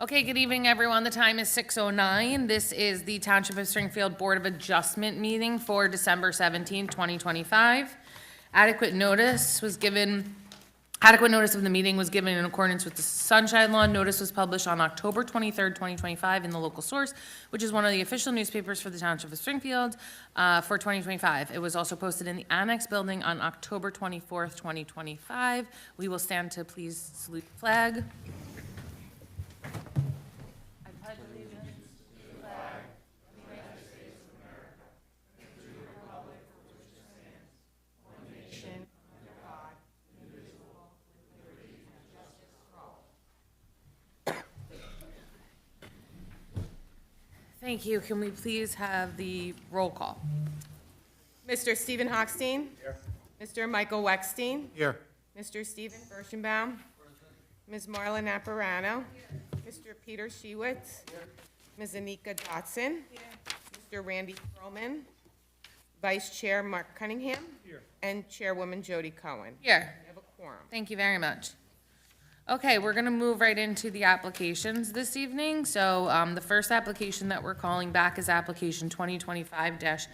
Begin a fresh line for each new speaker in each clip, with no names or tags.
Okay, good evening, everyone. The time is 6:09. This is the Township of Springfield Board of Adjustment meeting for December 17, 2025. Adequate notice of the meeting was given in accordance with the Sunshine Law. Notice was published on October 23rd, 2025 in the local source, which is one of the official newspapers for the Township of Springfield for 2025. It was also posted in the Annex Building on October 24th, 2025. We will stand to please salute the flag. Thank you. Can we please have the roll call?
Mr. Stephen Hochstein? Here. Mr. Michael Weckstein?
Here.
Mr. Stephen Birchenbaum? Ms. Marla Naparano? Mr. Peter Shewitz? Ms. Anika Dotson? Mr. Randy Perlman? Vice Chair Mark Cunningham? And Chairwoman Jody Cohen.
Here.
We have a quorum.
Thank you very much. Okay, we're gonna move right into the applications this evening. So, the first application that we're calling back is application 2025-24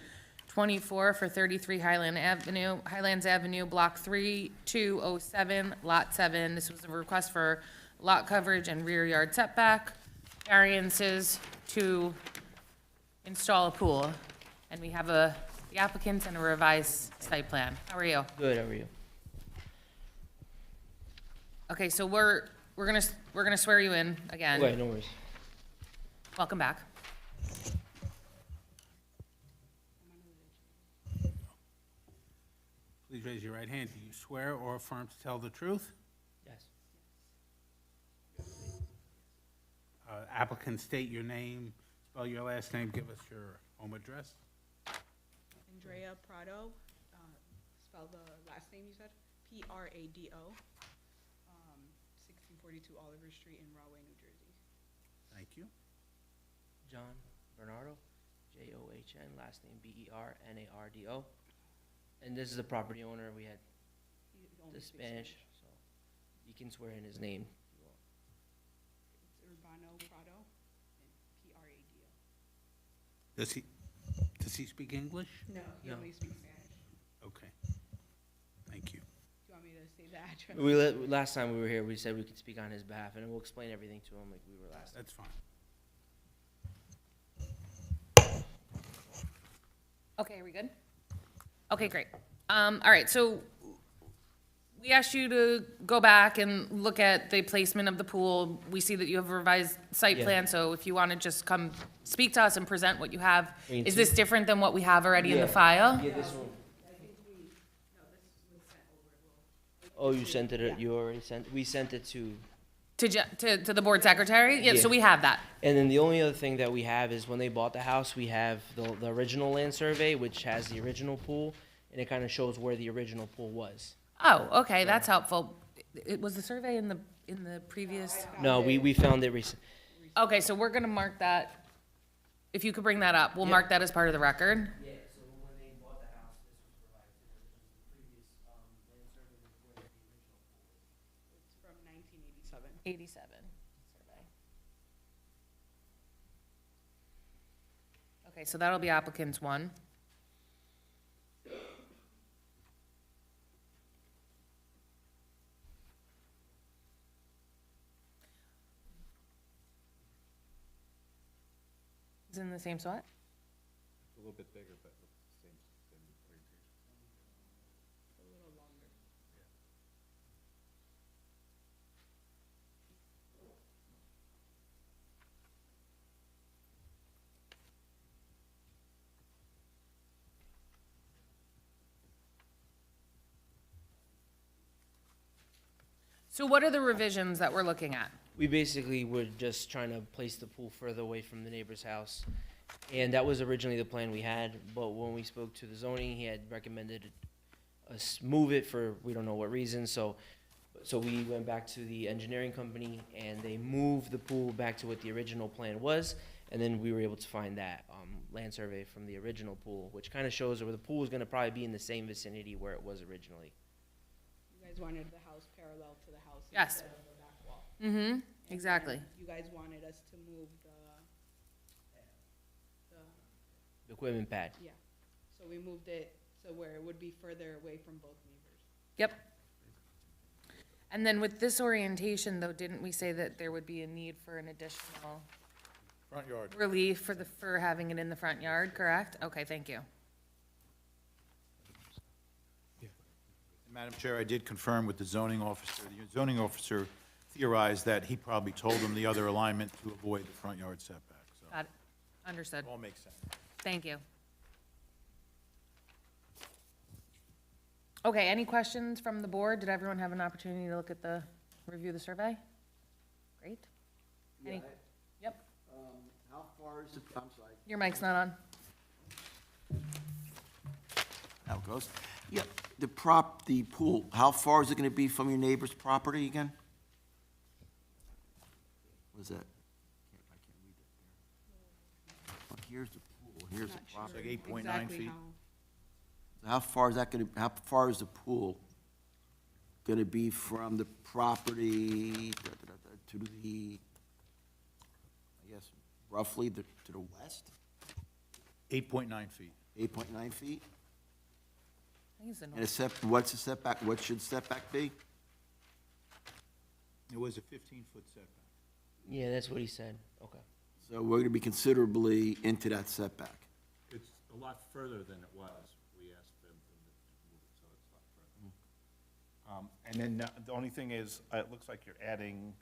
for 33 Highlands Avenue, Block 3207, Lot 7. This was a request for lot coverage and rear yard setback, variances to install a pool. And we have the applicants and a revised site plan. How are you?
Good, how are you?
Okay, so we're gonna swear you in again.
Okay, no worries.
Welcome back.
Please raise your right hand. Do you swear or affirm to tell the truth?
Yes.
Applicant, state your name, spell your last name, give us your home address.
Andrea Prado, spell the last name you said, Prado, 1642 Oliver Street in Rahway, New Jersey.
Thank you.
John Bernardo, John, last name Bernardo. And this is the property owner, we had
He only
the
speaks
Spanish, so you can swear in his name. if you want.
It's Urbano Prado and Prado.
Does he speak English?
No, he
No.
only speaks Spanish.
Okay. Thank you.
Do you want me to say the address?
Last time we were here, we said we could speak on his behalf, and we'll explain everything to him like we were last time.
That's fine.
Okay, are we good? Okay, great. All right, so we asked you to go back and look at the placement of the pool. We see that you have a revised site
Yeah.
plan, so if you want to just come speak to us and present what you have.
I mean,
Is this different than what we have already in the
Yeah.
file?
Yeah, this one. Oh, you sent it, you already sent, we sent it to,
To the board secretary? Yeah, so
Yeah.
we have that.
and then the only other thing that we have is when they bought the house, we have the original land survey, which has the original pool, and it kind of shows where the original pool was.
Oh, okay, that's helpful. Was the survey in the previous?
No, we found it recent.
Okay, so we're gonna mark that. If you could bring that up, we'll mark that as part of the record.
Yeah, so when they bought the house, this was provided to them, which was the previous, land survey report of the original pool.
It's from 1987.
87 survey. Okay, so that'll be applicants 1. Is it in the same spot?
A little bit bigger, but with the same orientation.
A little longer.
So what are the revisions that we're looking at?
We basically were just trying to place the pool further away from the neighbor's house. And that was originally the plan we had, but when we spoke to the zoning, he had recommended us move it for, we don't know what reason, so we went back to the engineering company, and they moved the pool back to what the original plan was, and then we were able to find that, land survey from the original pool, which kind of shows where the pool is gonna probably be in the same vicinity where it was originally.
You guys wanted the house parallel to the house
Yes.
instead of the back wall.
Mm-hmm. Exactly.
You guys wanted us to move the,
Equipment pad.
yeah. So we moved it so where it would be further away from both neighbors.
Yep. And then with this orientation, though, didn't we say that there would be a need for an additional
Front yard.
relief for having it in the front yard, correct? Okay, thank you.
Madam Chair, I did confirm with the zoning officer. The zoning officer theorized that he probably told him the other alignment to avoid the front yard setback, so
Got it. Understood.
it all makes sense.
Thank you. Okay, any questions from the board? Did everyone have an opportunity to look at review the survey? Great. Any- Yep,
How far is it, I'm sorry.
your mic's not on.
Now it goes. Yeah, the pool, how far is it gonna be from your neighbor's property again? What is that? I can't read that there. Well, here's the pool, here's the
Not sure
property.
like 8.9
exactly
feet.
How far is that gonna, how far is the pool gonna be from the property to the, I guess, roughly to the west?
8.9 feet.
8.9 feet?
I think it's the
And what's the setback, what should setback be?
It was a 15-foot setback.
Yeah, that's what he said. Okay.
So we're gonna be considerably into that setback.
It's a lot further than it was. We asked them to move it, so it's a lot further.
And then the only thing is, it looks like you're adding,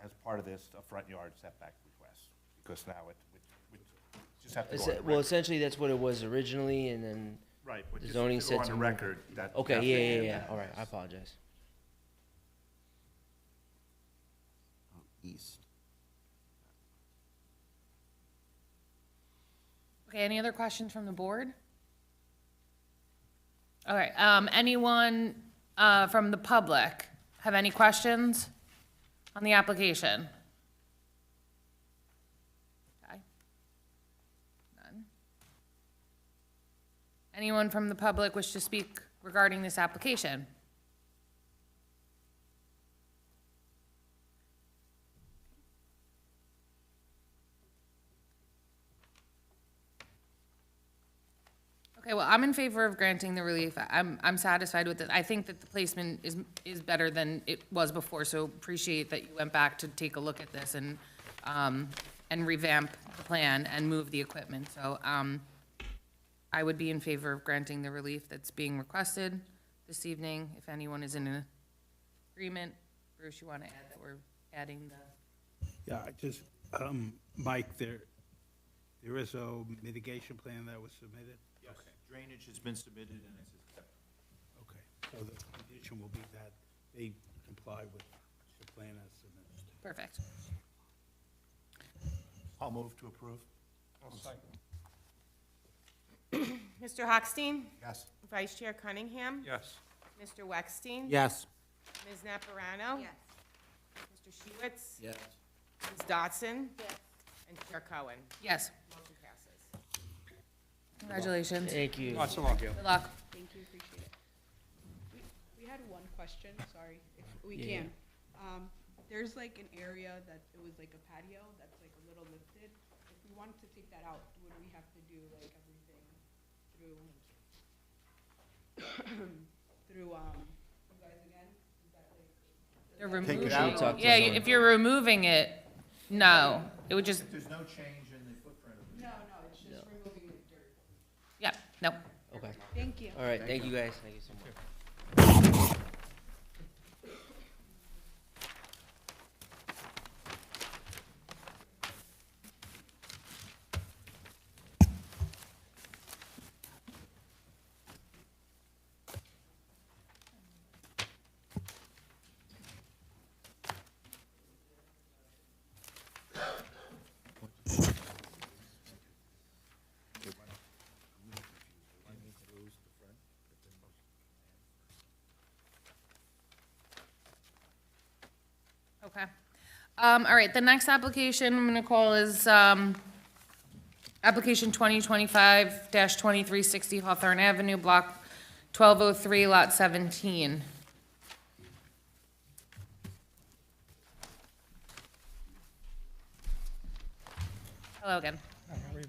as part of this, a front yard setback request, because now we just have to go on the
Well,
record.
essentially, that's what it was originally, and then,
Right, but
the
just
zoning
to go
said
on
to
the
move-
record that.
okay,
that's
yeah,
the-
yeah, yeah, all right, I apologize.
East.
Okay, any other questions from the board? All right, anyone, from the public have any questions on the application? Okay. None. Anyone from the public wish to speak regarding this application? Okay, well, I'm in favor of granting the relief. I'm satisfied with it. I think that the placement is better than it was before, so appreciate that you went back to take a look at this and revamp the plan and move the equipment. So, I would be in favor of granting the relief that's being requested this evening. If anyone is in agreement, Bruce, you want to add that we're adding the,
Yeah, I just, Mike, there is a mitigation plan that was submitted?
Yes, drainage has been submitted and it's accepted.
Okay, so the condition will be that they comply with the plan as submitted.
perfect.
I'll move to approve.
Mr. Hochstein?
Yes.
Vice Chair Cunningham?
Yes.
Mr. Wexstein?
Yes.
Ms. Naparano?
Yes.
Mr. Shiwitz?
Yes.
Ms. Dotson? Yes. And Chair Cohen?
Yes,
Motion passes.
congratulations.
Thank you.
Lots of luck.
Good luck.
Thank you, appreciate it. We had one question, sorry, if we
Yeah,
can. There's like an area that it was like a patio that's like a little lifted. If we wanted to take that out, would we have to do like everything through, you guys again? Is that like?
You're
Take
removing,
it out.
Talk to
yeah,
zoning.
if you're removing it, no, it would just,
There's no change in the footprint of the
No, it's just removing the dirt.
yeah, no.
Okay,
Thank you.
all right, thank you guys, thank you so much.
Okay. All right, the next application I'm gonna call is, application 2025-2360 Hawthorne Avenue, block 1203, lot 17. Hello again. We'll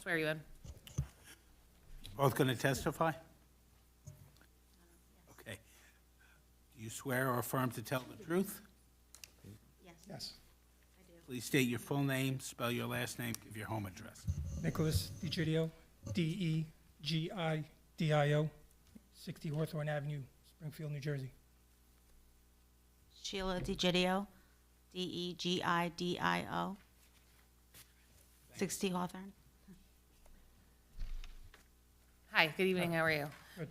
swear you in.
Both going to testify? Okay. Do you swear or affirm to tell the truth?
Yes.
Please state your full name, spell your last name, give your home address.
Nicholas DeGidio, Degidio, 60 Hawthorne Avenue, Springfield, New Jersey.
Sheila DeGidio, Degidio, 60 Hawthorne.
Hi, good evening, how are you?
Good.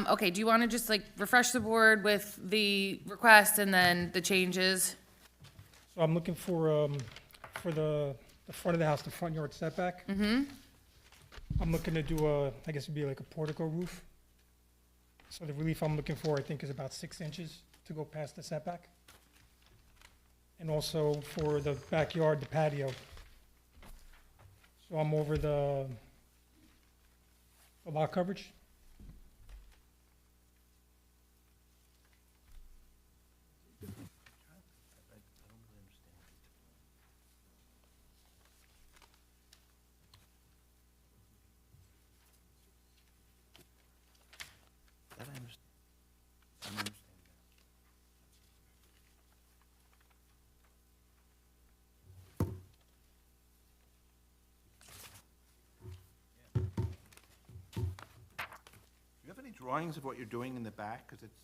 Okay, do you want to just like refresh the board with the request and then the changes?
So I'm looking for the front of the house, the front yard setback. Mm-hmm. I'm looking to do I guess it'd be like a portico roof. So the relief I'm looking for, I think, is about 6 inches to go past the setback. And also for the backyard, the patio. So I'm over the lot coverage.
That I understand. I understand that.
Do you have any drawings of what you're doing in the back? Because it's,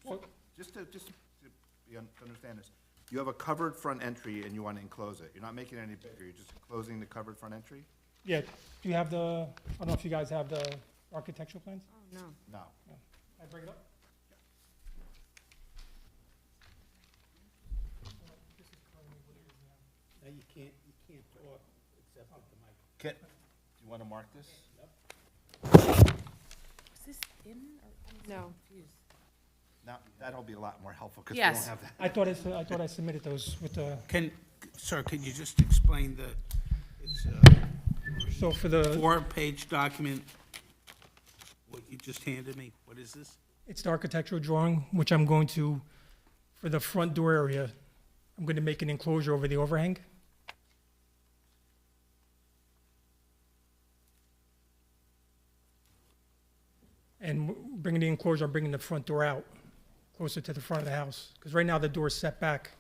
What?
just to understand this, you have a covered front entry and you want to enclose it. You're not making it any bigger, you're just enclosing the covered front entry?
Yeah, do you have the, I don't know if you guys have the architectural plans?
Oh, no.
No.
I bring it up?
No, you can't talk except with the mic.
Kit, do you want to mark this?
Is this in or?
No.
Now, that'll be a lot more helpful because we don't
Yes.
have that.
I thought I submitted those with the,
Sir, can you just explain it's
so for the,
4-page document, what you just handed me? What is this?
it's the architectural drawing, which I'm going to, for the front door area, I'm going to make an enclosure over the overhang. And bringing the enclosure, I'm bringing the front door out, closer to the front of the house. Because right now, the door is set back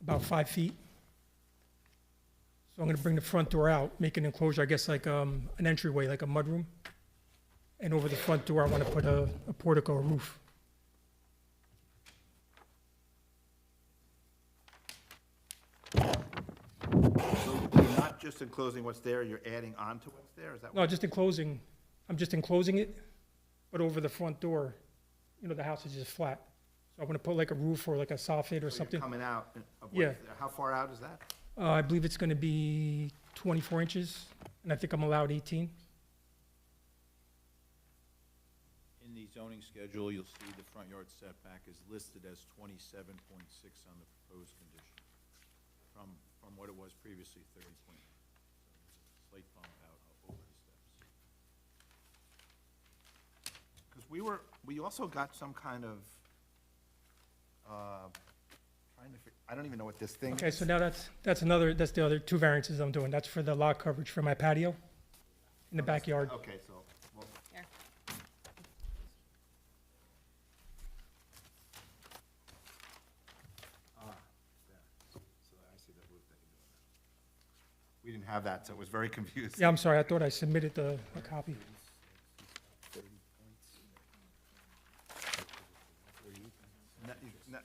about 5 feet. So I'm going to bring the front door out, make an enclosure, I guess like an entryway, like a mudroom. And over the front door, I want to put a portico, a roof.
So you're not just enclosing what's there, you're adding on to what's there, is that what?
No, just enclosing, I'm just enclosing it, but over the front door, the house is just flat. So I'm gonna put like a roof or like a soffit or
So
something.
you're coming out of
Yeah.
what's there. How far out is that?
I believe it's gonna be 24 inches, and I think I'm allowed 18.
In the zoning schedule, you'll see the front yard setback is listed as 27.6 on the proposed condition, from what it was previously, 30 point. So there's a slight bump out over the steps.
Because we also got some kind of, I don't even know what this thing is.
Okay, so now that's the other 2 variances I'm doing. That's for the lot coverage for my patio in the backyard.
Okay, so, well,
Here.
so I see the roof that you're doing now. We didn't have that, so it was very confusing.
Yeah, I'm sorry, I thought I submitted a copy.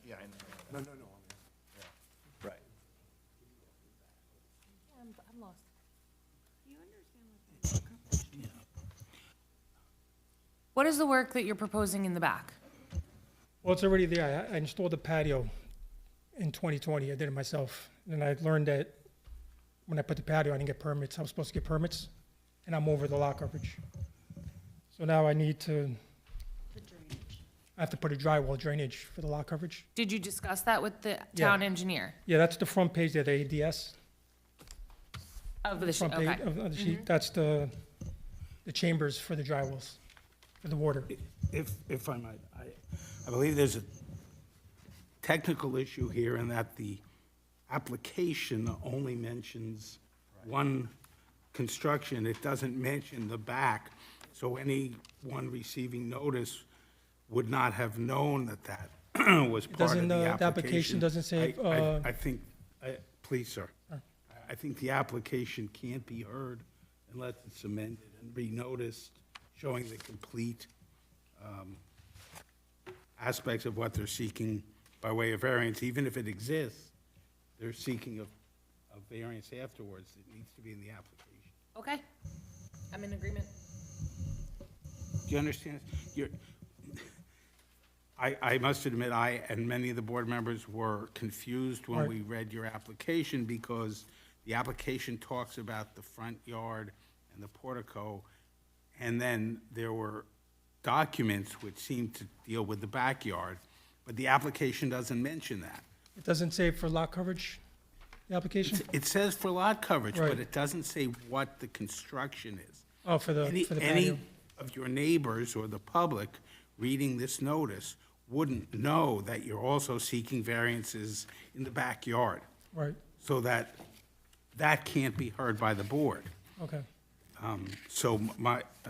Yeah, I know. No. Right.
I'm lost. What is the work that you're proposing in the back?
Well, it's already there. I installed a patio in 2020. I did it myself. And I learned that when I put the patio, I didn't get permits. I was supposed to get permits, and I'm over the lot coverage. So now I need to, I have to put a drywall drainage for the lot coverage.
Did you discuss that with the
Yeah.
town engineer
Yeah, that's the front page there, the ADS.
of the,
Front
okay.
page of the sheet. That's the chambers for the drywalls, for the water.
If I might, I believe there's a technical issue here in that the application only mentions one construction. It doesn't mention the back. So anyone receiving notice would not have known that that was part of
doesn't,
the
the
application.
application doesn't say,
I think, please, sir. I think the application can't be heard unless it's amended and renoticed, showing the complete aspects of what they're seeking by way of variance. Even if it exists, they're seeking a variance afterwards. It needs to be in the application.
Okay, I'm in agreement.
Do you understand? I must admit, I and many of the board members were confused when
Right.
we read your application, because the application talks about the front yard and the portico, and then there were documents which seemed to deal with the backyard, but the application doesn't mention that.
it doesn't say for lot coverage, the application?
It says for lot coverage, but
Right.
it doesn't say what the construction is.
Oh, for the
Any
patio.
of your neighbors or the public reading this notice wouldn't know that you're also seeking variances in the backyard,
Right,
so that can't be heard by the board.
okay.
So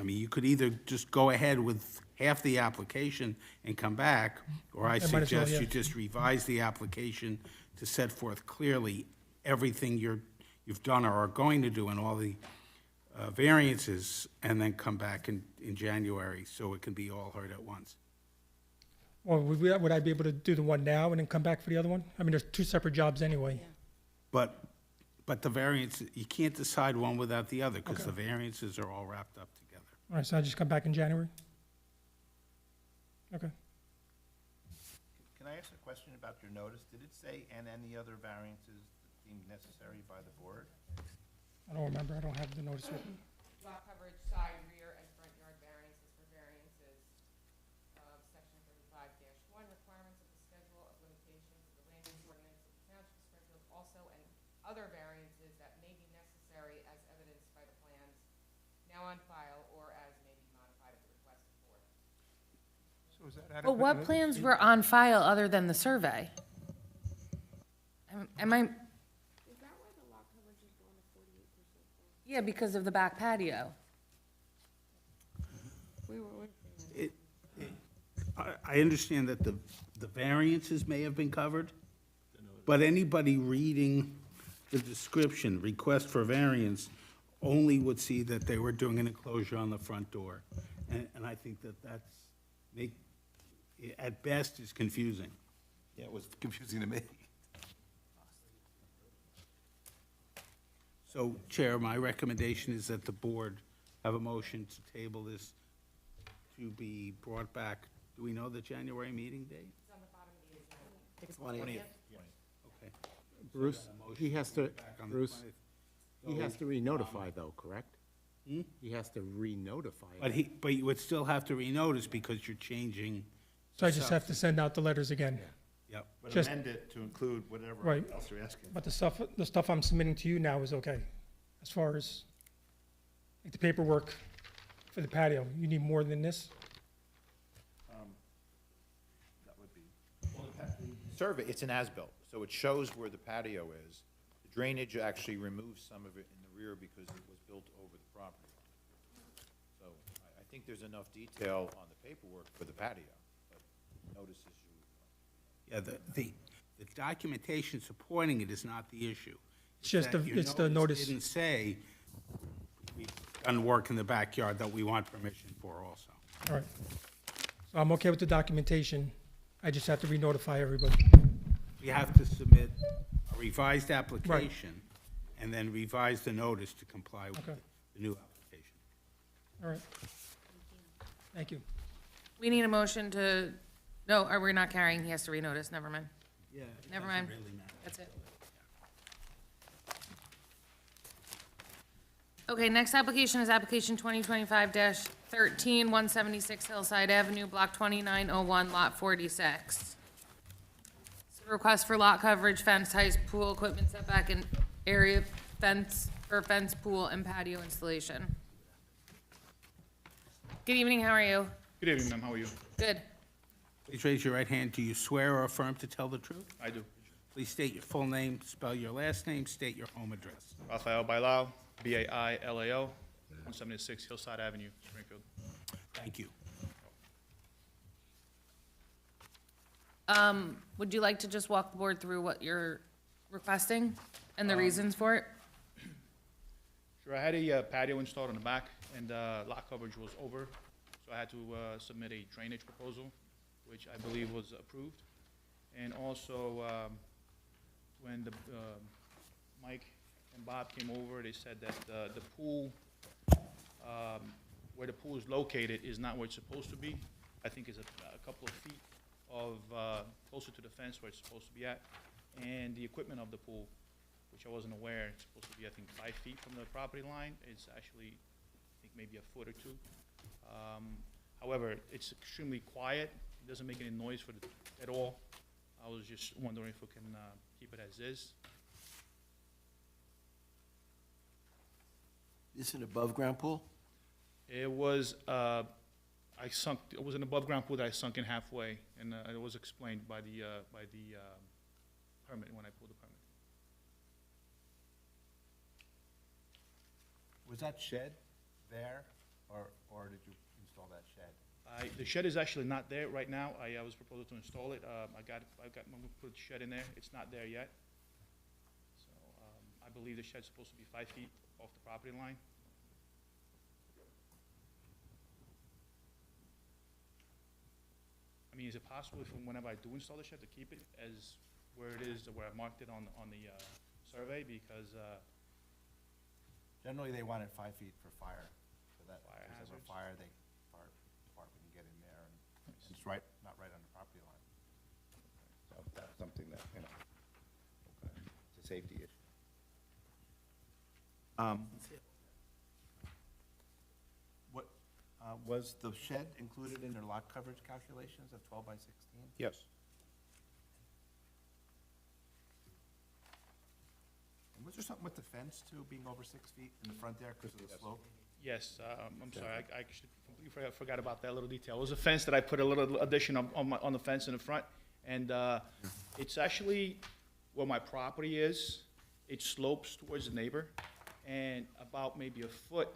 you could either just go ahead with half the application and come back, or I
I might as well,
suggest
yeah.
you just revise the application to set forth clearly everything you've done or are going to do and all the variances, and then come back in January, so it can be all heard at once.
Well, would I be able to do the one now and then come back for the other one? I mean, there's two separate jobs anyway.
But the variance, you can't decide one without the other, because the variances are all wrapped up together.
All right, so I just come back in January? Okay.
Can I ask a question about your notice? Did it say, "and any other variances deemed necessary by the board"?
I don't remember, I don't have the notice with me.
Lot coverage, side, rear, and front yard variances for variances of section 35-1, requirements of the schedule of limitations of the land use ordinance of the Township of Springfield, also and other variances that may be necessary as evidenced by the plans now on file or as may be modified at the request of the board.
So is that
But what plans were on file other than the survey? Am I?
Is that why the lot coverage is going to 48%?
Yeah, because of the back patio.
I understand that the variances may have been covered, but anybody reading the description, request for variance, only would see that they were doing an enclosure on the front door. And I think at best, is confusing.
Yeah, it was confusing to me.
So, Chair, my recommendation is that the board have a motion to table this to be brought back. Do we know the January meeting date? Okay.
Bruce, he has to,
Back on the
Bruce,
20th.
he has to re-notify though, correct? He has to re-notify.
But you would still have to renotice because you're changing.
So I just have to send out the letters again.
Yep.
But
Just-
amend it to include whatever
Right.
else you're asking.
But the stuff I'm submitting to you now is okay, as far as, like, the paperwork for the patio. You need more than this?
That would be.
Survey, it's an as-built, so it shows where the patio is. The drainage actually removes some of it in the rear because it was built over the property. So I think there's enough detail on the paperwork for the patio, but notices you.
Yeah, the documentation supporting it is not the issue.
It's just
that
the-
your
it's the notice.
Didn't say, we've done work in the backyard that we want permission for also.
All right. So I'm okay with the documentation. I just have to re-notify everybody.
You have to submit a revised application and then revise the notice to comply with
Okay.
the new application.
All right. Thank you.
We need a motion to, no, are we not carrying? He has to renotice, never mind.
Yeah.
Never mind. That's it. Okay, next application is application 2025-13, 176 Hillside Avenue, block 2901, lot 46. It's a request for lot coverage, fence height, pool equipment setback, and area fence, or fence, pool, and patio installation. Good evening, how are you?
Good evening, ma'am. How are you?
Good.
Please raise your right hand. Do you swear or affirm to tell the truth?
I do.
Please state your full name, spell your last name, state your home address.
Rafael Bailao, Bailao, 176 Hillside Avenue, Springfield.
Thank you.
Would you like to just walk the board through what you're requesting and the reasons for it?
Sure, I had a patio installed in the back, and lot coverage was over, so I had to submit a drainage proposal, which I believe was approved. And also, when the Mike and Bob came over, they said that the pool, where the pool is located is not where it's supposed to be. I think it's a couple of feet of, closer to the fence where it's supposed to be at. And the equipment of the pool, which I wasn't aware, it's supposed to be, I think, 5 feet from the property line. It's actually, I think, maybe a foot or two. However, it's extremely quiet. It doesn't make any noise at all. I was just wondering if we can keep it as is.
This is an above-ground pool?
It was, it was an above-ground pool that I sunk in halfway, and it was explained by the permit, when I pulled the permit.
Was that shed there, or did you install that shed?
The shed is actually not there right now. I was proposing to install it. I'm gonna put the shed in there. It's not there yet. So, I believe the shed's supposed to be 5 feet off the property line. I mean, is it possible if, whenever I do install the shed, to keep it as where it is, where I marked it on the survey? Because,
Generally, they want it 5 feet for fire, so that,
Fire
if there's a
hazards.
fire, fire department can get in there, and it's right, not right on the property line. So that's something that, you know, it's a safety issue. What, was the shed included in their lot coverage calculations of 12 by 16?
Yes.
And was there something with the fence too, being over 6 feet in the front there because of the slope?
yes, I'm sorry, I actually completely forgot about that little detail. It was a fence that I put a little addition on the fence in the front, and it's actually where my property is. It slopes towards the neighbor, and about maybe a foot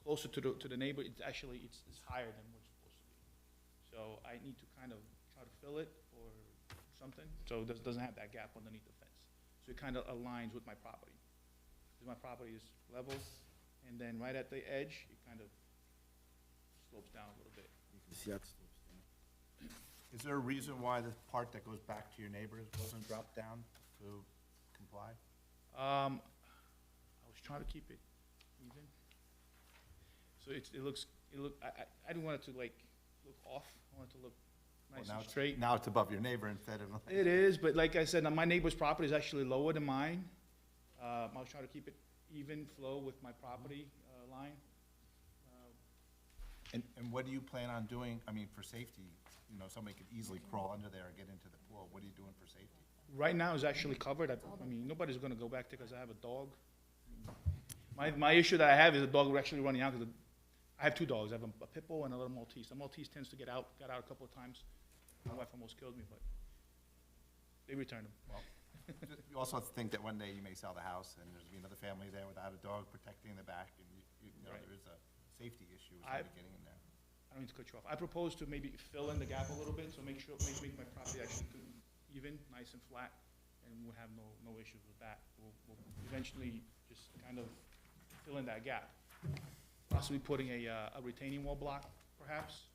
closer to the neighbor, it's actually, it's higher than what's supposed to be. So I need to kind of try to fill it or something, so it doesn't have that gap underneath the fence. So it kind of aligns with my property. Because my property is level, and then right at the edge, it kind of slopes down a little bit.
You can see that slopes down.
Is there a reason why the part that goes back to your neighbors wasn't dropped down to comply?
I was trying to keep it even. So I didn't want it to like look off. I want it to look
Well,
nice
now
and
it's-
straight.
Now it's above your neighbor instead of.
It is, but like I said, my neighbor's property is actually lower than mine. I was trying to keep it even flow with my property line.
And what do you plan on doing, I mean, for safety? You know, somebody could easily crawl under there and get into the pool. What are you doing for safety?
Right now is actually covered. I mean, nobody's gonna go back there because I have a dog. My issue that I have is the dog actually running out because I have 2 dogs. I have a pit bull and a little Maltese. The Maltese tends to got out a couple of times. My wife almost killed me, but they returned him.
Well, you also have to think that one day you may sell the house and there's be another family there without a dog protecting the back, and you know,
Right.
there is a safety issue with
I-
somebody getting in there.
I don't mean to cut you off. I propose to maybe fill in the gap a little bit, so make my property actually even, nice and flat, and we'll have no issues with that. We'll eventually just kind of fill in that gap. Possibly putting a retaining wall block, perhaps.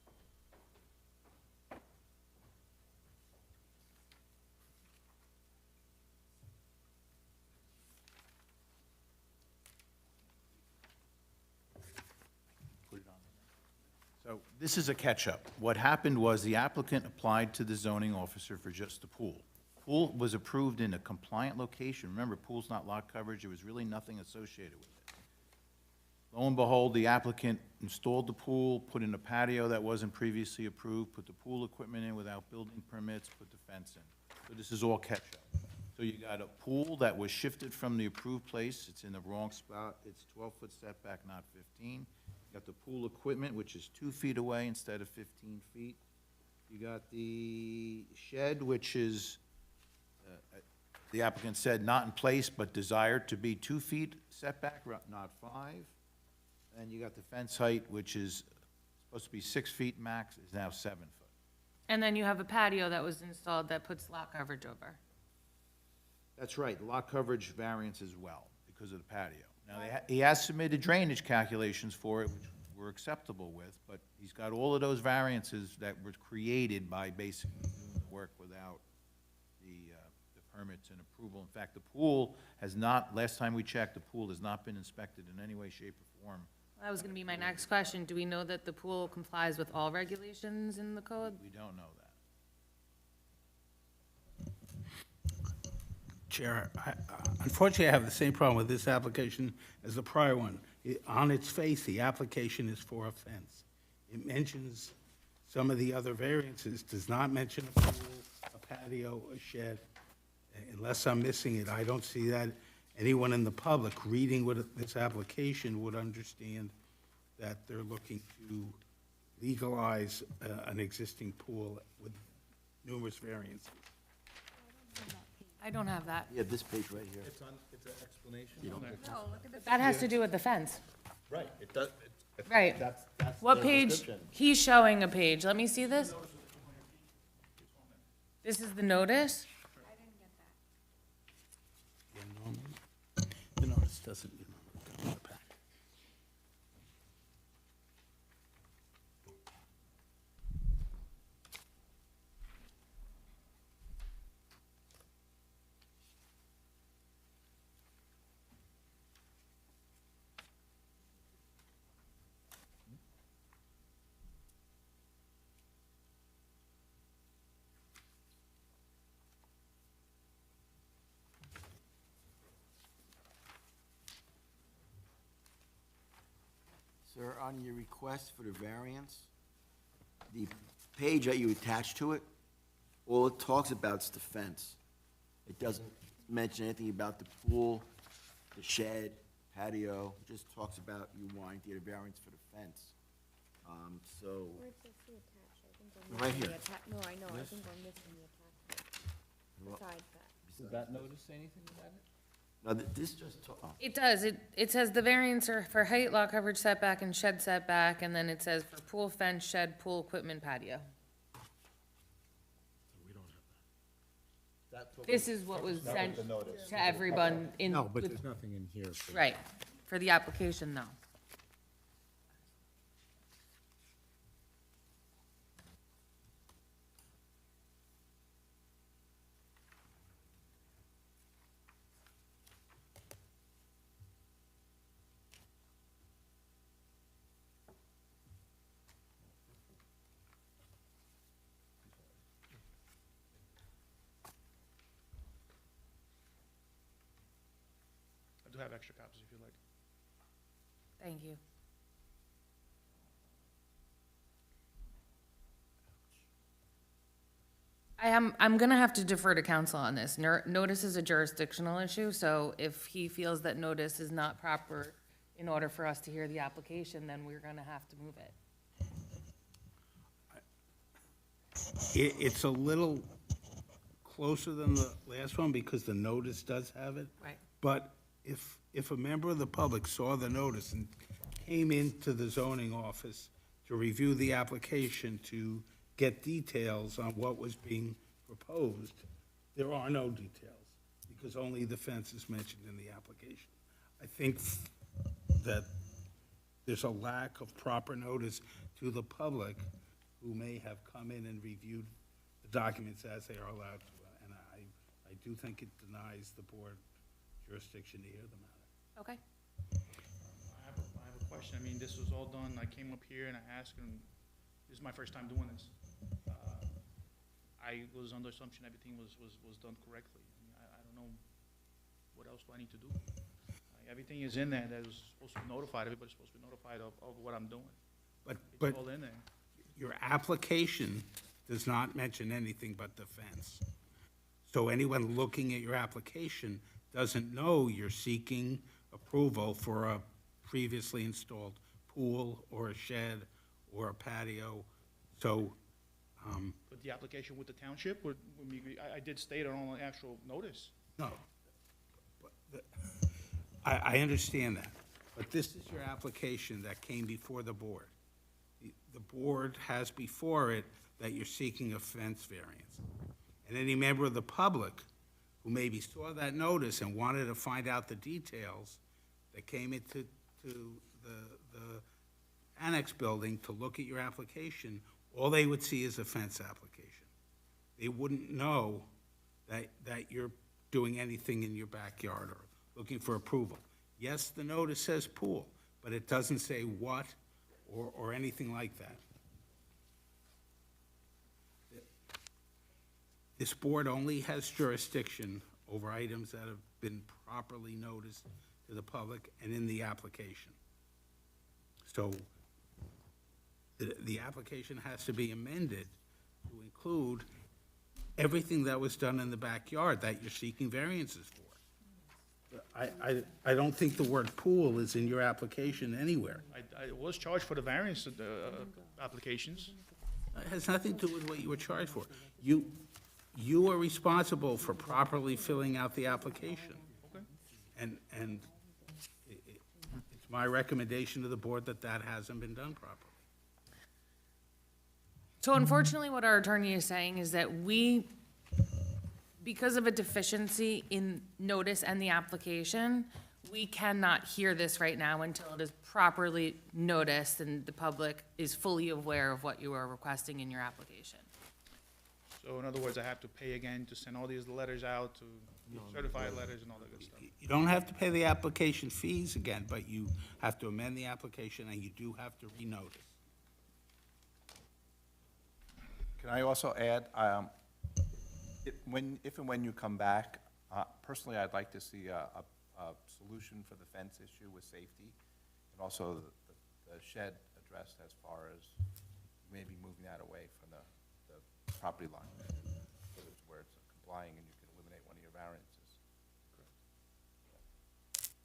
So this is a catch-up. What happened was the applicant applied to the zoning officer for just the pool. Pool was approved in a compliant location. Remember, pool's not lot coverage, there was really nothing associated with it. Lo and behold, the applicant installed the pool, put in a patio that wasn't previously approved, put the pool equipment in without building permits, put the fence in. So this is all catch-up. So you got a pool that was shifted from the approved place, it's in the wrong spot, it's 12-foot setback, not 15. You got the pool equipment, which is 2 feet away instead of 15 feet. You got the shed, which is the applicant said not in place, but desired to be 2 feet setback, not 5. And you got the fence height, which is supposed to be 6 feet max, is now 7 foot.
And then you have a patio that was installed that puts lot coverage over.
That's right, the lot coverage variance as well, because of the patio. Now, he has submitted drainage calculations for it, which we're acceptable with, but he's got all of those variances that were created by basically doing the work without the permits and approval. In fact, the pool has not, last time we checked, the pool has not been inspected in any way, shape, or form.
That was gonna be my next question. Do we know that the pool complies with all regulations in the code?
We don't know that.
Chair, unfortunately, I have the same problem with this application as the prior one. On its face, the application is for a fence. It mentions some of the other variances, does not mention a pool, a patio, a shed. Unless I'm missing it, I don't see that anyone in the public reading this application would understand that they're looking to legalize an existing pool with numerous variances.
I don't have that.
You have this page right here.
It's an explanation.
That has to do with the fence.
Right, it does,
Right.
that's
What
the
page?
description.
He's showing a page. Let me see this. This is the notice?
Yeah, normally, the notice doesn't, come in the packet.
Sir, on your request for the variance, the page that you attach to it, all it talks about is the fence. It doesn't mention anything about the pool, the shed, patio, it just talks about you wanting to get a variance for the fence. So,
Where's the see attached? I think I'm
Right
missing
here.
the no, I know, I think I'm missing the attachment. Besides that.
Does that notice say anything about it?
now, this just,
It does. It says the variance are for height, lot coverage setback, and shed setback, and then it says for pool, fence, shed, pool, equipment, patio.
That's what
This is what was
that
sent
was the notice.
to everyone in.
No, but
with-
there's nothing in here. for-
Right, for the application, no.
I do have extra copies if you like.
Thank you. I'm gonna have to defer to council on this. Notice is a jurisdictional issue, so if he feels that notice is not proper in order for us to hear the application, then we're gonna have to move it.
It's a little closer than the last one because the notice does have it.
Right.
But if a member of the public saw the notice and came into the zoning office to review the application to get details on what was being proposed, there are no details because only the fence is mentioned in the application. I think that there's a lack of proper notice to the public who may have come in and reviewed the documents as they are allowed to. And I do think it denies the board jurisdiction to hear the matter.
Okay.
I have a question. I mean, this was all done, I came up here and I asked, and this is my first time doing this. I was under assumption everything was done correctly. I mean, I don't know, what else do I need to do? Everything is in there that was supposed to be notified, everybody's supposed to be notified of what I'm doing.
But
It's all in there.
your application does not mention anything but the fence. So anyone looking at your application doesn't know you're seeking approval for a previously installed pool or a shed or a patio. So
But the application with the township, I did state it on the actual notice.
No. I understand that, but this is your application that came before the board. The board has before it that you're seeking a fence variance. And any member of the public who maybe saw that notice and wanted to find out the details that came into the annex building to look at your application, all they would see is a fence application. They wouldn't know that you're doing anything in your backyard or looking for approval. Yes, the notice says pool, but it doesn't say what or anything like that. This board only has jurisdiction over items that have been properly noticed to the public and in the application. So the application has to be amended to include everything that was done in the backyard that you're seeking variances for. I don't think the word pool is in your application anywhere.
I was charged for the variance applications.
It has nothing to do with what you were charged for. You are responsible for properly filling out the application.
Okay.
And it's my recommendation to the board that that hasn't been done properly.
So unfortunately, what our attorney is saying is that because of a deficiency in notice and the application, we cannot hear this right now until it is properly noticed and the public is fully aware of what you are requesting in your application.
So in other words, I have to pay again to send all these letters out, to certified letters and all that good stuff.
You don't have to pay the application fees again, but you have to amend the application and you do have to renotice.
Can I also add, if and when you come back, personally, I'd like to see a solution for the fence issue with safety, and also the shed addressed as far as maybe moving that away from the property line, so it's where it's complying and you can eliminate one of your variances.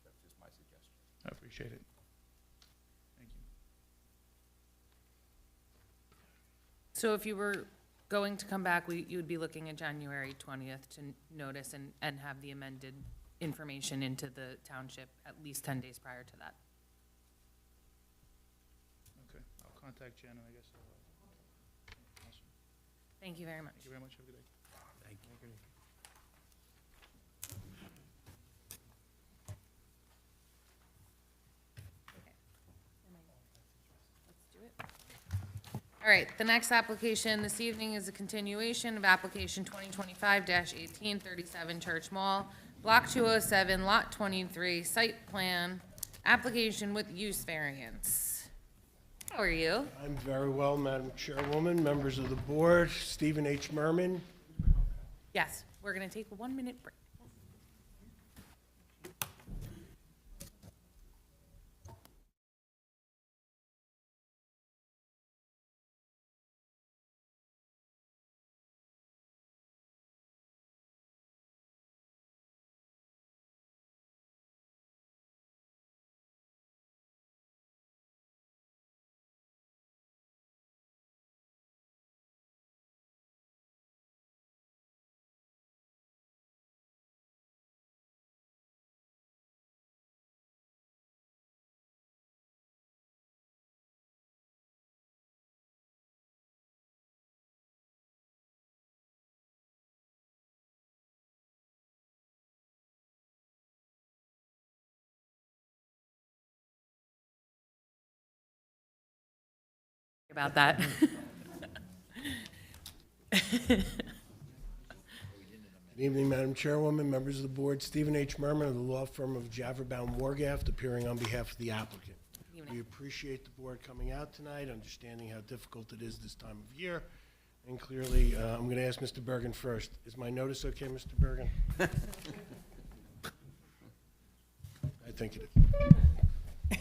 That's just my suggestion.
I appreciate it. Thank you.
So if you were going to come back, you would be looking at January 20th to notice and have the amended information into the township at least 10 days prior to that.
Okay, I'll contact Jen, and I guess. Awesome.
Thank you very much.
Thank you very much. Have a good day.
Thank you.
Let's do it. All right, the next application this evening is a continuation of application 2025-18, 37 Church Mall, Block 207, Lot 23, site plan, application with use variance. How are you?
I'm very well, Madam Chairwoman, members of the board, Stephen H. Merman.
Yes, we're gonna take a 1-minute break. About that.
Good evening, Madam Chairwoman, members of the board, Stephen H. Merman of the law firm of Javerbaum Morgaft, appearing on behalf of the applicant. We appreciate the board coming out tonight, understanding how difficult it is this time of year. And clearly, I'm going to ask Mr. Bergen first. Is my notice okay, Mr. Bergen? I think it is.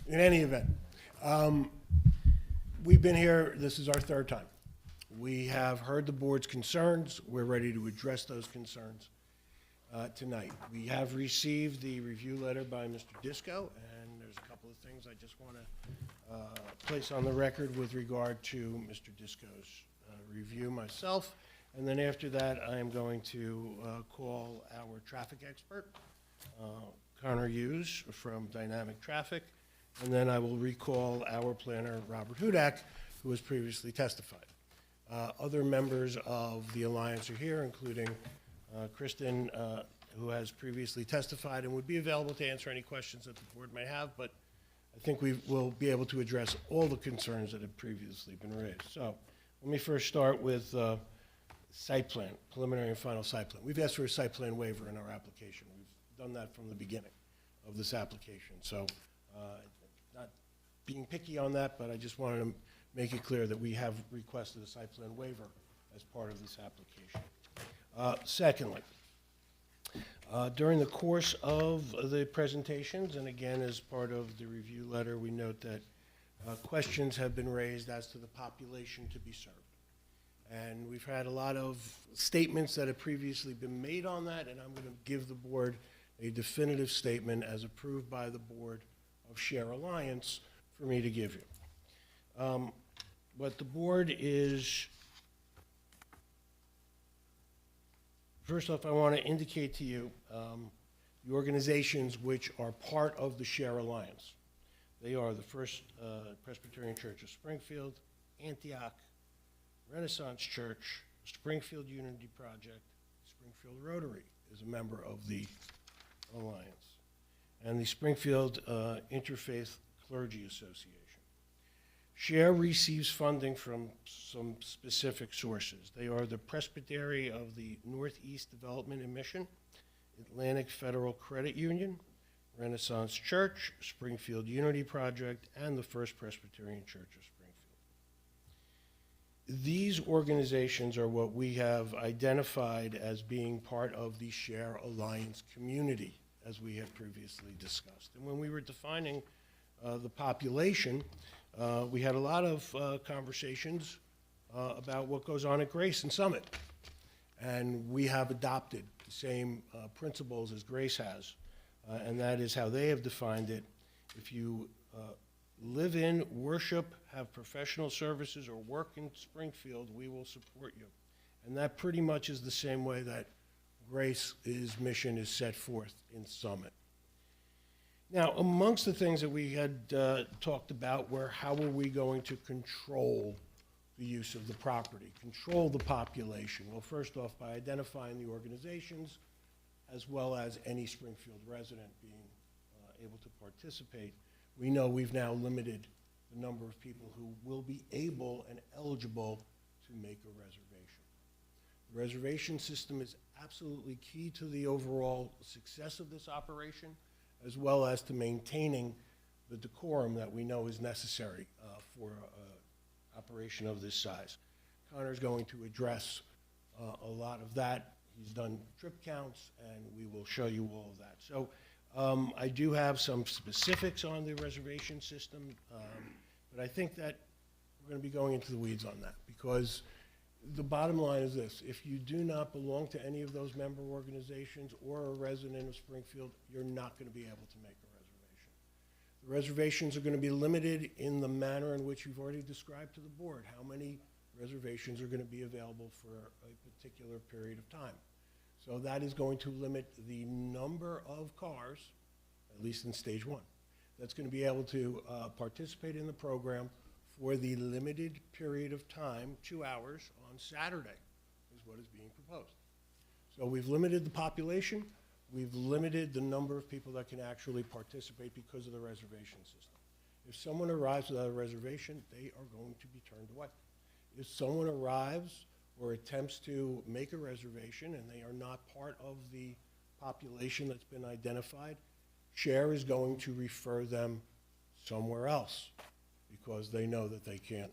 In any event, we've been here, this is our third time. We have heard the board's concerns. We're ready to address those concerns tonight. We have received the review letter by Mr. Disco, and there's a couple of things I just want to place on the record with regard to Mr. Disco's review myself, and then after that, I am going to call our traffic expert, Connor Hughes from Dynamic Traffic, and then I will recall our planner, Robert Hudak, who has previously testified. Other members of the Alliance are here, including Kristen, who has previously testified and would be available to answer any questions that the board may have, but I think we will be able to address all the concerns that have previously been raised. So let me first start with site plan, preliminary and final site plan. We've asked for a site plan waiver in our application. We've done that from the beginning of this application. So not being picky on that, but I just wanted to make it clear that we have requested a site plan waiver as part of this application. Secondly, during the course of the presentations, and again as part of the review letter, we note that questions have been raised as to the population to be served. And we've had a lot of statements that have previously been made on that, and I'm going to give the board a definitive statement as approved by the board of Share Alliance for me to give you. What the board is, first off, I want to indicate to you the organizations which are part of the Share Alliance. They are the First Presbyterian Church of Springfield, Antioch, Renaissance Church, Springfield Unity Project, Springfield Rotary is a member of the Alliance, and the Springfield Interfaith Clergy Association. Share receives funding from some specific sources. They are the Presbytery of the Northeast Development and Mission, Atlantic Federal Credit Union, Renaissance Church, Springfield Unity Project, and the First Presbyterian Church of Springfield. These organizations are what we have identified as being part of the Share Alliance community, as we have previously discussed. And when we were defining the population, we had a lot of conversations about what goes on at Grace and Summit. And we have adopted the same principles as Grace has, and that is how they have defined it. If you live in, worship, have professional services, or work in Springfield, we will support you. And that pretty much is the same way that Grace's mission is set forth in Summit. Now, amongst the things that we had talked about were how are we going to control the use of the property, control the population? Well, first off, by identifying the organizations, as well as any Springfield resident being able to participate. We know we've now limited the number of people who will be able and eligible to make a reservation. The reservation system is absolutely key to the overall success of this operation, as well as to maintaining the decorum that we know is necessary for operation of this size. Connor's going to address a lot of that. He's done trip counts, and we will show you all of that. So I do have some specifics on the reservation system, but I think that we're going to be going into the weeds on that, because the bottom line is this: if you do not belong to any of those member organizations or a resident of Springfield, you're not going to be able to make a reservation. The reservations are going to be limited in the manner in which you've already described to the board, how many reservations are going to be available for a particular period of time. So that is going to limit the number of cars, at least in stage one, that's going to be able to participate in the program for the limited period of time, 2 hours on Saturday, is what is being proposed. So we've limited the population, we've limited the number of people that can actually participate because of the reservation system. If someone arrives without a reservation, they are going to be turned away. If someone arrives or attempts to make a reservation and they are not part of the population that's been identified, Share is going to refer them somewhere else, because they know that they can't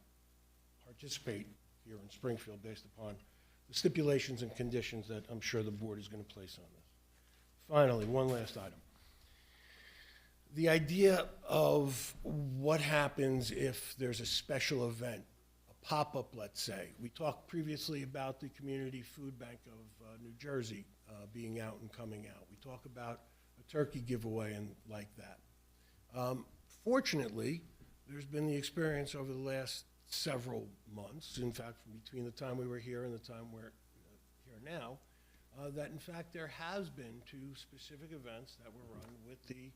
participate here in Springfield based upon the stipulations and conditions that I'm sure the board is going to place on this. Finally, one last item. The idea of what happens if there's a special event, a pop-up, let's say. We talked previously about the Community Food Bank of New Jersey being out and coming out. We talk about a turkey giveaway and like that. Fortunately, there's been the experience over the last several months, in fact, from between the time we were here and the time we're here now, that in fact there has been 2 specific events that were run with the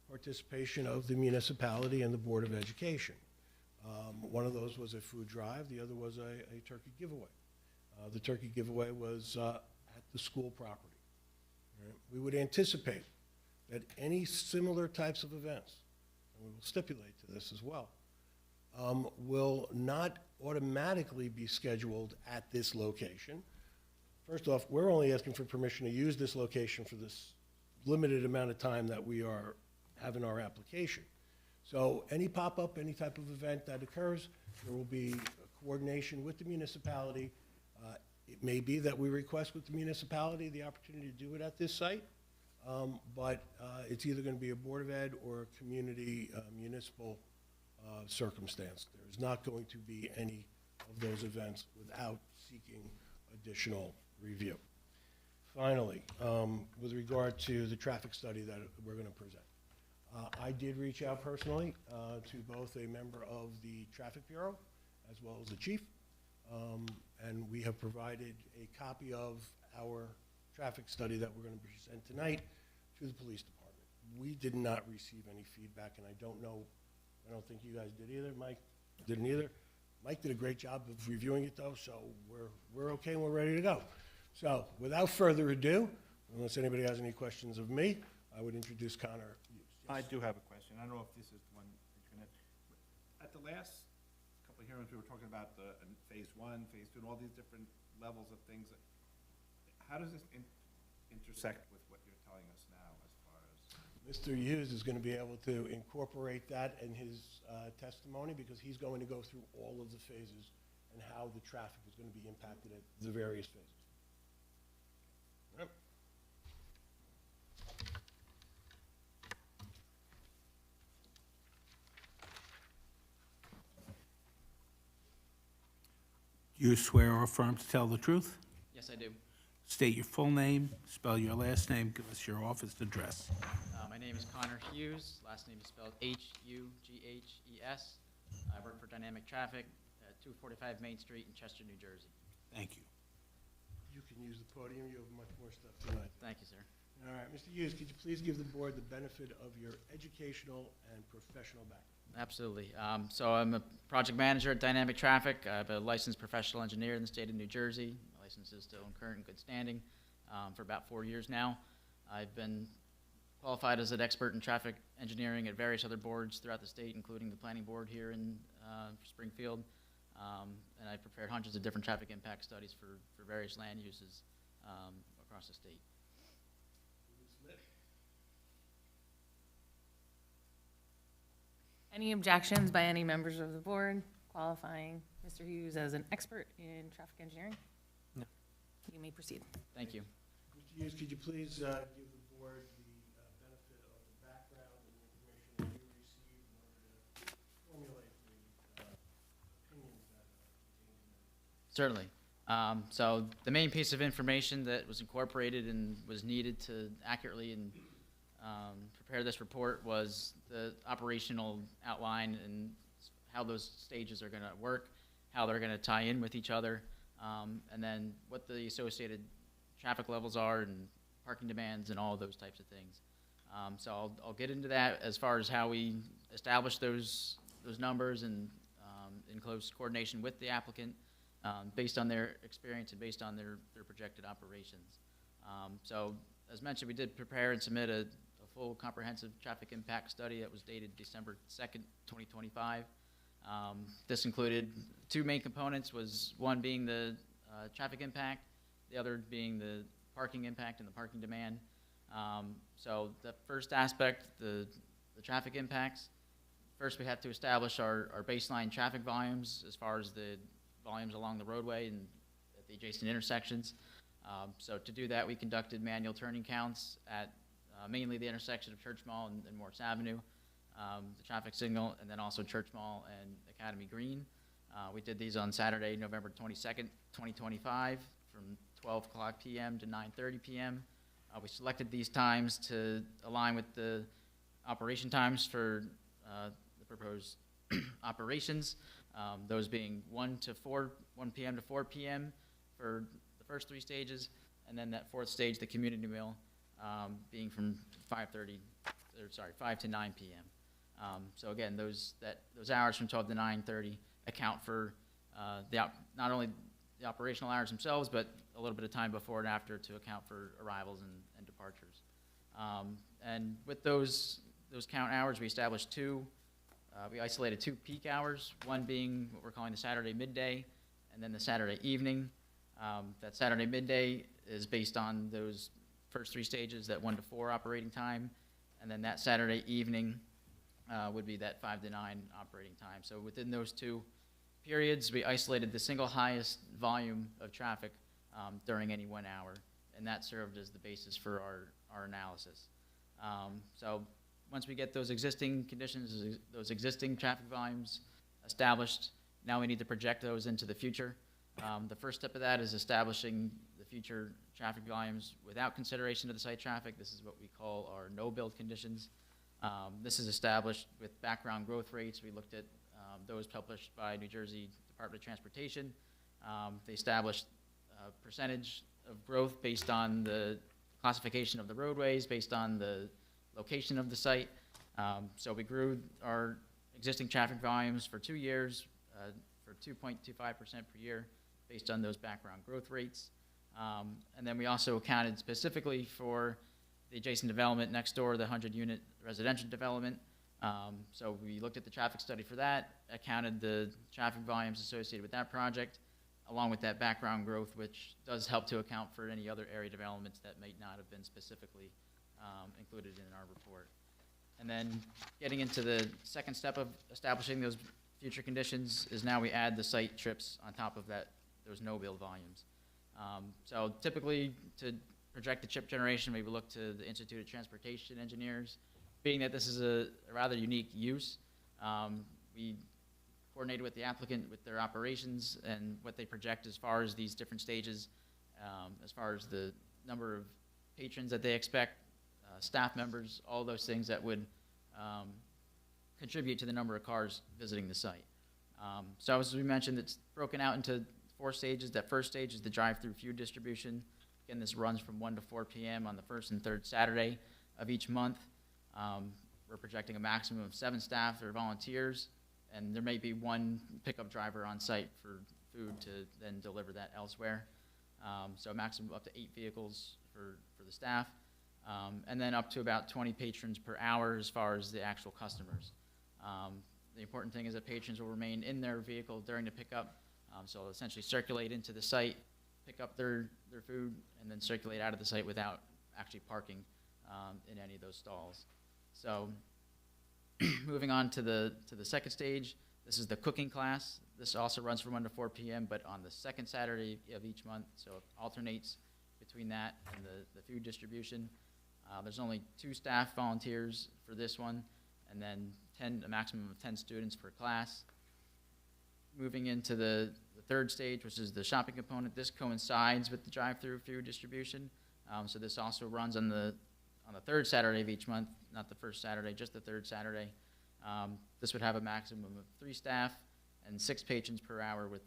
participation of the municipality and the Board of Education. One of those was a food drive, the other was a turkey giveaway. The turkey giveaway was at the school property. Right? We would anticipate that any similar types of events, and we will stipulate to this as well, will not automatically be scheduled at this location. First off, we're only asking for permission to use this location for this limited amount of time that we have in our application. So any pop-up, any type of event that occurs, there will be a coordination with the municipality. It may be that we request with the municipality the opportunity to do it at this site, but it's either going to be a Board of Ed or a community municipal circumstance. There's not going to be any of those events without seeking additional review. Finally, with regard to the traffic study that we're going to present, I did reach out personally to both a member of the Traffic Bureau as well as the chief, and we have provided a copy of our traffic study that we're going to present tonight to the police department. We did not receive any feedback, and I don't think you guys did either. Mike didn't either. Mike did a great job of reviewing it, though, so we're okay and we're ready to go. So, without further ado, unless anybody has any questions of me, I would introduce Connor Hughes.
I do have a question. I don't know if this is the one that you're gonna, at the last couple of hearings, we were talking about the phase 1, phase 2, and all these different levels of things. How does this intersect with what you're telling us now as far as?
Mr. Hughes is going to be able to incorporate that in his testimony because he's going to go through all of the phases and how the traffic is going to be impacted at the various phases. Yep.
Do you swear or affirm to tell the truth?
Yes, I do.
State your full name, spell your last name, give us your office address.
My name is Connor Hughes. Last name is spelled H-U-G-H-E-S. I work for Dynamic Traffic at 245 Main Street in Chester, New Jersey.
Thank you.
You can use the podium. You have much more stuff tonight.
Thank you, sir.
All right, Mr. Hughes, could you please give the board the benefit of your educational and professional background?
Absolutely. So I'm a project manager at Dynamic Traffic. I'm a licensed professional engineer in the state of New Jersey. My license is still in current and good standing for about 4 years now. I've been qualified as an expert in traffic engineering at various other boards throughout the state, including the planning board here in Springfield. And I've prepared hundreds of different traffic impact studies for various land uses across the state.
Any objections by any members of the board qualifying Mr. Hughes as an expert in traffic engineering?
No.
You may proceed.
Thank you.
Mr. Hughes, could you please give the board the benefit of the background and the information that you received in order to formulate the opinions that contained in it?
Certainly. So the main piece of information that was incorporated and was needed to accurately and prepare this report was the operational outline and how those stages are going to work, how they're going to tie in with each other, and then what the associated traffic levels are and parking demands and all of those types of things. So I'll get into that as far as how we establish those numbers and in close coordination with the applicant based on their experience and based on their projected operations. So as mentioned, we did prepare and submit a full comprehensive traffic impact study that was dated December 2nd, 2025. This included 2 main components, was one being the traffic impact, the other being the parking impact and the parking demand. So the first aspect, the traffic impacts, first we have to establish our baseline traffic volumes as far as the volumes along the roadway and at the adjacent intersections. So to do that, we conducted manual turning counts at mainly the intersection of Church Mall and Morse Avenue, the traffic signal, and then also Church Mall and Academy Green. We did these on Saturday, November 22nd, 2025, from 12 o'clock p.m. to 9:30 p.m. We selected these times to align with the operation times for the proposed operations. Those being 1 p.m. to 4 p.m. for the first 3 stages, and then that 4th stage, the community meal, being from 5 to 9 p.m. So again, those hours from 12 to 9:30 account for not only the operational hours themselves, but a little bit of time before and after to account for arrivals and departures. And with those count hours, we established we isolated 2 peak hours, one being what we're calling the Saturday midday, and then the Saturday evening. That Saturday midday is based on those first 3 stages, that 1 to 4 operating time, and then that Saturday evening would be that 5 to 9 operating time. So within those 2 periods, we isolated the single highest volume of traffic during any 1 hour, and that served as the basis for our analysis. So once we get those existing conditions, those existing traffic volumes established, now we need to project those into the future. The first step of that is establishing the future traffic volumes without consideration of the site traffic. This is what we call our no-build conditions. This is established with background growth rates. We looked at those published by New Jersey Department of Transportation. They established a percentage of growth based on the classification of the roadways, based on the location of the site. So we grew our existing traffic volumes for 2 years for 2.25% per year based on those background growth rates. And then we also accounted specifically for the adjacent development next door, the 100-unit residential development. So we looked at the traffic study for that, accounted the traffic volumes associated with that project, along with that background growth, which does help to account for any other area developments that might not have been specifically included in our report. And then getting into the second step of establishing those future conditions is now we add the site trips on top of those no-build volumes. So typically, to project the trip generation, we would look to the Institute of Transportation Engineers. Being that this is a rather unique use, we coordinated with the applicant with their operations and what they project as far as these different stages, as far as the number of patrons that they expect, staff members, all those things that would contribute to the number of cars visiting the site. So as we mentioned, it's broken out into 4 stages. That first stage is the drive-through food distribution. Again, this runs from 1 to 4 p.m. on the first and third Saturday of each month. We're projecting a maximum of 7 staff or volunteers, and there may be 1 pickup driver on site for food to then deliver that elsewhere. So a maximum of up to 8 vehicles for the staff, and then up to about 20 patrons per hour as far as the actual customers. The important thing is that patrons will remain in their vehicle during the pickup, so they'll essentially circulate into the site, pick up their food, and then circulate out of the site without actually parking in any of those stalls. So moving on to the second stage, this is the cooking class. This also runs from 1 to 4 p.m., but on the second Saturday of each month, so it alternates between that and the food distribution. There's only 2 staff volunteers for this one, and then a maximum of 10 students per class. Moving into the third stage, which is the shopping component, this coincides with the drive-through food distribution. So this also runs on the third Saturday of each month, not the first Saturday, just the third Saturday. This would have a maximum of 3 staff and 6 patrons per hour with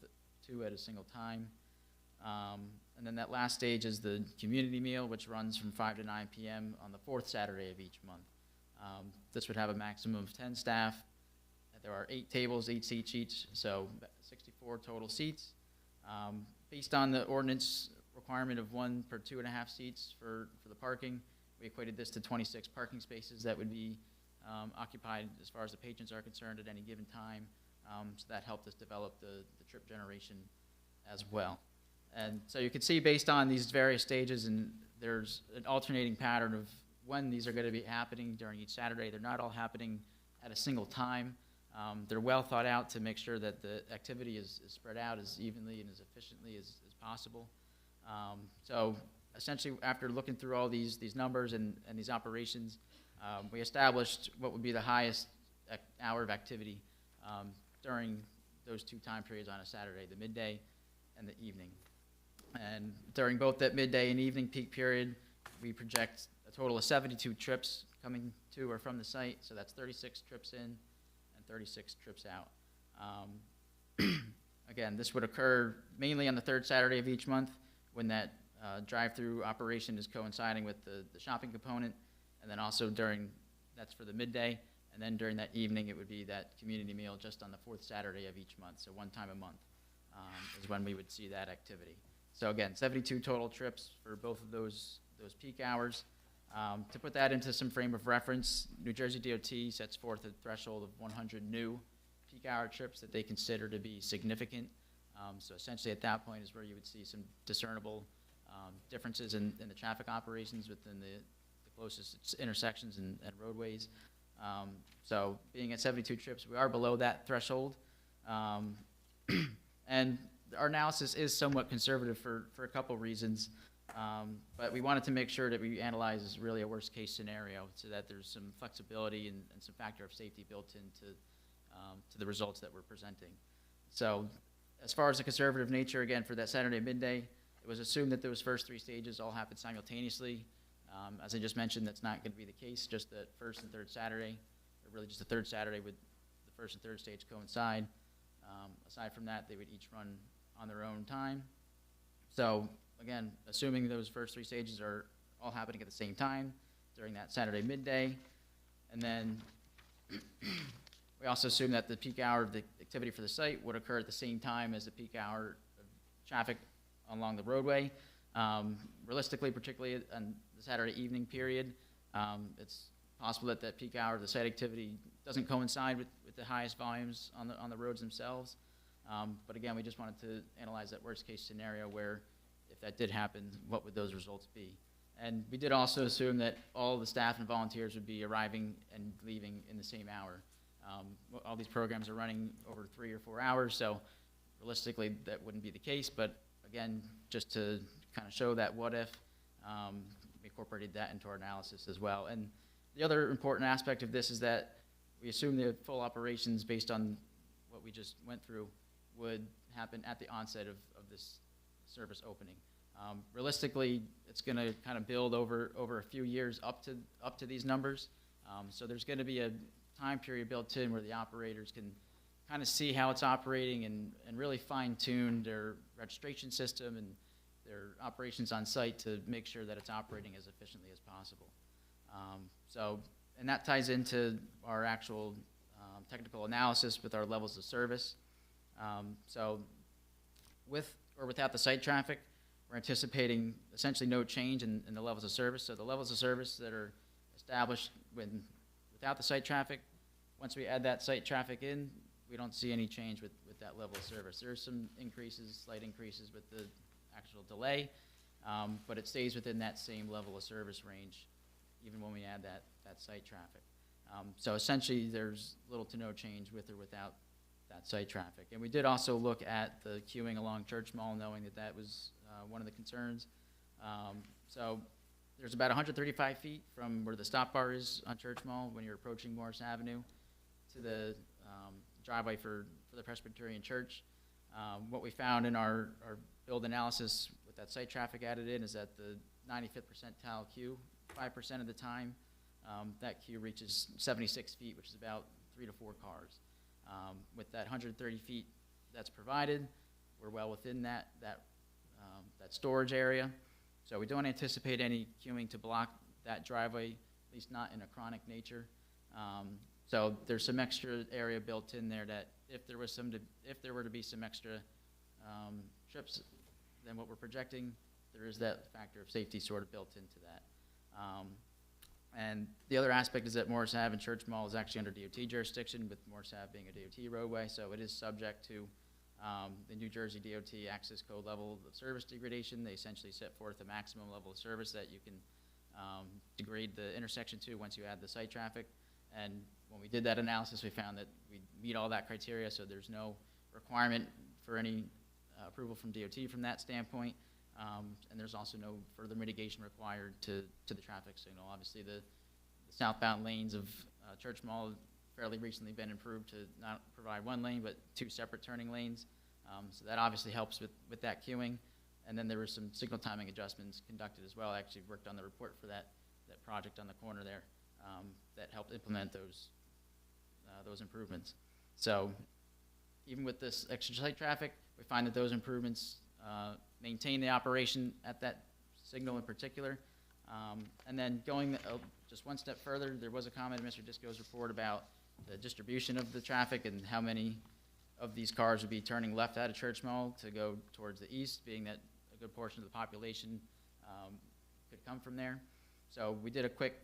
2 at a single time. And then that last stage is the community meal, which runs from 5 to 9 p.m. on the 4th Saturday of each month. This would have a maximum of 10 staff. There are 8 tables, 8 seats each, so 64 total seats. Based on the ordinance requirement of 1 per 2.5 seats for the parking, we equated this to 26 parking spaces that would be occupied as far as the patrons are concerned at any given time. So that helped us develop the trip generation as well. And so you can see based on these various stages, and there's an alternating pattern of when these are going to be happening during each Saturday. They're not all happening at a single time. They're well thought out to make sure that the activity is spread out as evenly and as efficiently as possible. So essentially, after looking through all these numbers and these operations, we established what would be the highest hour of activity during those 2 time periods on a Saturday, the midday and the evening. And during both that midday and evening peak period, we project a total of 72 trips coming to or from the site, so that's 36 trips in and 36 trips out. again, this would occur mainly on the third Saturday of each month when that drive-through operation is coinciding with the shopping component, and then also that's for the midday, and then during that evening, it would be that community meal just on the fourth Saturday of each month, so one time a month is when we would see that activity. So again, 72 total trips for both of those peak hours. To put that into some frame of reference, New Jersey DOT sets forth a threshold of 100 new peak hour trips that they consider to be significant. So essentially at that point is where you would see some discernible differences in the traffic operations within the closest intersections and roadways. So being at 72 trips, we are below that threshold. And our analysis is somewhat conservative for a couple reasons. But we wanted to make sure that we analyze really a worst-case scenario so that there's some flexibility and some factor of safety built into to the results that we're presenting. So as far as the conservative nature, again, for that Saturday midday, it was assumed that those first 3 stages all happened simultaneously. As I just mentioned, that's not going to be the case, just that first and third Saturday, or really just the third Saturday would the first and third stage coincide. Aside from that, they would each run on their own time. So again, assuming those first 3 stages are all happening at the same time during that Saturday midday, and then we also assume that the peak hour of the activity for the site would occur at the same time as the peak hour of traffic along the roadway. Realistically, particularly on the Saturday evening period, it's possible that that peak hour of the site activity doesn't coincide with the highest volumes on the roads themselves. But again, we just wanted to analyze that worst case scenario where if that did happen, what would those results be? And we did also assume that all the staff and volunteers would be arriving and leaving in the same hour. All these programs are running over 3 or 4 hours, so realistically that wouldn't be the case, but again, just to kind of show that what if, we incorporated that into our analysis as well. And the other important aspect of this is that we assume the full operations based on what we just went through would happen at the onset of this service opening. Realistically, it's going to kind of build over a few years up to these numbers. So there's going to be a time period built in where the operators can kind of see how it's operating and really fine-tune their registration system and their operations on site to make sure that it's operating as efficiently as possible. And that ties into our actual technical analysis with our levels of service. So with or without the site traffic, we're anticipating essentially no change in the levels of service. So the levels of service that are established without the site traffic, once we add that site traffic in, we don't see any change with that level of service. There's some increases, slight increases with the actual delay, but it stays within that same level of service range, even when we add that site traffic. So essentially, there's little to no change with or without that site traffic. And we did also look at the queuing along Church Mall, knowing that that was one of the concerns. So there's about 135 feet from where the stop bar is on Church Mall when you're approaching Morris Avenue to the driveway for the Presbyterian Church. What we found in our build analysis with that site traffic added in is that the 95th percentile queue, 5% of the time, that queue reaches 76 feet, which is about 3 to 4 cars. With that 130 feet that's provided, we're well within that storage area. So we don't anticipate any queuing to block that driveway, at least not in a chronic nature. So there's some extra area built in there that if there were to be some extra trips than what we're projecting, there is that factor of safety sort of built into that. And the other aspect is that Morris Ave and Church Mall is actually under DOT jurisdiction, with Morris Ave being a DOT roadway, so it is subject to the New Jersey DOT access code level of service degradation. They essentially set forth a maximum level of service that you can degrade the intersection to once you add the site traffic. And when we did that analysis, we found that we meet all that criteria, so there's no requirement for any approval from DOT from that standpoint. And there's also no further mitigation required to the traffic signal. Obviously, the southbound lanes of Church Mall have fairly recently been improved to not provide 1 lane, but 2 separate turning lanes. So that obviously helps with that queuing. And then there were some signal timing adjustments conducted as well. I actually worked on the report for that project on the corner there that helped implement those improvements. So even with this extra site traffic, we find that those improvements maintain the operation at that signal in particular. And then going just one step further, there was a comment in Mr. Disco's report about the distribution of the traffic and how many of these cars would be turning left out of Church Mall to go towards the east, being that a good portion of the population could come from there. So we did a quick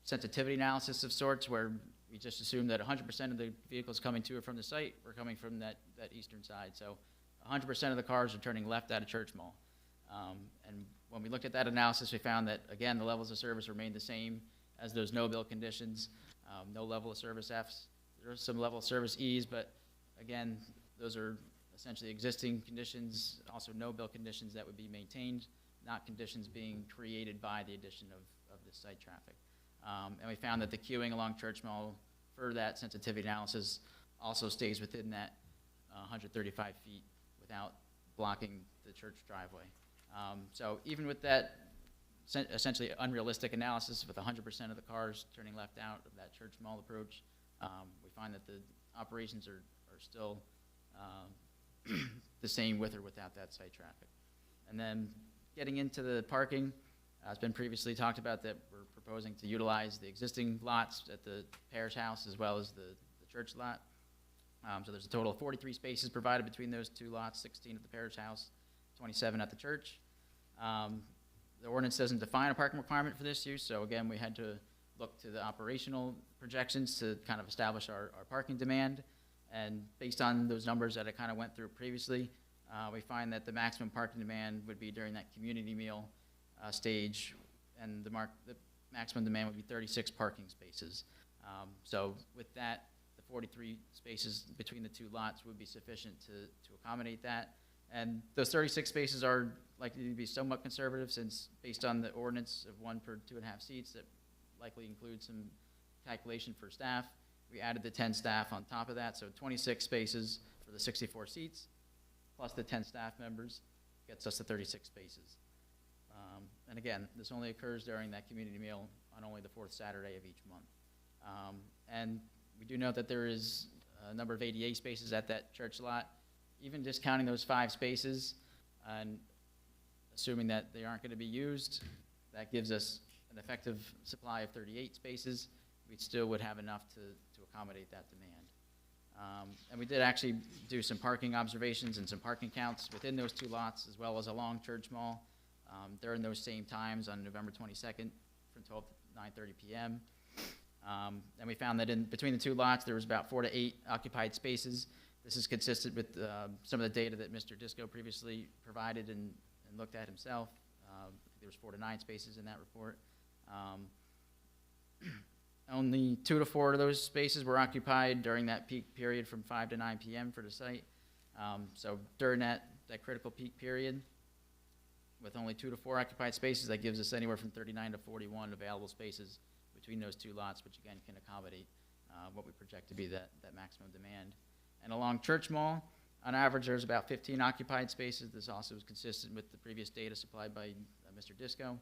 sensitivity analysis of sorts where we just assumed that 100% of the vehicles coming to or from the site were coming from that eastern side. So 100% of the cars are turning left out of Church Mall. And when we looked at that analysis, we found that, again, the levels of service remained the same as those no-bill conditions, no level of service Fs. There are some level of service Es, but again, those are essentially existing conditions, also no-bill conditions that would be maintained, not conditions being created by the addition of this site traffic. And we found that the queuing along Church Mall for that sensitivity analysis also stays within that 135 feet without blocking the church driveway. So even with that essentially unrealistic analysis with 100% of the cars turning left out of that Church Mall approach, we find that the operations are still the same with or without that site traffic. And then getting into the parking, it's been previously talked about that we're proposing to utilize the existing lots at the parish house as well as the church lot. So there's a total of 43 spaces provided between those two lots, 16 at the parish house, 27 at the church. The ordinance doesn't define a parking requirement for this use, so again, we had to look to the operational projections to kind of establish our parking demand. And based on those numbers that I kind of went through previously, we find that the maximum parking demand would be during that community meal stage, and the maximum demand would be 36 parking spaces. So with that, the 43 spaces between the two lots would be sufficient to accommodate that. And those 36 spaces are likely to be somewhat conservative, since based on the ordinance of 1 per 2.5 seats, that likely includes some calculation for staff. We added the 10 staff on top of that, so 26 spaces for the 64 seats, plus the 10 staff members, gets us to 36 spaces. And again, this only occurs during that community meal on only the 4th Saturday of each month. And we do note that there is a number of ADA spaces at that church lot. Even discounting those 5 spaces and assuming that they aren't going to be used, that gives us an effective supply of 38 spaces. We still would have enough to accommodate that demand. And we did actually do some parking observations and some parking counts within those two lots, as well as along Church Mall during those same times on November 22nd from 12 to 9:30 p.m. And we found that in between the two lots, there was about 4 to 8 occupied spaces. This is consistent with some of the data that Mr. Disco previously provided and looked at himself. There was 4 to 9 spaces in that report. Only 2 to 4 of those spaces were occupied during that peak period from 5 to 9 p.m. for the site. So during that critical peak period, with only 2 to 4 occupied spaces, that gives us anywhere from 39 to 41 available spaces between those two lots, which again can accommodate what we project to be that maximum demand. And along Church Mall, on average, there's about 15 occupied spaces. This also is consistent with the previous data supplied by Mr. Disco.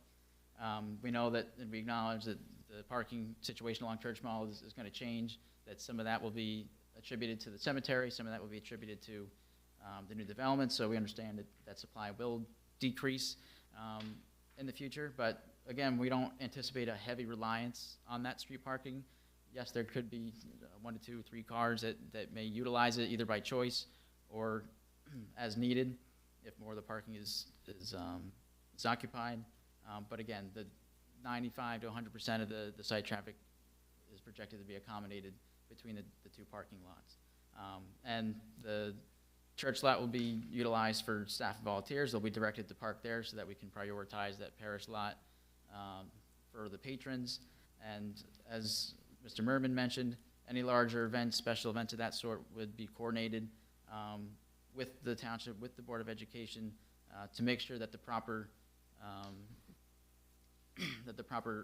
We know that, and we acknowledge that the parking situation along Church Mall is going to change, that some of that will be attributed to the cemetery, some of that will be attributed to the new development, so we understand that supply will decrease in the future. But again, we don't anticipate a heavy reliance on that street parking. Yes, there could be 1 to 2, 3 cars that may utilize it either by choice or as needed if more of the parking is occupied. But again, the 95 to 100% of the site traffic is projected to be accommodated between the two parking lots. And the church lot will be utilized for staff and volunteers. They'll be directed to park there so that we can prioritize that parish lot for the patrons. And as Mr. Merman mentioned, any larger events, special events of that sort would be coordinated with the township, with the Board of Education, to make sure that the proper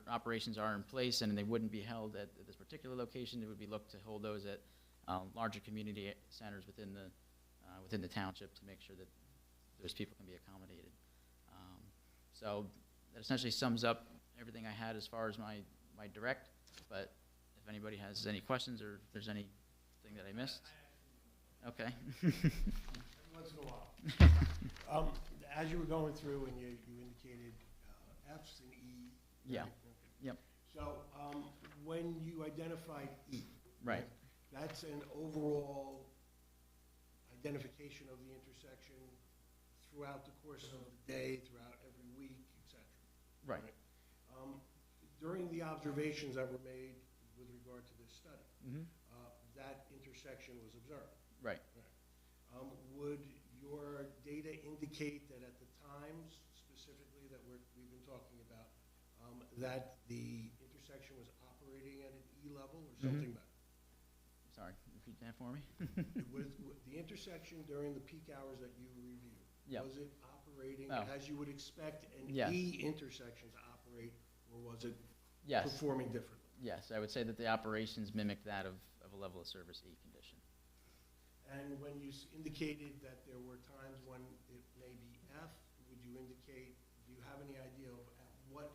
operations are in place, and they wouldn't be held at this particular location. It would be looked to hold those at larger community centers within the township to make sure that those people can be accommodated. So that essentially sums up everything I had as far as my direct, but if anybody has any questions or if there's anything that I missed. Okay.
Once in a while. As you were going through and you indicated Fs and E.
Yeah.
right?
Yep.
So, when you identified E.
Right.
That's an overall identification of the intersection throughout the course of the day, throughout every week, et cetera.
Right.
During the observations that were made with regard to this study,
Mhm.
that intersection was observed.
Right.
Would your data indicate that at the times specifically that we've been talking about, that the intersection was operating at an E level or something better?
Sorry, repeat that for me?
Was the intersection during the peak hours that you reviewed,
Yep.
was it operating
Oh.
as you would expect an
Yes.
E intersection to operate, or was it
Yes.
performing differently?
Yes, I would say that the operations mimic that of a level of service E condition.
And when you indicated that there were times when it may be F, would you indicate, do you have any idea of at what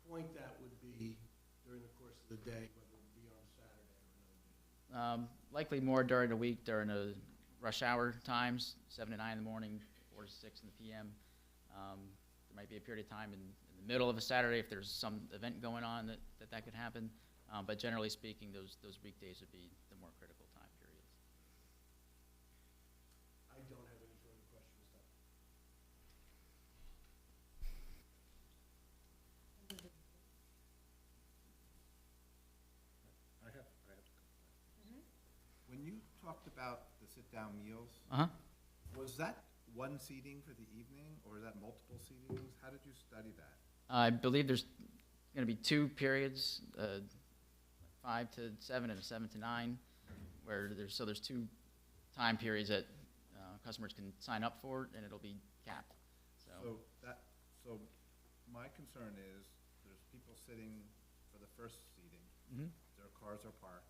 point that would be during the course of the day, whether it be on Saturday or another day?
Likely more during the week, during the rush hour times, 7 to 9 in the morning, 4 to 6 in the PM. There might be a period of time in the middle of a Saturday if there's some event going on that could happen. But generally speaking, those weekdays would be the more critical time periods.
I don't have any further questions, though.
I have.
When you talked about the sit-down meals,
Uh-huh.
was that one seating for the evening, or is that multiple seatings? How did you study that?
I believe there's going to be 2 periods, 5 to 7 and a 7 to 9, where there's 2 time periods that customers can sign up for, and it'll be capped.
So my concern is, there's people sitting for the first seating,
Mhm.
their cars are parked,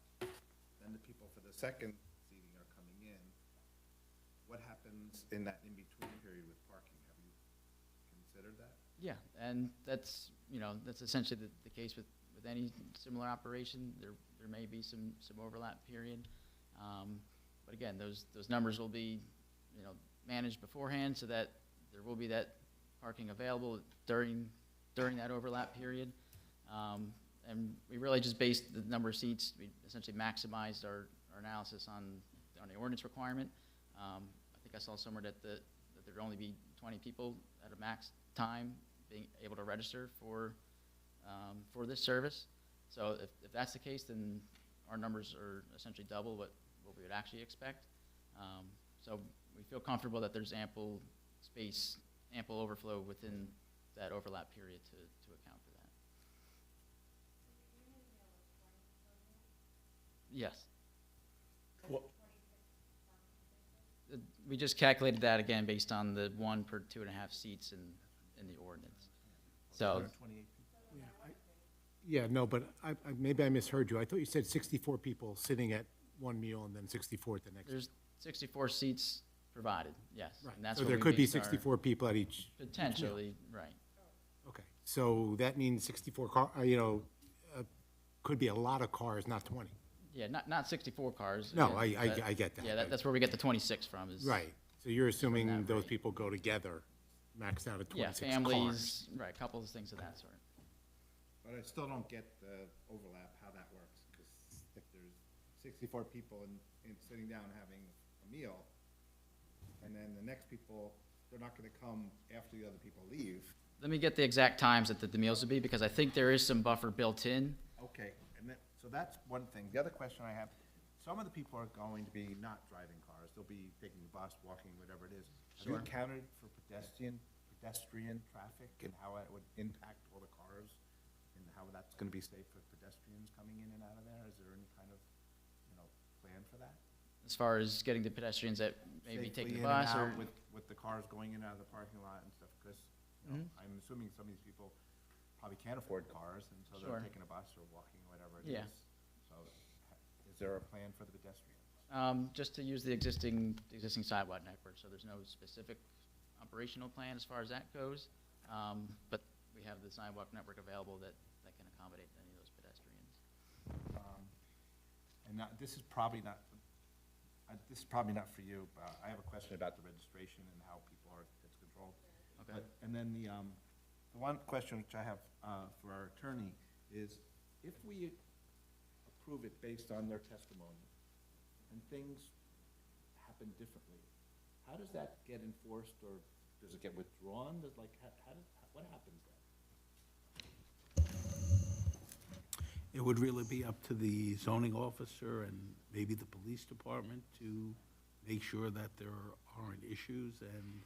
then the people for the second seating are coming in. What happens in that in-between period with parking? Have you considered that?
Yeah, and that's essentially the case with any similar operation. There may be some overlap period. But again, those numbers will be, managed beforehand so that there will be that parking available during that overlap period. And we really just based the number of seats, we essentially maximized our analysis on the ordinance requirement. I think I saw somewhere that there'd only be 20 people at a max time being able to register for this service. So if that's the case, then our numbers are essentially double what we would actually expect. So we feel comfortable that there's ample space, ample overflow within that overlap period to account for that. Yes. We just calculated that again based on the 1 per 2.5 seats in the ordinance. So,
128 people?
Yeah, no, but maybe I misheard you. I thought you said 64 people sitting at one meal and then 64 at the next.
there's 64 seats provided, yes.
Right.
And that's
So
what
there
we
could be
based our-
64 people at each.
Potentially, right.
Okay, so that means 64 could be a lot of cars, not 20.
Yeah, not 64 cars.
No,
again,
I
but-
get that,
Yeah,
but-
that's where we get the 26 from is.
Right, so you're assuming
that
those
rate.
people go together, maxed out at
Yeah,
26 cars.
families, right, couples, things of that sort.
But I still don't get the overlap, how that works, because if there's 64 people and sitting down having a meal, and then the next people, they're not gonna come after the other people leave.
Let me get the exact times that the meals would be, because I think there is some buffer built in.
Okay, and then, so that's one thing. The other question I have, some of the people are going to be not driving cars, they'll be taking the bus, walking, whatever it is. Have you
Sure.
accounted for pedestrian traffic and how it would impact all the cars? And how that's gonna be safe for pedestrians coming in and out of there? Is there any kind of, plan for that?
As far as getting the pedestrians that may be
Safely
taking the
in and
bus or.
out with the cars going in and out of the parking lot and stuff, because,
Mhm.
I'm assuming some of these people probably can't afford cars, and so
Sure.
they're taking a bus or walking, whatever it is.
Yeah.
So, is there a plan for the pedestrians?
Just to use the existing sidewalk network, so there's no specific operational plan as far as that goes. But we have the sidewalk network available that can accommodate any of those pedestrians.
And this is probably not, this is probably not for you, but I have a question about the registration and how people are, it's controlled.
Okay.
And then the one question which I have for our attorney is, if we approve it based on their testimony, and things happen differently, how does that get enforced, or does it get withdrawn? What happens then?
It would really be up to the zoning officer and maybe the police department to make sure that there aren't issues, and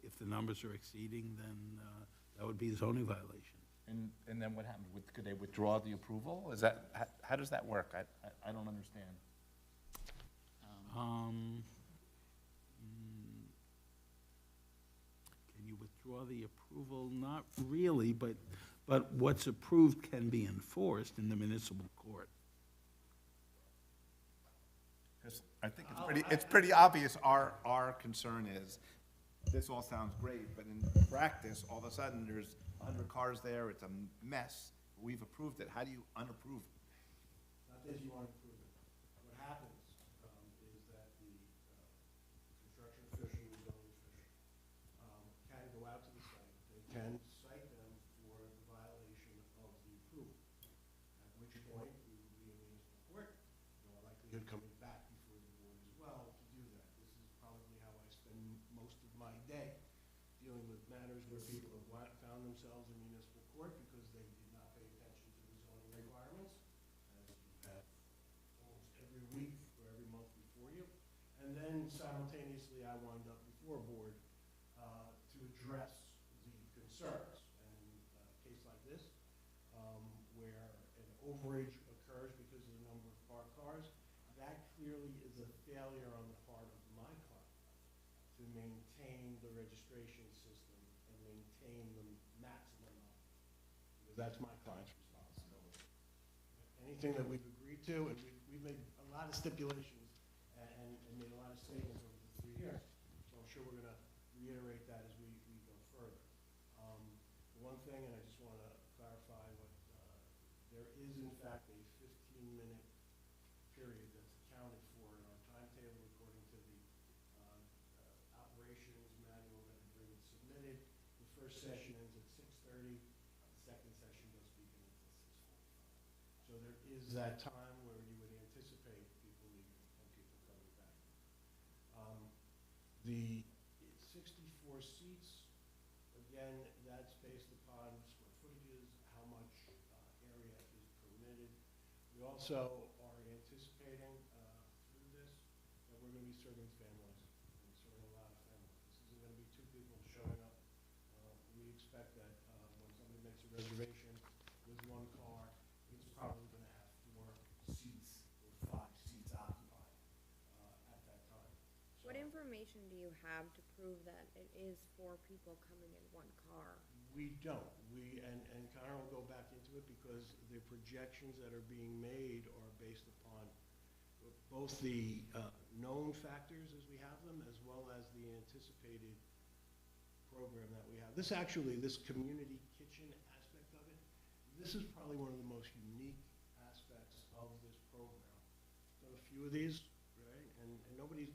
if the numbers are exceeding, then that would be a zoning violation.
And then what happens? Could they withdraw the approval? Is that, how does that work? I don't understand.
Can you withdraw the approval? Not really, but what's approved can be enforced in the municipal court.
Because I think it's pretty obvious, our concern is, this all sounds great, but in practice, all of a sudden, there's 100 cars there, it's a mess. We've approved it, how do you unapprove it?
Not that you want to prove it. What happens is that the construction official, the zoning official, can go out to the site. They can cite them for the violation of the approval, at which point we would be in municipal court, in all likelihood coming back before the board as well to do that. This is probably how I spend most of my day, dealing with matters where people have found themselves in municipal court because they did not pay attention to the zoning requirements, as you've had almost every week or every month before you. And then simultaneously, I wind up before a board to address the concerns. And a case like this, where an overage occurs because of the number of parked cars, that clearly is a failure on the part of my client to maintain the registration system and maintain the maximum number, because that's my client's responsibility. Anything that we've agreed to, and we've made a lot of stipulations and made a lot of statements over the 3 years, so I'm sure we're gonna reiterate that as we go further. One thing, and I just wanna clarify what, there is in fact a 15-minute period that's accounted for in our timetable according to the operations manual that had been submitted. The first session ends at 6:30, the second session doesn't begin until 6:45. So there is that time where you would anticipate people leaving and people coming back. The 64 seats, again, that's based upon square footages, how much area is permitted. We also are anticipating through this that we're going to be serving families, and serving a lot of families. This isn't going to be 2 people showing up. We expect that when somebody makes a reservation with 1 car, it's probably going to have 4 seats or 5 seats occupied at that time.
What information do you have to prove that it is 4 people coming in 1 car?
We don't. And Connor will go back into it because the projections that are being made are based upon both the known factors as we have them, as well as the anticipated program that we have. This community kitchen aspect of it, this is probably one of the most unique aspects of this program. Done a few of these, right? And nobody's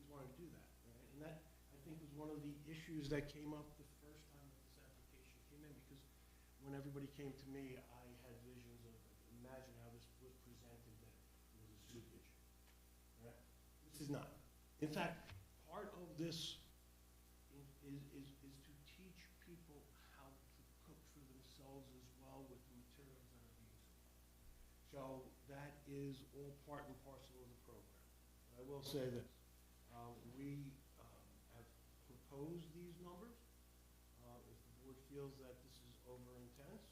wanted to do that, right? And that, I think, was one of the issues that came up the first time that this application came in, because when everybody came to me, I had visions of, imagine how this was presented, that it was a soup kitchen, right? This is not. In fact, part of this is to teach people how to cook for themselves as well with the materials that are being supplied. So that is all part and parcel of the program. But I will say this. We have proposed these numbers. If the board feels that this is over intense,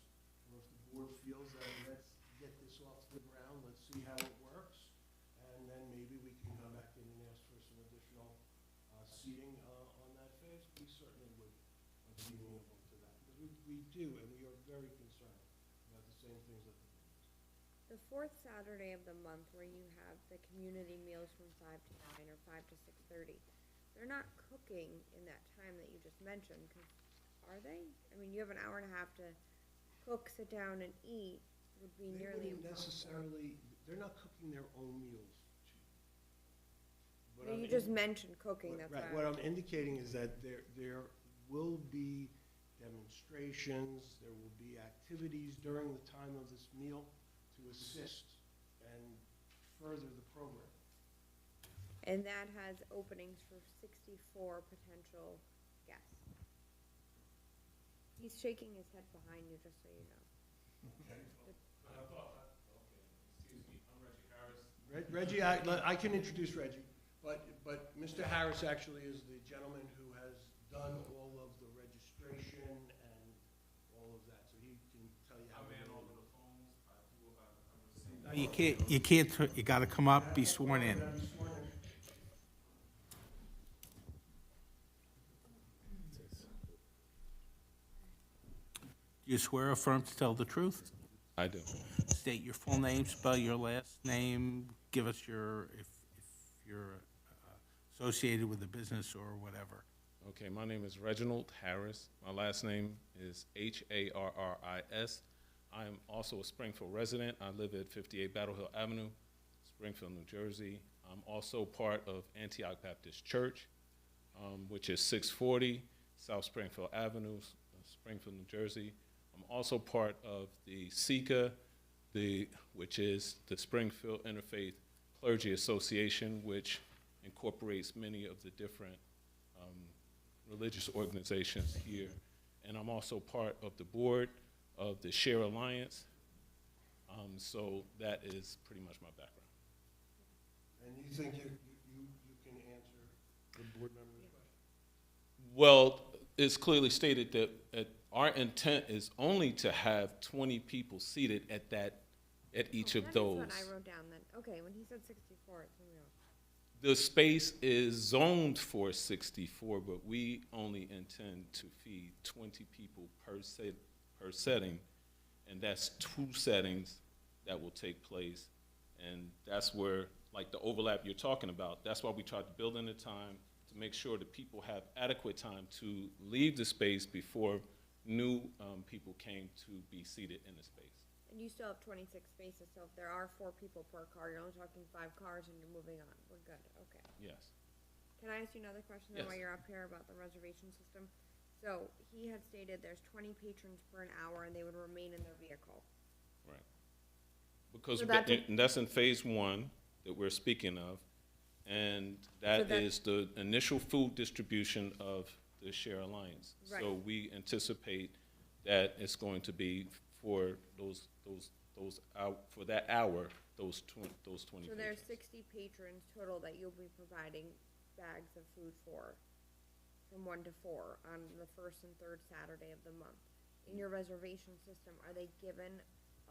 or if the board feels that let's get this off the ground, let's see how it works, and then maybe we can come back in and ask for some additional seating on that phase, we certainly would be amenable to that. Because we do, and we are very concerned about the same things that the board is.
The 4th Saturday of the month where you have the community meals from 5 to 9 or 5 to 6:30, they're not cooking in that time that you just mentioned, 'cause are they? I mean, you have an hour and a half to cook, sit down, and eat, would be
They
nearly
wouldn't
impossible.
necessarily, they're not cooking their own meals. What I'm
You
in-
just mentioned cooking, that's why.
Right, what I'm indicating is that there will be demonstrations, there will be activities during the time of this meal to assist and further the program.
And that has openings for 64 potential guests. He's shaking his head behind you, just so you know.
Reggie, I can introduce Reggie, but Mr. Harris actually is the gentleman who has done all of the registration and all of that, so he can tell you how.
You can't, you gotta come up, be sworn in. You swear or affirm to tell the truth?
I do.
State your full name, spell your last name, give us your, if you're associated with the business or whatever.
Okay, my name is Reginald Harris. My last name is Harris. I am also a Springfield resident. I live at 58 Battle Hill Avenue, Springfield, New Jersey. I'm also part of Antioch Baptist Church, which is 640 South Springfield Avenue, Springfield, New Jersey. I'm also part of the SICA, which is the Springfield Interfaith Clergy Association, which incorporates many of the different religious organizations here. And I'm also part of the board of the Share Alliance. So that is pretty much my background.
And you think you can answer the board member's question?
Well, it's clearly stated that our intent is only to have 20 people seated at each of those.
That is what I wrote down then. Okay, when he said 64, it threw me off.
The space is zoned for 64, but we only intend to feed 20 people per setting, and that's 2 settings that will take place. And that's where, like the overlap you're talking about, that's why we tried to build in the time to make sure that people have adequate time to leave the space before new people came to be seated in the space.
And you still have 26 spaces, so if there are 4 people per car, you're only talking 5 cars and you're moving on. We're good, okay.
Yes.
Can I ask you another question then
Yes.
while you're up here about the reservation system? So he had stated there's 20 patrons per an hour and they would remain in their vehicle.
Right. Because
So that
and that's in phase 1 that we're speaking of, and that is the initial food distribution of the Share Alliance. So
Right.
we anticipate that it's going to be for for that hour, those 20
So there's
patrons.
60 patrons total that you'll be providing bags of food for from 1 to 4 on the first and third Saturday of the month. In your reservation system, are they given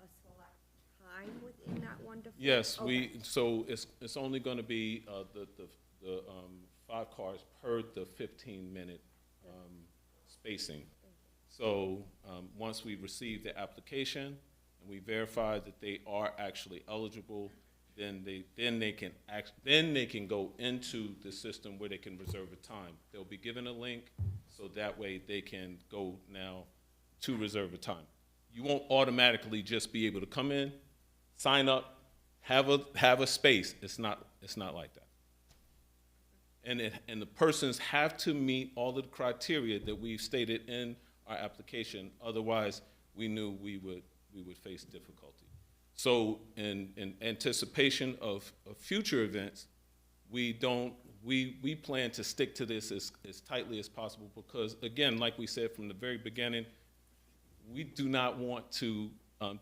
a select time within that 1 to 4?
Yes,
Okay.
so it's only gonna be, the 5 cars per the 15-minute, spacing. So, once we receive the application and we verify that they are actually eligible, then they can go into the system where they can reserve a time. They'll be given a link, so that way they can go now to reserve a time. You won't automatically just be able to come in, sign up, have a space. It's not like that. And the persons have to meet all of the criteria that we've stated in our application. Otherwise, we knew we would face difficulty. So in anticipation of future events, we plan to stick to this as tightly as possible because, again, like we said from the very beginning, we do not want to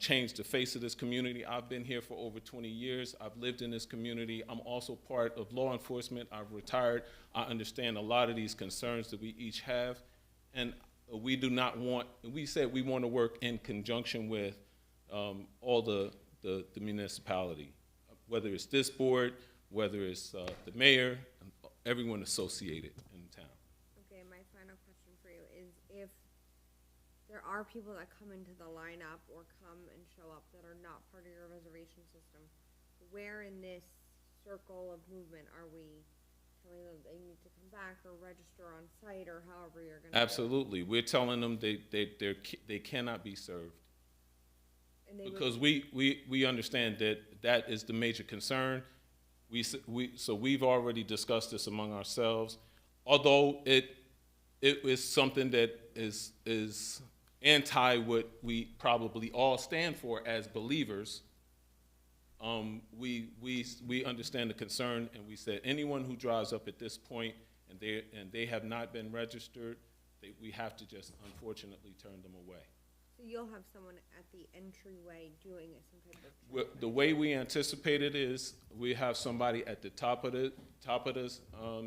change the face of this community. I've been here for over 20 years. I've lived in this community. I'm also part of law enforcement. I've retired. I understand a lot of these concerns that we each have. And we do not want, we said we want to work in conjunction with all the municipality, whether it's this board, whether it's the mayor, everyone associated in town.
Okay, my final question for you is if there are people that come into the lineup or come and show up that are not part of your reservation system, where in this circle of movement are we telling them they need to come back or register on site or however you're gonna do it?
Absolutely. We're telling them they cannot be served.
And they would-
Because we understand that is the major concern. So we've already discussed this among ourselves. Although it is something that is anti what we probably all stand for as believers, we understand the concern, and we said anyone who drives up at this point and they have not been registered, we have to just unfortunately turn them away.
So you'll have someone at the entryway doing some type of.
The way we anticipate it is, we have somebody at the top of the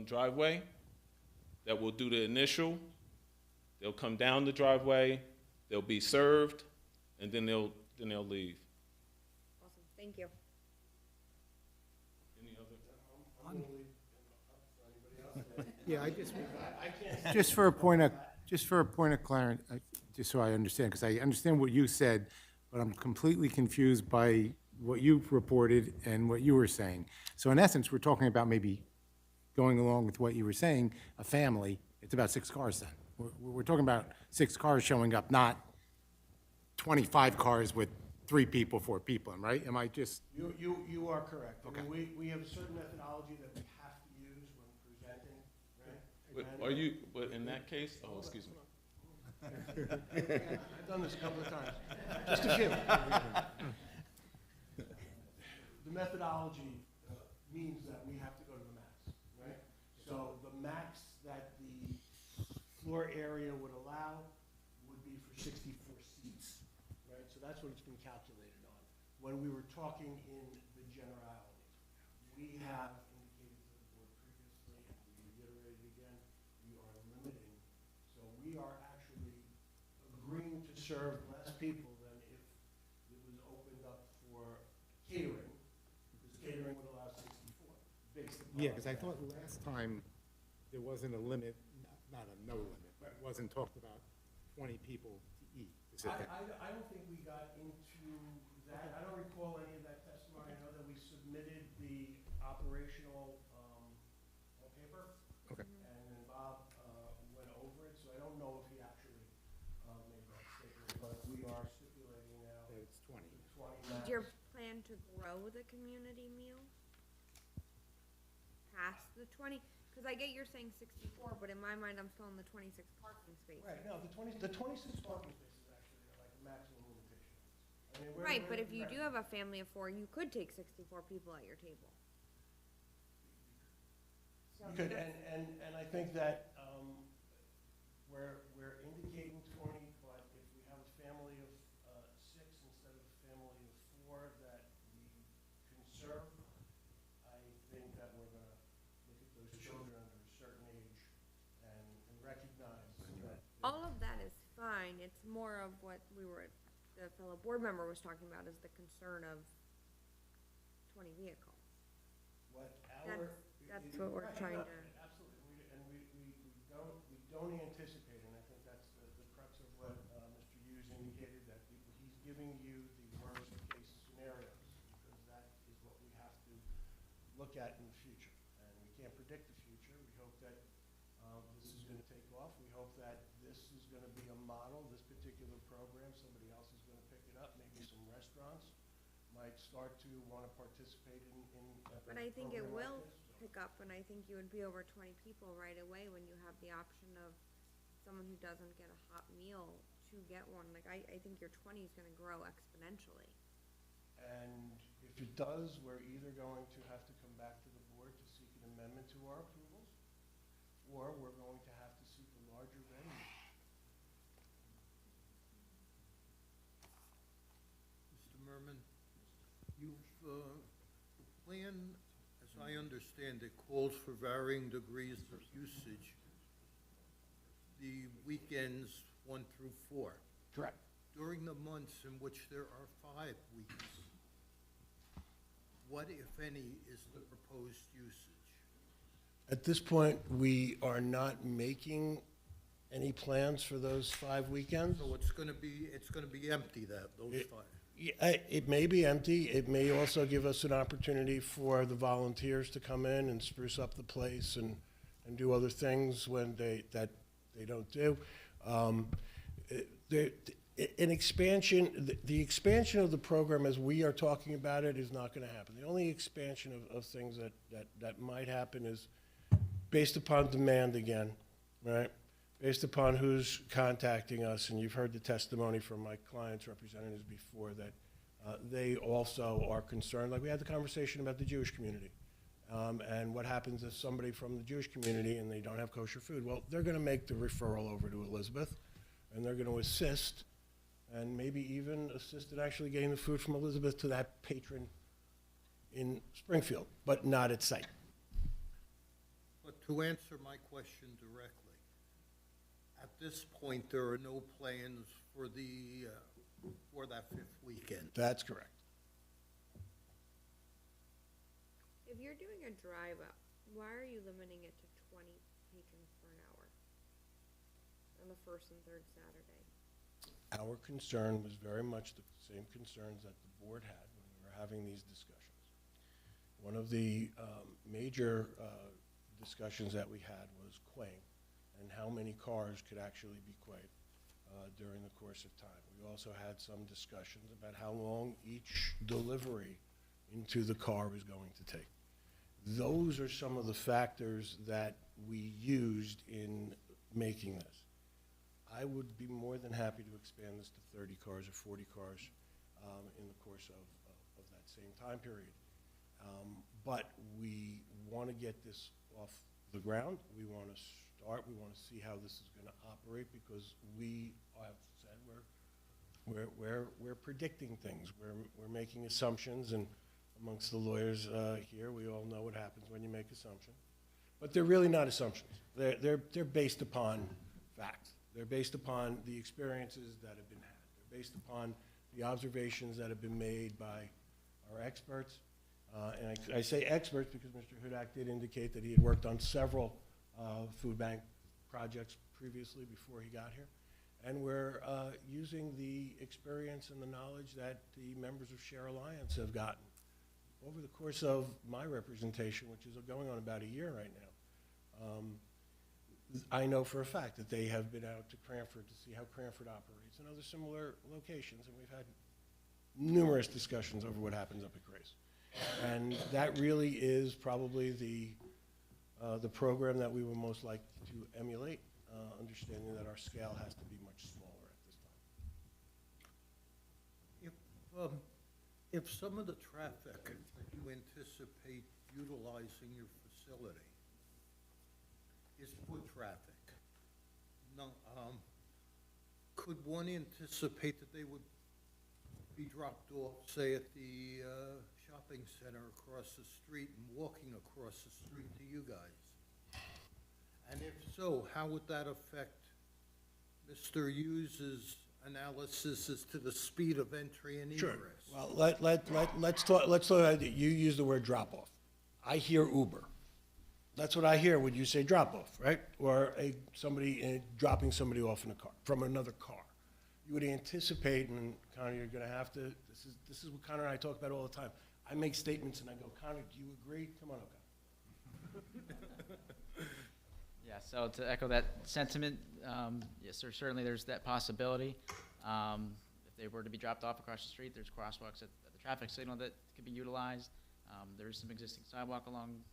driveway that will do the initial. They'll come down the driveway, they'll be served, and then they'll leave.
Awesome, thank you.
Any other?
Yeah, just for a point of clarity, just so I understand, because I understand what you said, but I'm completely confused by what you reported and what you were saying. So in essence, we're talking about maybe going along with what you were saying, a family, it's about 6 cars then. We're talking about 6 cars showing up, not 25 cars with 3 people, 4 people, right? Am I just?
You are correct. I
Okay.
mean, we have a certain methodology that we have to use when presenting, right?
But in that case, oh, excuse me.
I've done this a couple of times, just a few. The methodology means that we have to go to the max, right? So the max that the floor area would allow would be for 64 seats, right? So that's what it's been calculated on. When we were talking in the generalities, we have indicated to the board previously, and we reiterated again, we are limiting. So we are actually agreeing to serve less people than if it was opened up for catering, because catering would allow 64, based upon.
Yeah, because I thought last time there wasn't a limit, not a no limit, but it wasn't talked about 20 people to eat. Is it that?
I don't think we got into that. I don't recall any of that testimony. I know that we submitted the operational paper.
Okay.
And then Bob went over it, so I don't know if he actually made that statement, but we are stipulating now.
That it's 20.
20
Is your plan to grow the community meal? Past the 20? Because I get you're saying 64, but in my mind, I'm still in the 26 parking spaces.
Right, no, the 26 parking spaces actually are like the maximum limitation. I mean,
Right, but if you do have a family of 4, you could take 64 people at your table. So
You could,
that's-
and I think that we're indicating 20, but if we have a family of 6 instead of a family of 4 that we can serve, I think that we're gonna look at those children under a certain age and recognize that.
All of that is fine. It's more of what the fellow board member was talking about is the concern of 20 vehicles.
What our.
That's what we're trying to.
Absolutely, and we don't anticipate, and I think that's the crux of what Mr. Hughes indicated, that he's giving you the worst case scenarios, because that is what we have to look at in the future. And we can't predict the future. We hope that this is gonna take off. We hope that this is gonna be a model, this particular program, somebody else is gonna pick it up, maybe some restaurants might start to wanna participate in a
But I think it
program like
will
this.
pick up, and I think you would be over 20 people right away when you have the option of someone who doesn't get a hot meal to get one. Like, I think your 20 is gonna grow exponentially.
And if it does, we're either going to have to come back to the board to seek an amendment to our approvals, or we're going to have to seek a larger venue.
Mr. Merman, the plan, as I understand it, calls for varying degrees of usage, the weekends 1 through 4.
Correct.
During the months in which there are 5 weeks, what, if any, is the proposed usage?
At this point, we are not making any plans for those 5 weekends.
So it's gonna be empty, those 5?
Yeah, it may be empty. It may also give us an opportunity for the volunteers to come in and spruce up the place and do other things when that they don't do. an expansion, the expansion of the program as we are talking about it is not gonna happen. The only expansion of things that might happen is based upon demand again, right? Based upon who's contacting us, and you've heard the testimony from my clients' representatives before, that they also are concerned, like we had the conversation about the Jewish community. And what happens if somebody from the Jewish community and they don't have kosher food? Well, they're gonna make the referral over to Elizabeth, and they're gonna assist, and maybe even assist in actually getting the food from Elizabeth to that patron in Springfield, but not at site.
But to answer my question directly, at this point, there are no plans for the, for that fifth weekend.
That's correct.
If you're doing a drive up, why are you limiting it to 20 patrons per an hour on the first and third Saturday?
Our concern was very much the same concerns that the board had when we were having these discussions. One of the major discussions that we had was queuing and how many cars could actually be queued during the course of time. We also had some discussions about how long each delivery into the car was going to take. Those are some of the factors that we used in making this. I would be more than happy to expand this to 30 cars or 40 cars in the course of that same time period. But we want to get this off the ground. We want to start. We want to see how this is going to operate, because we have said we're predicting things. We're making assumptions, and amongst the lawyers here, we all know what happens when you make assumptions. But they're really not assumptions. They're based upon facts. They're based upon the experiences that have been had. They're based upon the observations that have been made by our experts. And I say experts because Mr. Hudak did indicate that he had worked on several food bank projects previously before he got here. And we're using the experience and the knowledge that the members of Share Alliance have gotten over the course of my representation, which is going on about a year right now. I know for a fact that they have been out to Cranford to see how Cranford operates and other similar locations, and we've had numerous discussions over what happens up at Grace. And that really is probably the program that we would most like to emulate, understanding that our scale has to be much smaller at this time.
If some of the traffic that you anticipate utilizing your facility is foot traffic, now, could one anticipate that they would be dropped off, say, at the shopping center across the street and walking across the street to you guys? And if so, how would that affect Mr. Hughes's analysis as to the speed of entry and egress?
Well, let's talk, you use the word drop-off. I hear Uber. That's what I hear when you say drop-off, right? Or somebody dropping somebody off in a car, from another car. You would anticipate, and Connor, you're gonna have to, this is what Connor and I talk about all the time. I make statements and I go, Connor, do you agree? Come on, okay.
Yeah, so to echo that sentiment, yes, certainly there's that possibility. If they were to be dropped off across the street, there's crosswalks at the traffic signal that could be utilized. There's some existing sidewalk along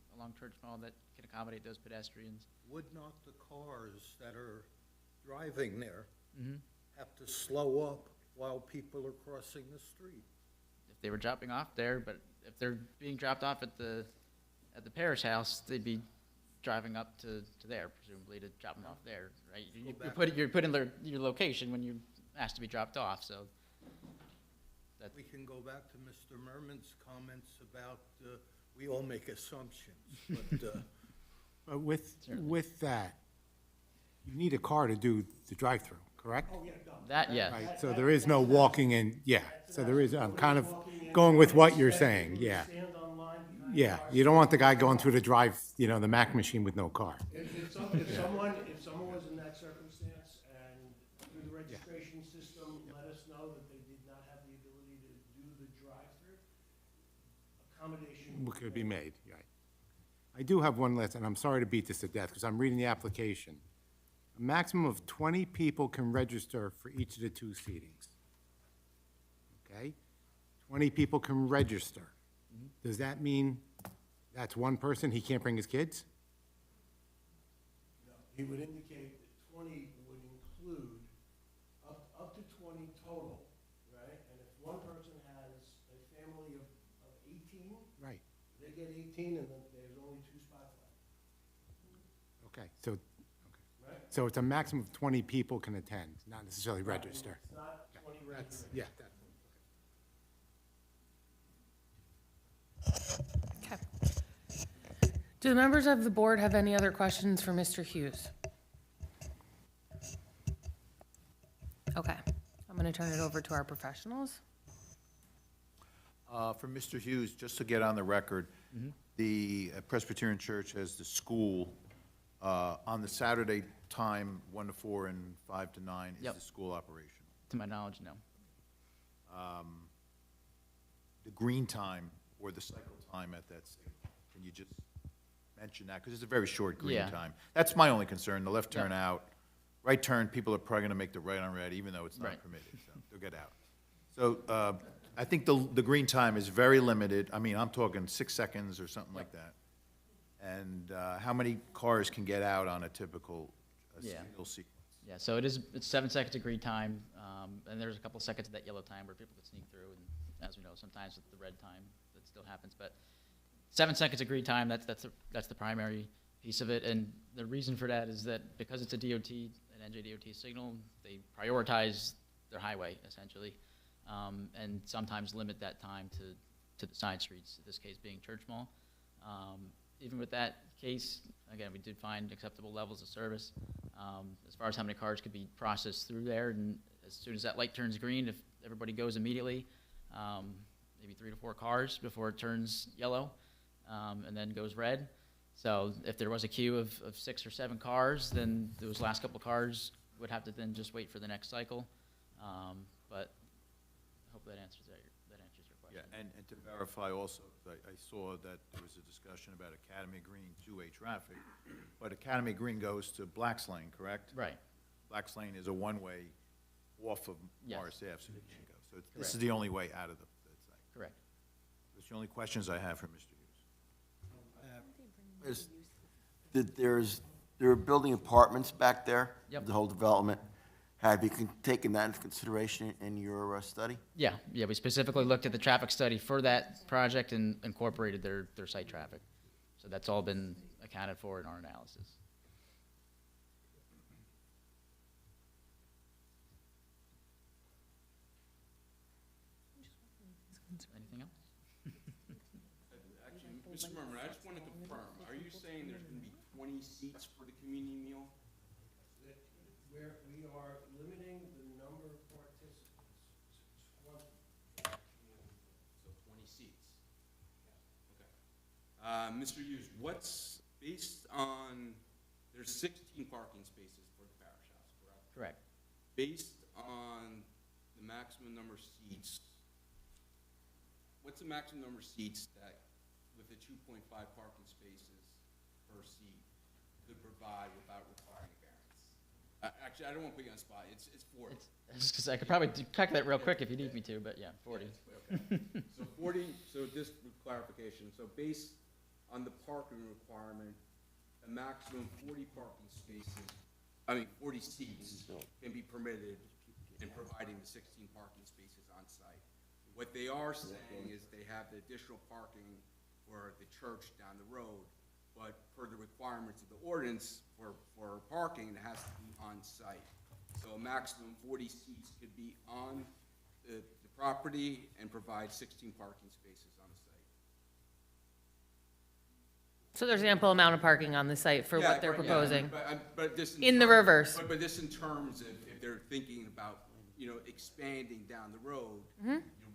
Church Mall that can accommodate those pedestrians.
Would not the cars that are driving there have to slow up while people are crossing the street?
If they were dropping off there, but if they're being dropped off at the parish house, they'd be driving up to there, presumably, to drop them off there, right? You're putting your location when you ask to be dropped off, so.
We can go back to Mr. Merman's comments about, we all make assumptions, but,
With that, you need a car to do the drive-through, correct?
That, yeah.
Right, so there is no walking in, yeah, so there is, I'm kind of going with what you're saying, yeah. Yeah, you don't want the guy going through the the Mac machine with no car.
If someone was in that circumstance and through the registration system let us know that they did not have the ability to do the drive-through, accommodation.
Could be made, right. I do have one last, and I'm sorry to beat this to death, because I'm reading the application. maximum of 20 people can register for each of the two seatings. Okay? 20 people can register. Does that mean that's one person, he can't bring his kids?
He would indicate that 20 would include up to 20 total, right? And if one person has a family of 18,
Right.
they get 18, and then there's only 2 spots left,
Okay, so,
right?
so it's a maximum of 20 people can attend, not necessarily register.
It's not 20
That's,
registered.
yeah, that's.
Okay. Do the members of the board have any other questions for Mr. Hughes? Okay, I'm going to turn it over to our professionals.
For Mr. Hughes, just to get on the record, the Presbyterian Church has the school, on the Saturday time, 1 to 4 and 5 to 9, is
Yep.
the school operational.
To my knowledge, no.
The green time or the cycle time at that signal, can you just mention that? Because it's a very short green
Yeah.
time. That's my only concern, the left
Yep.
turn out. Right turn, people are probably gonna make the right on red, even though it's not
Right.
permitted, so they'll get out. So, I think the green time is very limited. I mean, I'm talking 6 seconds or something like that. And, how many cars can get out on a typical
Yeah.
signal sequence?
Yeah, so it's 7 seconds agreed time, and there's a couple seconds of that yellow time where people could sneak through, and as we know, sometimes with the red time, that still happens, but 7 seconds agreed time, that's the primary piece of it, and the reason for that is that because it's a DOT, an NJDOT signal, they prioritize their highway, essentially, and sometimes limit that time to the side streets, in this case being Church Mall. Even with that case, again, we did find acceptable levels of service. As far as how many cars could be processed through there, and as soon as that light turns green, if everybody goes immediately, maybe 3 to 4 cars before it turns yellow, and then goes red. So if there was a queue of 6 or 7 cars, then those last couple of cars would have to then just wait for the next cycle. But I hope that answers your question.
Yeah, and to verify also, I saw that there was a discussion about Academy Green two-way traffic, but Academy Green goes to Black's Lane, correct?
Right.
Black's Lane is a one-way off of
Yes.
Morris Ave, so you can go. So this is
Correct.
the only way out of the site.
Correct.
That's the only questions I have for Mr. Hughes.
They're building apartments back there?
Yep.
The whole development. Have you taken that into consideration in your study?
Yeah, we specifically looked at the traffic study for that project and incorporated their site traffic. So that's all been accounted for in our analysis. Anything else?
Actually, Mr. Murman, I just want to confirm, are you saying there's going to be 20 seats for the community meal?
We are limiting the number of participants to 20.
So 20 seats? Okay. Mr. Hughes, what's based on, there's 16 parking spaces for the parish house, correct?
Correct.
Based on the maximum number of seats, what's the maximum number of seats that, with the 2.5 parking spaces per seat, could provide without requiring a variance? Actually, I don't want to put you on the spot, it's 40.
Just 'cause I could probably calculate real quick if you need me to, but yeah, 40.
Okay. So 40, so just with clarification, so based on the parking requirement, a maximum 40 parking spaces, 40 seats can be permitted in providing the 16 parking spaces on site. What they are saying is they have the additional parking for the church down the road, but per the requirements of the ordinance for parking, it has to be on site. So a maximum 40 seats could be on the property and provide 16 parking spaces on the site.
So there's ample amount of parking on the site for what they're
Yeah,
proposing.
But this
In the
terms-
reverse.
But this in terms of if they're thinking about, expanding down the road,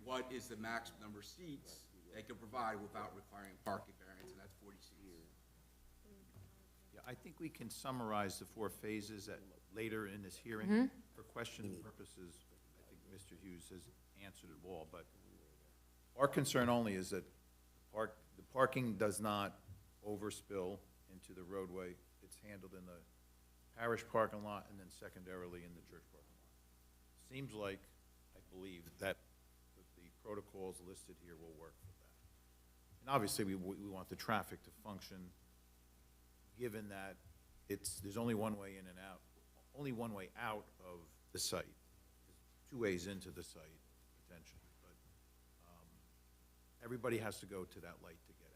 what is the maximum number of seats they can provide without requiring a parking variance, and that's 40 seats.
Yeah, I think we can summarize the 4 phases later in this hearing. For question purposes, I think Mr. Hughes has answered it all, but our concern only is that the parking does not overspill into the roadway. It's handled in the parish parking lot and then secondarily in the church parking lot. Seems like, I believe, that the protocols listed here will work for that. And obviously, we want the traffic to function, given that there's only one way in and out, only one way out of the site. There's 2 ways into the site, potentially, but everybody has to go to that light to get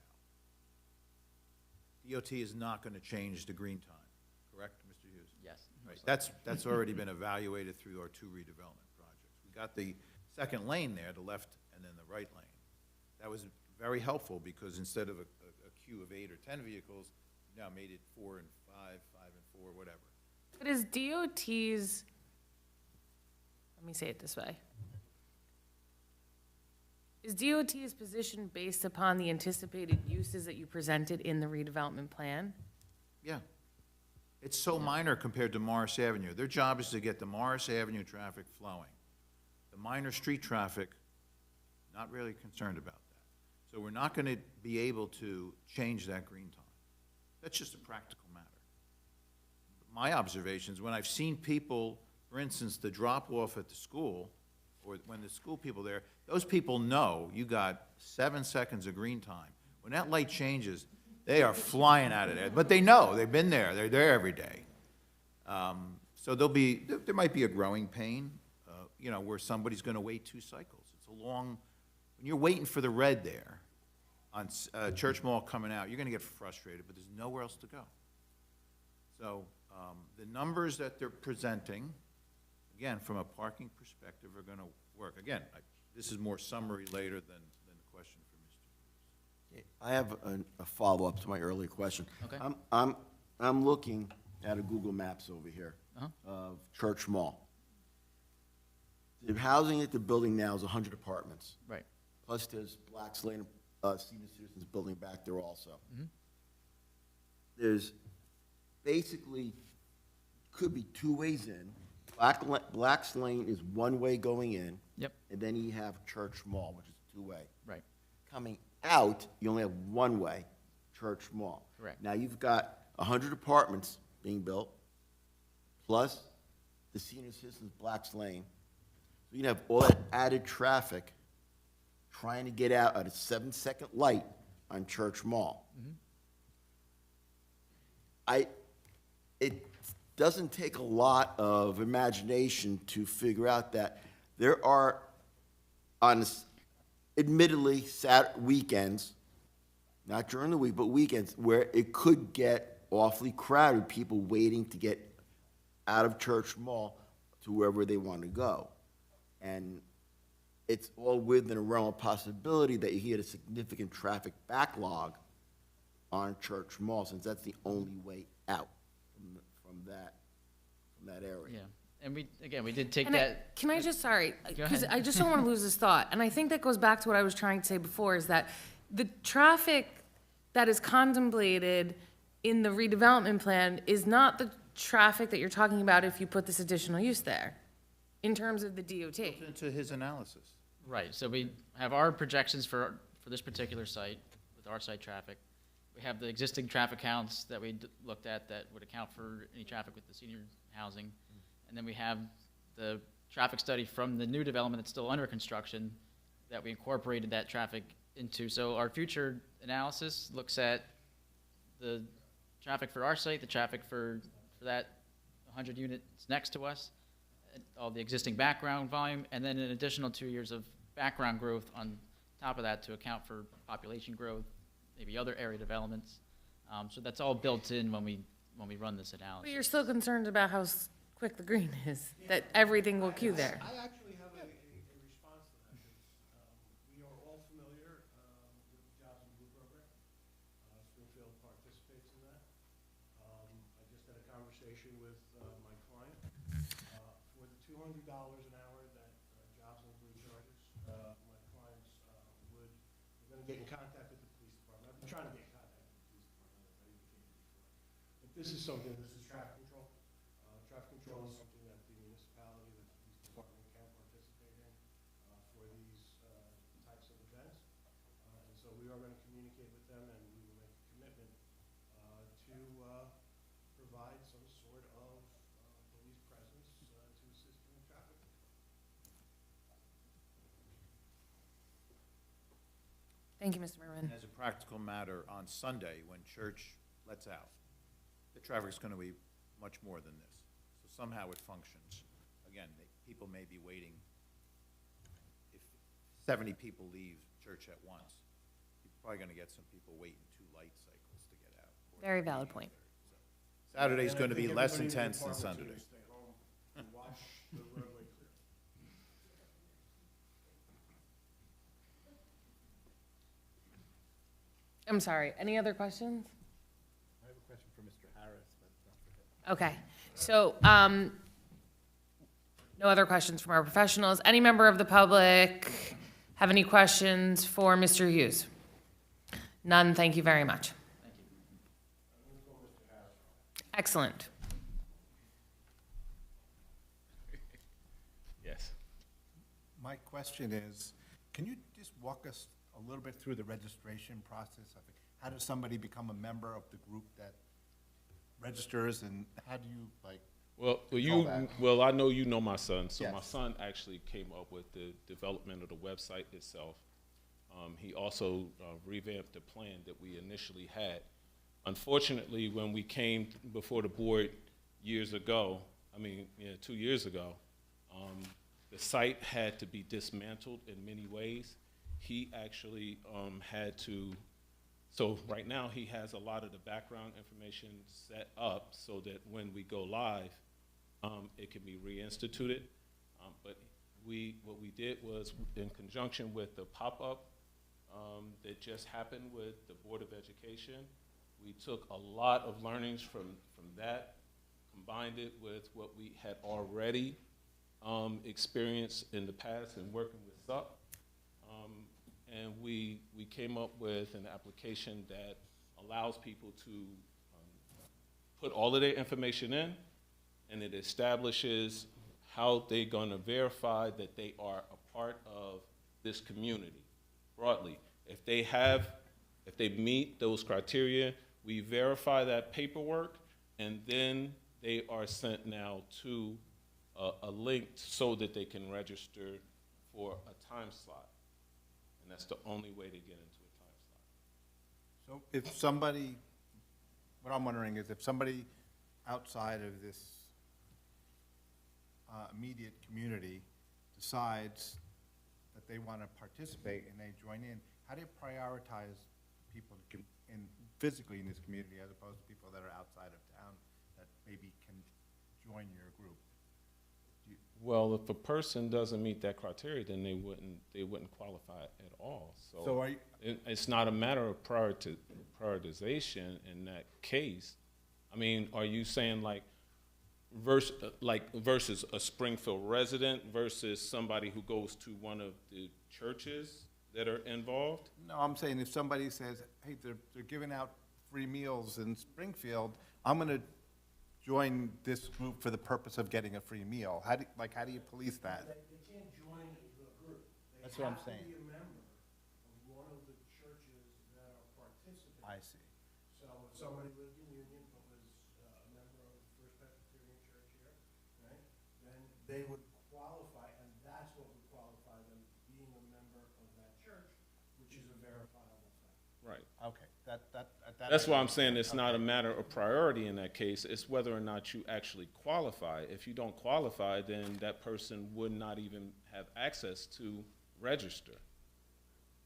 out. DOT is not gonna change the green time, correct, Mr. Hughes?
Yes.
Right, that's already been evaluated through our 2 redevelopment projects. We got the second lane there, the left and then the right lane. That was very helpful, because instead of a queue of 8 or 10 vehicles, we now made it 4 and 5, 5 and 4, whatever.
But is DOT's, let me say it this way. Is DOT's position based upon the anticipated uses that you presented in the redevelopment plan?
Yeah. It's so minor compared to Morris Avenue. Their job is to get the Morris Avenue traffic flowing. The minor street traffic, not really concerned about that. So we're not gonna be able to change that green time. That's just a practical matter. My observations, when I've seen people, for instance, the drop-off at the school, or when the school people there, those people know you got 7 seconds of green time. When that light changes, they are flying out of there, but they know, they've been there, they're there every day. So there might be a growing pain, where somebody's gonna wait 2 cycles. It's a long, when you're waiting for the red there on Church Mall coming out, you're gonna get frustrated, but there's nowhere else to go. So, the numbers that they're presenting, again, from a parking perspective, are gonna work. Again, this is more summary later than the question for Mr. Hughes.
I have a follow-up to my earlier question.
Okay.
I'm looking at a Google Maps over here of Church Mall. The housing at the building now is 100 apartments.
Right.
Plus there's Black's Lane, Senior Citizens Building back there also. There's basically, could be 2 ways in. Black's Lane is 1 way going in.
Yep.
And then you have Church Mall, which is 2 way.
Right.
Coming out, you only have 1 way, Church Mall.
Correct.
Now you've got 100 apartments being built, plus the Senior Citizens Black's Lane. So you can have all that added traffic trying to get out at a 7-second light on Church Mall. It doesn't take a lot of imagination to figure out that there are, admittedly, weekends, not during the week, but weekends, where it could get awfully crowded, people waiting to get out of Church Mall to wherever they want to go. And it's all within a realm of possibility that you get a significant traffic backlog on Church Mall, since that's the only way out from that area.
Yeah. And we did take
And
that.
Can I just, sorry,
Go
because
ahead.
I just don't want to lose this thought. And I think that goes back to what I was trying to say before, is that the traffic that is contemplated in the redevelopment plan is not the traffic that you're talking about if you put this additional use there, in terms of the DOT.
Into his analysis.
Right, so we have our projections for this particular site, with our site traffic. We have the existing traffic counts that we looked at that would account for any traffic with the senior housing. And then we have the traffic study from the new development that's still under construction that we incorporated that traffic into. So our future analysis looks at the traffic for our site, the traffic for that 100 units next to us, all the existing background volume, and then an additional 2 years of background growth on top of that to account for population growth, maybe other area developments. So that's all built in when we run this
But
analysis.
you're still concerned about how quick the green is, that everything will queue there.
I actually have a response to that. We are all familiar with the Jobs and Blue program. Springfield participates in that. I just had a conversation with my client. For the $200 an hour that Jobs and Blue charges, my clients we're going to get in contact with the police department. I've been trying to get in contact with the police department, as I indicated before. But this is traffic control. Traffic control is something that the municipality, that the police department can participate in for these types of events. And so we are going to communicate with them, and we will make a commitment to provide some sort of
Thank you, Mr. Merman.
And as a practical matter, on Sunday, when church lets out, the traffic's gonna be much more than this. So somehow it functions. Again, people may be waiting. If 70 people leave church at once, you're probably gonna get some people waiting 2 light cycles to get out.
Very valid point.
Saturday's
And I
gonna be
think
less
everybody in the
intense than
department
Sunday.
should stay home and watch the roadway clear.
I'm sorry, any other questions?
I have a question for Mr. Harris, but not for him.
Okay, so, no other questions from our professionals. Any member of the public have any questions for Mr. Hughes? None, thank you very much. Excellent.
Yes.
My question is, can you just walk us a little bit through the registration process? How does somebody become a member of the group that registers, and how do you, like, control that?
Well, I know you know my son, so my
Yes.
son actually came up with the development of the website itself. He also revamped the plan that we initially had. Unfortunately, when we came before the board years ago, 2 years ago, the site had to be dismantled in many ways. He actually had to, so right now he has a lot of the background information set up so that when we go live, it can be reinstituted. But what we did was, in conjunction with the pop-up that just happened with the Board of Education, we took a lot of learnings from that, combined it with what we had already experienced in the past in working with SUP. And we came up with an application that allows people to put all of their information in, and it establishes how they're gonna verify that they are a part of this community broadly. If they meet those criteria, we verify that paperwork, and then they are sent now to a link so that they can register for a time slot. And that's the only way to get into a time slot.
So if somebody, what I'm wondering is if somebody outside of this immediate community decides that they want to participate and they join in, how do you prioritize people physically in this community as opposed to people that are outside of town that maybe can join your group?
Well, if a person doesn't meet that criteria, then they wouldn't qualify at all.
So are you-
It's not a matter of prioritization in that case. I mean, are you saying versus a Springfield resident versus somebody who goes to one of the churches that are involved?
No, I'm saying if somebody says, hey, they're giving out free meals in Springfield, I'm gonna join this group for the purpose of getting a free meal. How do you police that?
They can't join the group.
That's what I'm saying.
They have to be a member of one of the churches that are participating.
I see.
So if somebody lived in Union but was a member of First Presbyterian Church here, right, then they would qualify, and that's what would qualify them, being a member of that church, which is a verifiable fact.
Right.
Okay,
That's why I'm saying it's not a matter of priority in that case. It's whether or not you actually qualify. If you don't qualify, then that person would not even have access to register.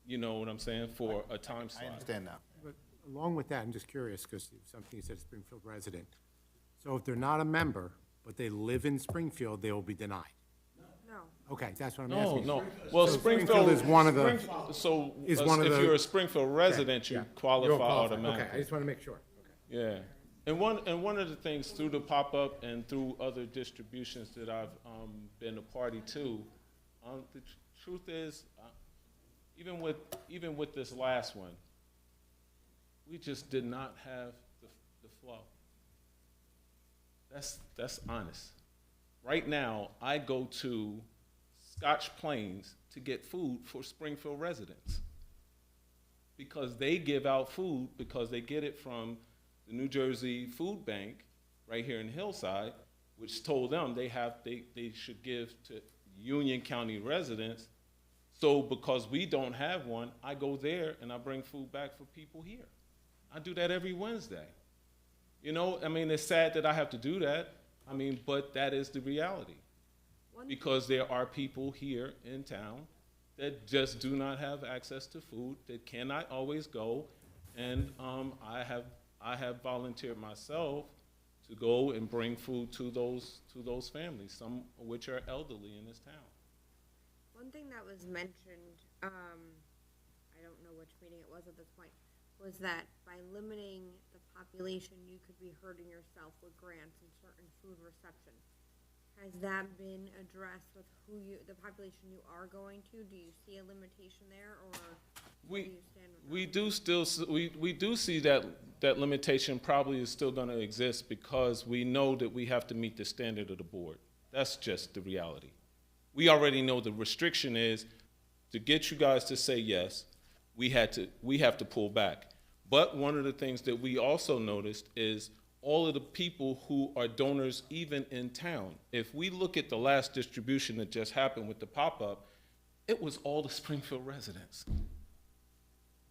You know what I'm saying? For a time slot.
I understand now.
But along with that, I'm just curious, because something you said, Springfield resident. So if they're not a member, but they live in Springfield, they will be denied?
No.
Okay, that's what I'm
No,
asking.
no. Well,
So
Springfield
is one of the,
if
the-
you're a Springfield resident, you
yeah,
qualify
you'll qualify.
automatically.
Okay, I just want to make sure. Okay.
Yeah, and one of the things through the pop-up and through other distributions that I've been a party to, the truth is, even with this last one, we just did not have the flow. That's honest. Right now, I go to Scotch Plains to get food for Springfield residents because they give out food because they get it from the New Jersey Food Bank right here in Hillside, which told them they should give to Union County residents So because we don't have one, I go there and I bring food back for people here. I do that every Wednesday. You know, I mean, it's sad that I have to do that. I mean, but that is the reality. Because there are people here in town that just do not have access to food, that cannot always go. And I have volunteered myself to go and bring food to those families, some of which are elderly in this town.
One thing that was mentioned, I don't know which meeting it was at this point, was that by limiting the population, you could be hurting yourself with grants and certain food reception. Has that been addressed with the population you are going to? Do you see a limitation there, or where do you stand with that?
We do see that limitation probably is still gonna exist because we know that we have to meet the standard of the board. That's just the reality. We already know the restriction is to get you guys to say yes, we have to pull back. But one of the things that we also noticed is all of the people who are donors even in town. If we look at the last distribution that just happened with the pop-up, it was all the Springfield residents.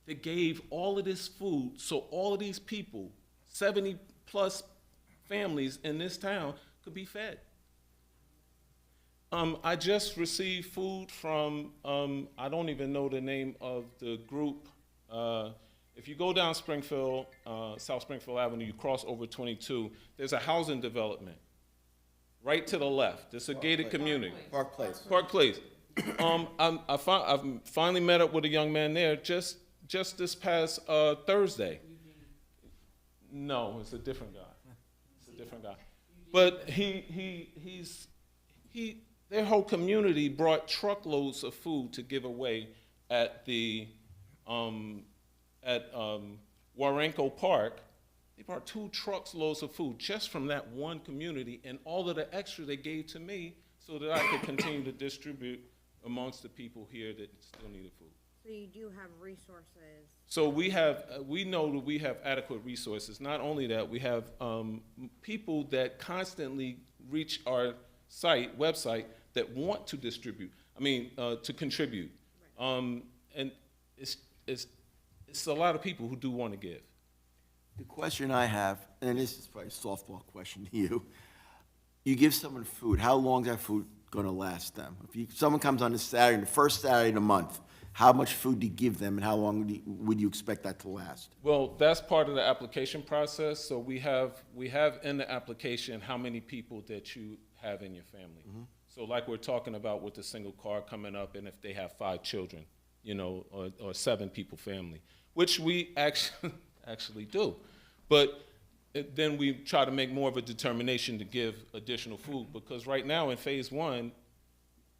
They gave all of this food so all of these people, 70 plus families in this town, could be fed. I just received food from, I don't even know the name of the group. If you go down Springfield, South Springfield Avenue, you cross over 22, there's a housing development right to the left. It's a gated community.
Park Place.
Park Place. I've finally met up with a young man there just this past Thursday. No, it's a different guy. It's a different guy. But their whole community brought truckloads of food to give away at the Warenko Park. They brought 2 trucks loads of food just from that one community, and all of the extra they gave to me so that I could continue to distribute amongst the people here that still needed food.
So you do have resources.
So we know that we have adequate resources. Not only that, we have people that constantly reach our website that want to distribute, to contribute. And it's a lot of people who do want to give.
The question I have, and this is probably a softball question to you. You give someone food, how long is that food gonna last them? If someone comes on a Saturday, the first Saturday in the month, how much food do you give them and how long would you expect that to last?
Well, that's part of the application process. So we have in the application how many people that you have in your family.
Mm-hmm.
So like we're talking about with the single car coming up, and if they have 5 children, or 7 people family, which we actually do. But then we try to make more of a determination to give additional food, because right now in phase 1,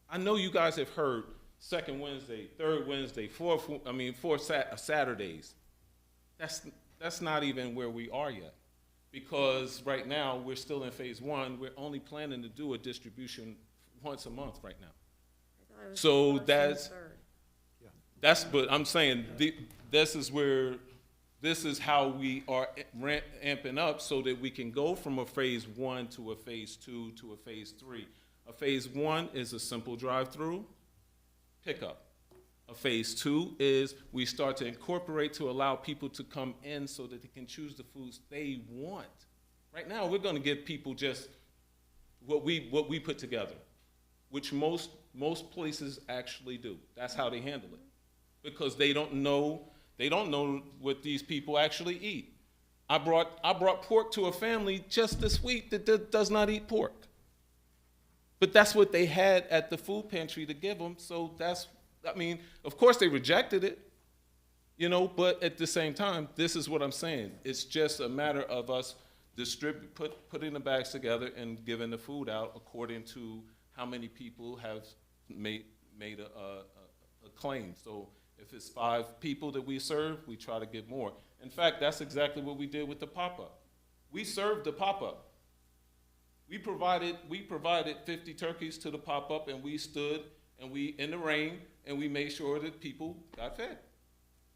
I know you guys have heard second Wednesday, third Wednesday, four Saturdays. That's not even where we are yet, because right now we're still in phase 1. We're only planning to do a distribution once a month right now. So but I'm saying this is how we are amping up so that we can go from a phase 1 to a phase 2 to a phase 3. A phase 1 is a simple drive-through pickup. A phase 2 is we start to incorporate to allow people to come in so that they can choose the foods they want. Right now, we're going to give people just what we put together, which most places actually do. That's how they handle it, because they don't know what these people actually eat. I brought pork to a family just this week that does not eat pork. But that's what they had at the food pantry to give them, so of course they rejected it, but at the same time, this is what I'm saying. It's just a matter of us putting the bags together and giving the food out according to how many people have made a claim. So if it's 5 people that we serve, we try to get more. In fact, that's exactly what we did with the pop-up. We served the pop-up. We provided 50 turkeys to the pop-up, and we stood and in the rain, and we made sure that people got fed.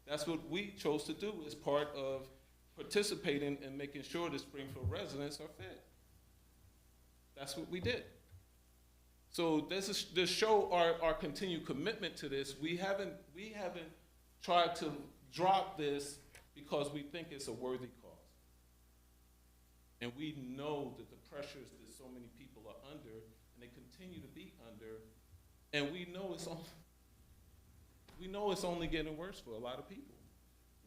That's what we chose to do as part of participating and making sure the Springfield residents are fed. That's what we did. So this is to show our continued commitment to this. We haven't tried to drop this because we think it's a worthy cause. And we know that the pressures that so many people are under, and they continue to be under, and we know it's only getting worse for a lot of people.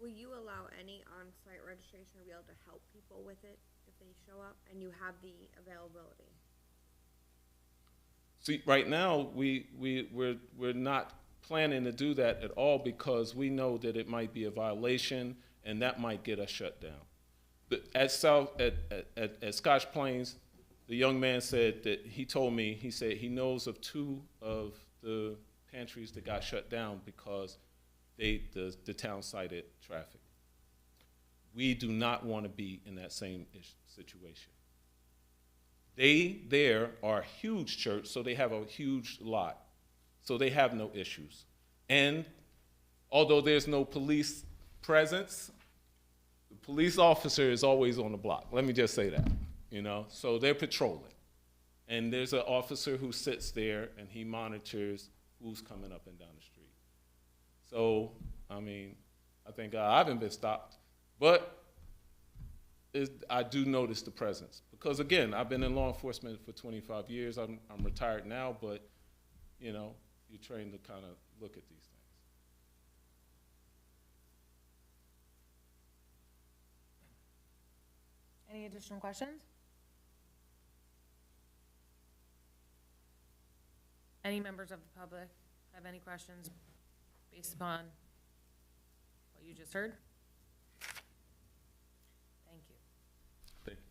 Will you allow any on-site registration to be able to help people with it if they show up and you have the availability?
See, right now, we're not planning to do that at all because we know that it might be a violation and that might get us shut down. At Scotch Plains, the young man said that he told me, he said he knows of 2 of the pantries that got shut down because the town cited traffic. We do not want to be in that same situation. They there are a huge church, so they have a huge lot. So they have no issues. And although there's no police presence, the police officer is always on the block. Let me just say that, So they're patrolling. And there's an officer who sits there and he monitors who's coming up and down the street. So, I mean, I think I haven't been stopped, but I do notice the presence. Because again, I've been in law enforcement for 25 years. I'm retired now, but you're trained to kind of look at these things.
Any additional questions? Any members of the public have any questions based upon what you just heard? Thank you.
Thank you.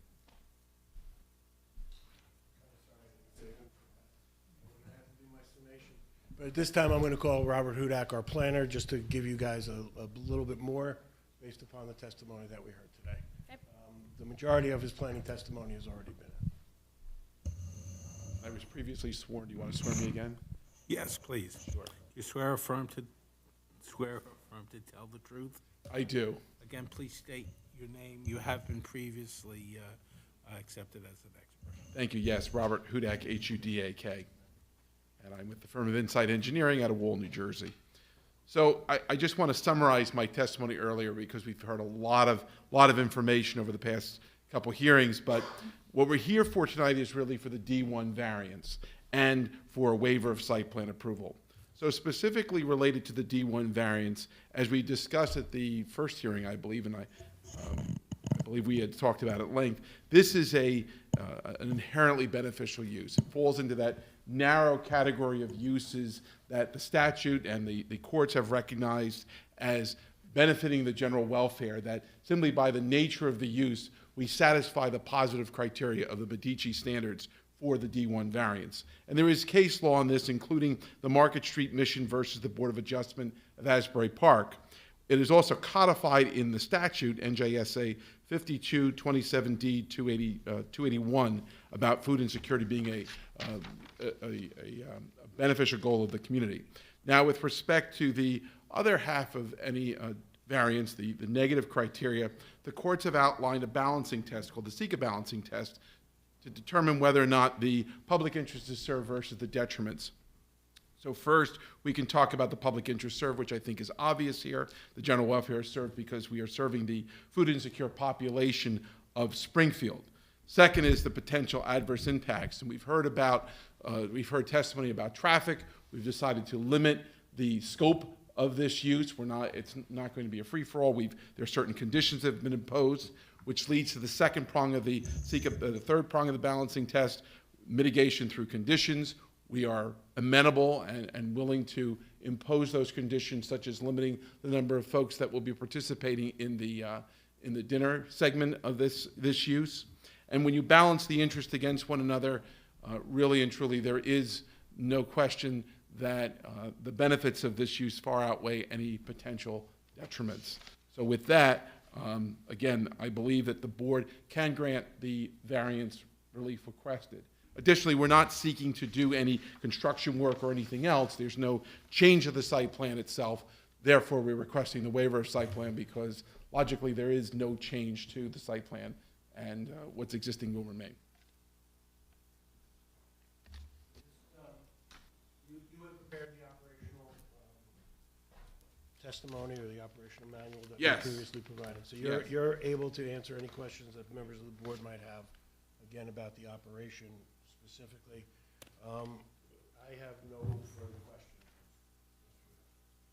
But at this time, I'm going to call Robert Hudak, our planner, just to give you guys a little bit more based upon the testimony that we heard today.
Okay.
The majority of his planning testimony has already been.
I was previously sworn. Do you want to swear me again?
Yes, please. Sure. You swear or affirm to tell the truth?
I do.
Again, please state your name. You have been previously accepted as an expert.
Thank you. Yes, Robert Hudak, Hudak. And I'm with the firm of Insight Engineering out of Wool, New Jersey. So I just want to summarize my testimony earlier because we've heard a lot of information over the past couple hearings, but what we're here for tonight is really for the D1 variance and for a waiver of site plan approval. So specifically related to the D1 variance, as we discussed at the first hearing, I believe, and I believe we had talked about at length, this is an inherently beneficial use. It falls into that narrow category of uses that the statute and the courts have recognized as benefiting the general welfare, that simply by the nature of the use, we satisfy the positive criteria of the Medici standards for the D1 variance. And there is case law on this, including the Market Street Mission versus the Board of Adjustment of Asbury Park. It is also codified in the statute, NJSA 5227D 281, about food insecurity being a beneficial goal of the community. Now, with respect to the other half of any variance, the negative criteria, the courts have outlined a balancing test called the Sika balancing test to determine whether or not the public interest is served versus the detriments. So first, we can talk about the public interest served, which I think is obvious here. The general welfare is served because we are serving the food insecure population of Springfield. Second is the potential adverse impacts, and we've heard testimony about traffic. We've decided to limit the scope of this use. It's not going to be a free-for-all. There are certain conditions that have been imposed, which leads to the second prong of the third prong of the balancing test, mitigation through conditions. We are amenable and willing to impose those conditions, such as limiting the number of folks that will be participating in the dinner segment of this use. And when you balance the interest against one another, really and truly, there is no question that the benefits of this use far outweigh any potential detriments. So with that, again, I believe that the board can grant the variance relief requested. Additionally, we're not seeking to do any construction work or anything else. There's no change of the site plan itself. Therefore, we're requesting the waiver of site plan because logically there is no change to the site plan and what's existing will remain.
testimony or the operational manual that we
Yes.
previously provided. So
Yes.
you're able to answer any questions that members of the board might have, again, about the operation specifically. I have no further questions.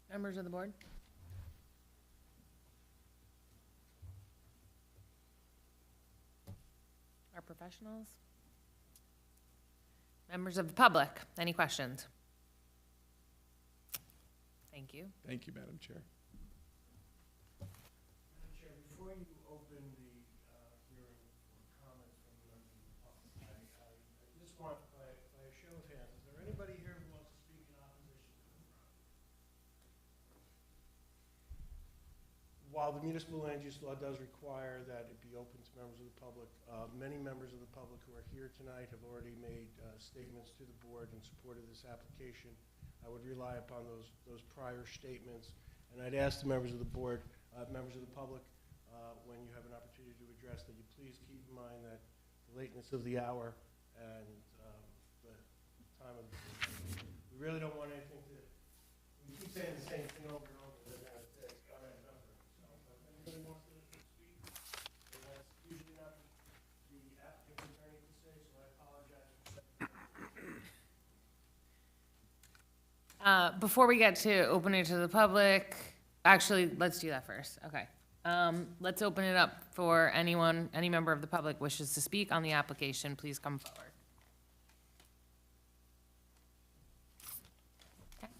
Members of the board? Our professionals? Members of the public, any questions? Thank you.
Thank you, Madam Chair.
Madam Chair, before you open the hearing for comments from the members of the public, I just want, by a show of hands, is there anybody here who wants to speak in opposition to the project? While the municipal land use law does require that it be open to members of the public, many members of the public who are here tonight have already made statements to the board in support of this application. I would rely upon those prior statements, and I'd ask the members of the board, members of the public, when you have an opportunity to address, that you please keep in mind that the lateness of the hour and the time of, we really don't want anything to, we keep saying the same thing over and over, they're gonna say, all right, number. So, if anybody wants to speak, and that's usually not the applicant's attorney to say, so I apologize for stepping in.
Before we get to opening it to the public, actually, let's do that first, okay. Let's open it up for anyone, any member of the public wishes to speak on the application, please come forward. Okay,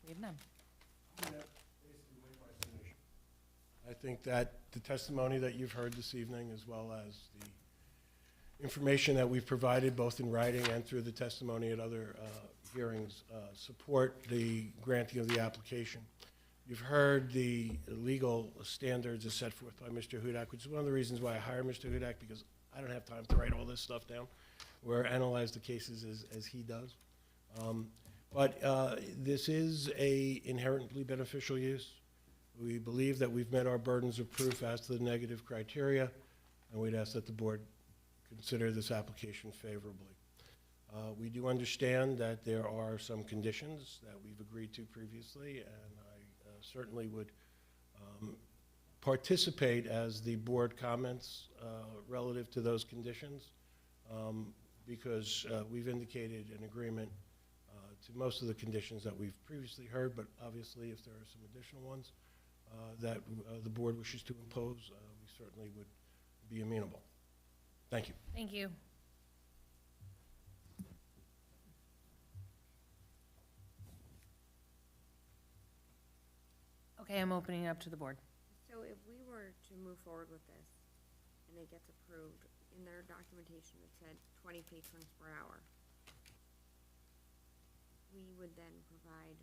we have none.
I think that the testimony that you've heard this evening, as well as the information that we've provided, both in writing and through the testimony at other hearings, support the granting of the application. You've heard the legal standards as set forth by Mr. Hudak, which is one of the reasons why I hired Mr. Hudak, because I don't have time to write all this stuff down or analyze the cases as he does. But this is a inherently beneficial use. We believe that we've met our burdens of proof as to the negative criteria, and we'd ask that the board consider this application favorably. We do understand that there are some conditions that we've agreed to previously, and I certainly would participate as the board comments relative to those conditions, because we've indicated an agreement to most of the conditions that we've previously heard, but obviously if there are some additional ones that the board wishes to impose, we certainly would be amenable. Thank you.
Thank you. Okay, I'm opening it up to the board.
So if we were to move forward with this and it gets approved, in their documentation it said 20 patrons per hour. We would then provide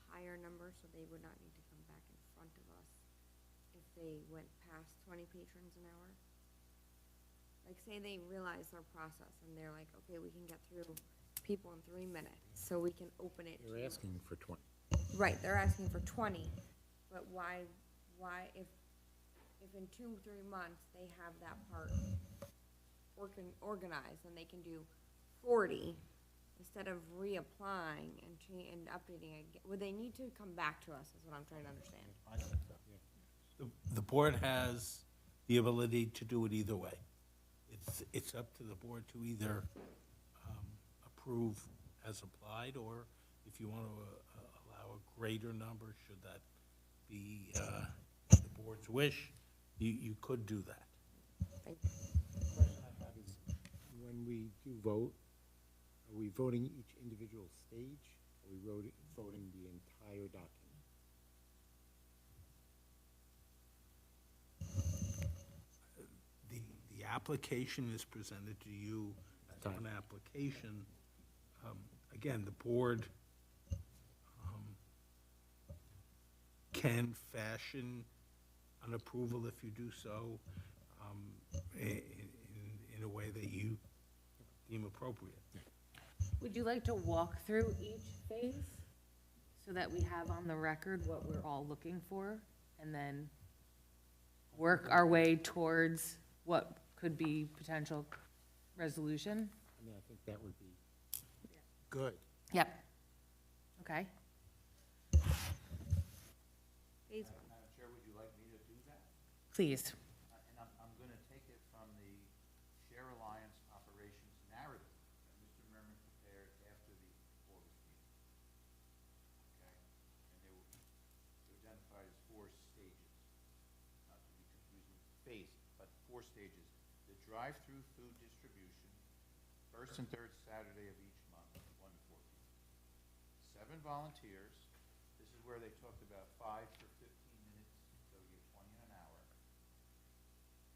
higher numbers, so they would not need to come back in front of us if they went past 20 patrons an hour? Like, say they realize their process and they're like, okay, we can get through people in 3 minutes, so we can open it.
They're asking for 20.
Right, they're asking for 20, but why, if in 2-3 months they have that part organized, and they can do 40, instead of reapplying and updating it, would they need to come back to us, is what I'm trying to understand.
The board has the ability to do it either way. It's up to the board to either approve as applied, or if you want to allow a greater number, should that be the board's wish, you could do that.
Thank you.
The question I have is, when we do vote, are we voting each individual stage? Are we voting the entire document?
The application is presented to you as an application. Again, the board can fashion an approval if you do so in a way that you deem appropriate.
Would you like to walk through each phase so that we have on the record what we're all looking for, and then work our way towards what could be potential resolution?
I mean, I think that would be good.
Yep. Okay.
phase one.
Madam Chair, would you like me to do that?
Please.
And I'm gonna take it from the Share Alliance operations narrative that Mr. Merman prepared after the August meeting. Okay? And they were identified as 4 stages, not to be confused with phased, but 4 stages. The drive-through food distribution, first and third Saturday of each month, 1 to 4 p.m. 7 volunteers. This is where they talked about 5 for 15 minutes, so you get 20 an hour.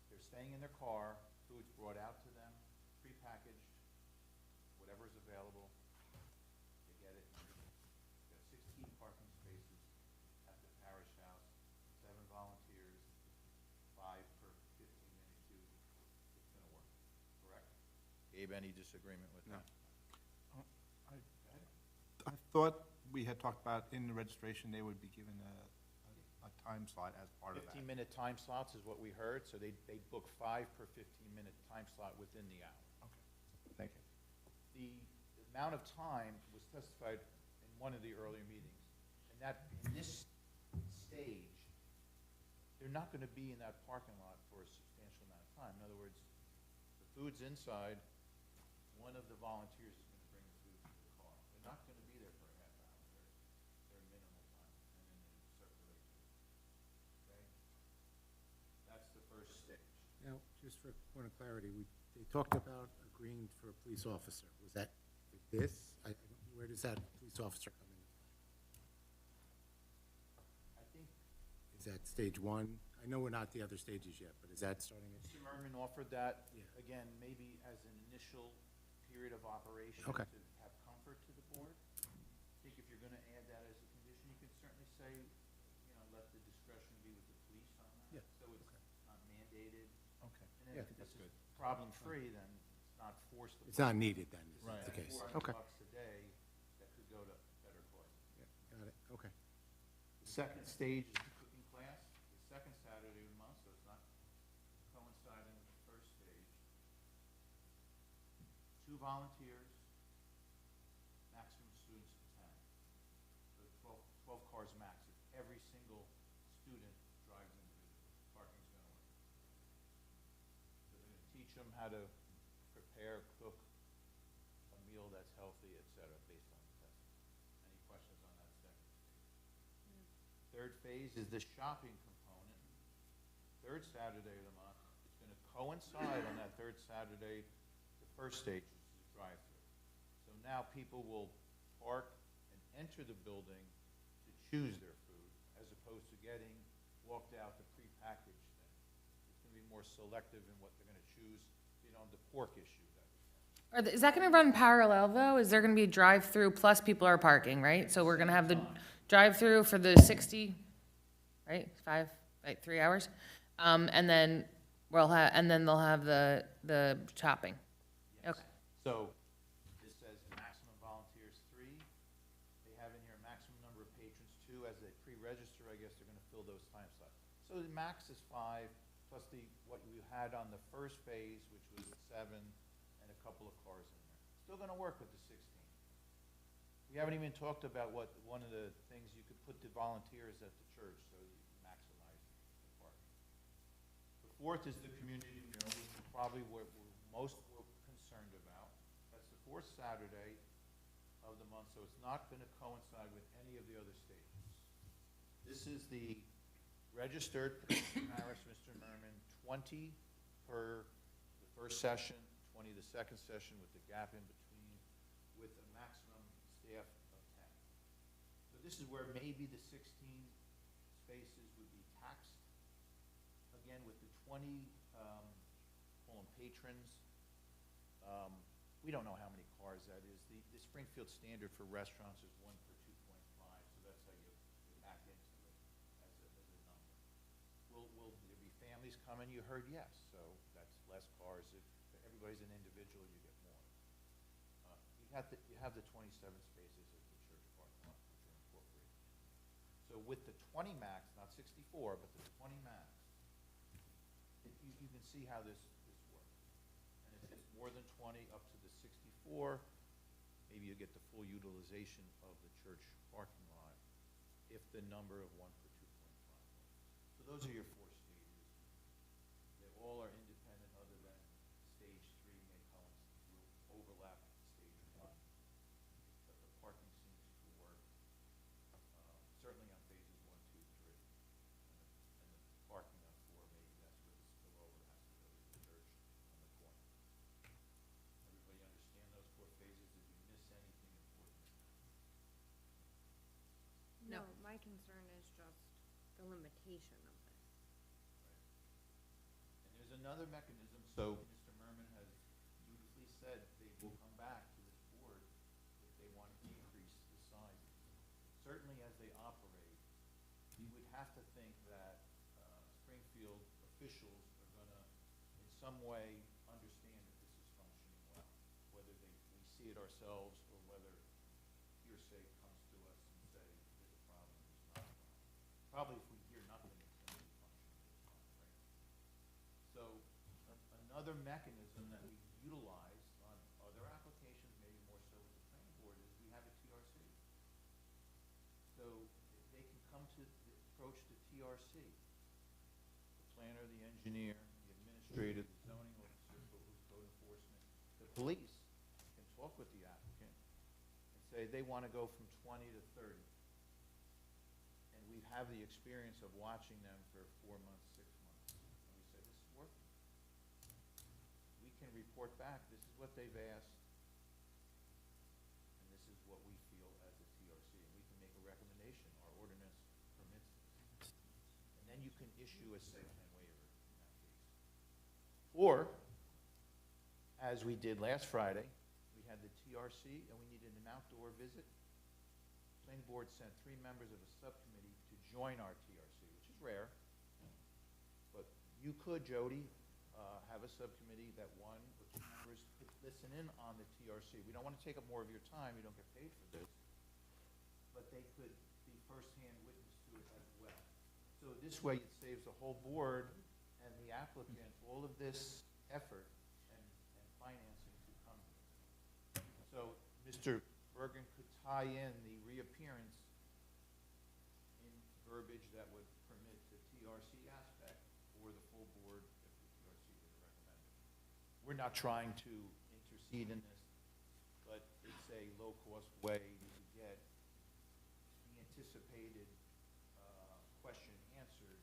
They're staying in their car, food's brought out to them, prepackaged, whatever's available, they get it. We've got 16 parking spaces at the parish house, 7 volunteers, 5 per 15-minute queue. It's gonna work, correct? Gabe, any disagreement with that?
I thought we had talked about in the registration, they would be given a time slot as part of that.
15-minute time slots is what we heard, so they book 5 per 15-minute time slot within the hour.
Okay, thank you.
The amount of time was testified in one of the earlier meetings, and that, in this stage, they're not gonna be in that parking lot for a substantial amount of time. In other words, the food's inside, one of the volunteers is gonna bring the food to the car. They're not gonna be there for a half hour, they're minimal time, and then they circulate. Okay? That's the first stage.
Now, just for point of clarity, they talked about agreeing for a police officer. Was that this? Where does that police officer come into play?
I think
Is that stage 1? I know we're not the other stages yet, but is that starting at?
Mr. Merman offered that,
Yeah.
again, maybe as an initial period of operation
Okay.
to have comfort to the board. I think if you're gonna add that as a condition, you could certainly say, you know, let the discretion be with the police on that.
Yeah,
So it's not mandated.
Okay.
And then
Yeah,
if this
that's
is
good.
problem-free, then it's not forced.
It's not needed then, is
Right.
the case?
$400
Okay.
a day that could go to better cause.
Yeah, got it, okay.
The second stage is the cooking class, the second Saturday of the month, so it's not coinciding with the first stage. 2 volunteers, maximum students of 10. So 12 cars max. If every single student drives individually, parking's gonna work. So they're gonna teach them how to prepare, cook a meal that's healthy, et cetera, based on the testing. Any questions on that second stage? Third phase is the shopping component. Third Saturday of the month, it's gonna coincide on that third Saturday, the first stage, which is the drive-through. So now people will park and enter the building to choose their food, as opposed to getting walked out the prepackaged thing. It's gonna be more selective in what they're gonna choose, you know, the pork issue that was.
Is that gonna run parallel, though? Is there gonna be a drive-through plus people are parking, right? So we're gonna have the drive-through for the 60, right, 3 hours? And then they'll have the shopping. Okay.
So, this says maximum volunteers 3. They have in here a maximum number of patrons 2. As they pre-register, I guess they're gonna fill those time slots. So the max is 5, plus what you had on the first phase, which was 7, and a couple of cars in there. Still gonna work with the 16. We haven't even talked about one of the things you could put the volunteers at the church, so you maximize the parking. The fourth is the community meal, which is probably what we're most concerned about. That's the 4th Saturday of the month, so it's not gonna coincide with any of the other stages. This is the registered Paris, Mr. Merman, 20 per the first session, 20 the second session with the gap in between, with a maximum staff of 10. So this is where maybe the 16 spaces would be taxed. Again, with the 20, call them patrons, we don't know how many cars that is. The Springfield standard for restaurants is 1 per 2.5, so that's how you back into it as a number. Will there be families coming? You heard yes, so that's less cars. If everybody's an individual, you get more. You have the 27 spaces at the church parking lot, which are incorporated. So with the 20 max, not 64, but the 20 max, you can see how this works. And if it's more than 20 up to the 64, maybe you get the full utilization of the church parking lot if the number of 1 per 2.5 those are your four stages. They all are independent other than stage 3 may overlap stage 1. But the parking seems to work, certainly on phases 1, 2, 3. And the parking on 4, maybe that's where the spillover has to go to the church on the corner. Everybody understand those 4 phases? Did we miss anything important?
No, my concern is just the limitation of this.
And there's another mechanism, so Mr. Merman has beautifully said they will come back to this board if they want to increase the sizes. Certainly as they operate, you would have to think that Springfield officials are gonna, in some way, understand that this is functioning well. Whether we see it ourselves or whether hearsay comes to us and say, there's a problem, there's not a problem. Probably if we hear nothing, it's gonna be functioning just fine, right? So, another mechanism that we utilize on other applications, maybe more so with the planning board, is we have a TRC. So, they can come to, approach the TRC, the planner, the engineer, the administrator, the zoning officer, who's code enforcement, the police can talk with the applicant and say they want to go from 20 to 30. And we have the experience of watching them for 4 months, 6 months. And we say, this is working. We can report back, this is what they've asked, and this is what we feel as a TRC. And we can make a recommendation, our ordinance permits this. And then you can issue a site plan waiver in that case. Or, as we did last Friday, we had the TRC and we needed an outdoor visit. Planning board sent 3 members of a subcommittee to join our TRC, which is rare. But you could, Jody, have a subcommittee that 1 or 2 members could listen in on the TRC. We don't want to take up more of your time, you don't get paid for this. But they could be firsthand witness to it as well. So this way it saves the whole board and the applicant all of this effort and financing to come here. So Mr. Bergen could tie in the reappearance in verbiage that would permit the TRC aspect or the full board if the TRC were to recommend it. We're not trying to intercede in this, but it's a low-cost way to get the anticipated question answered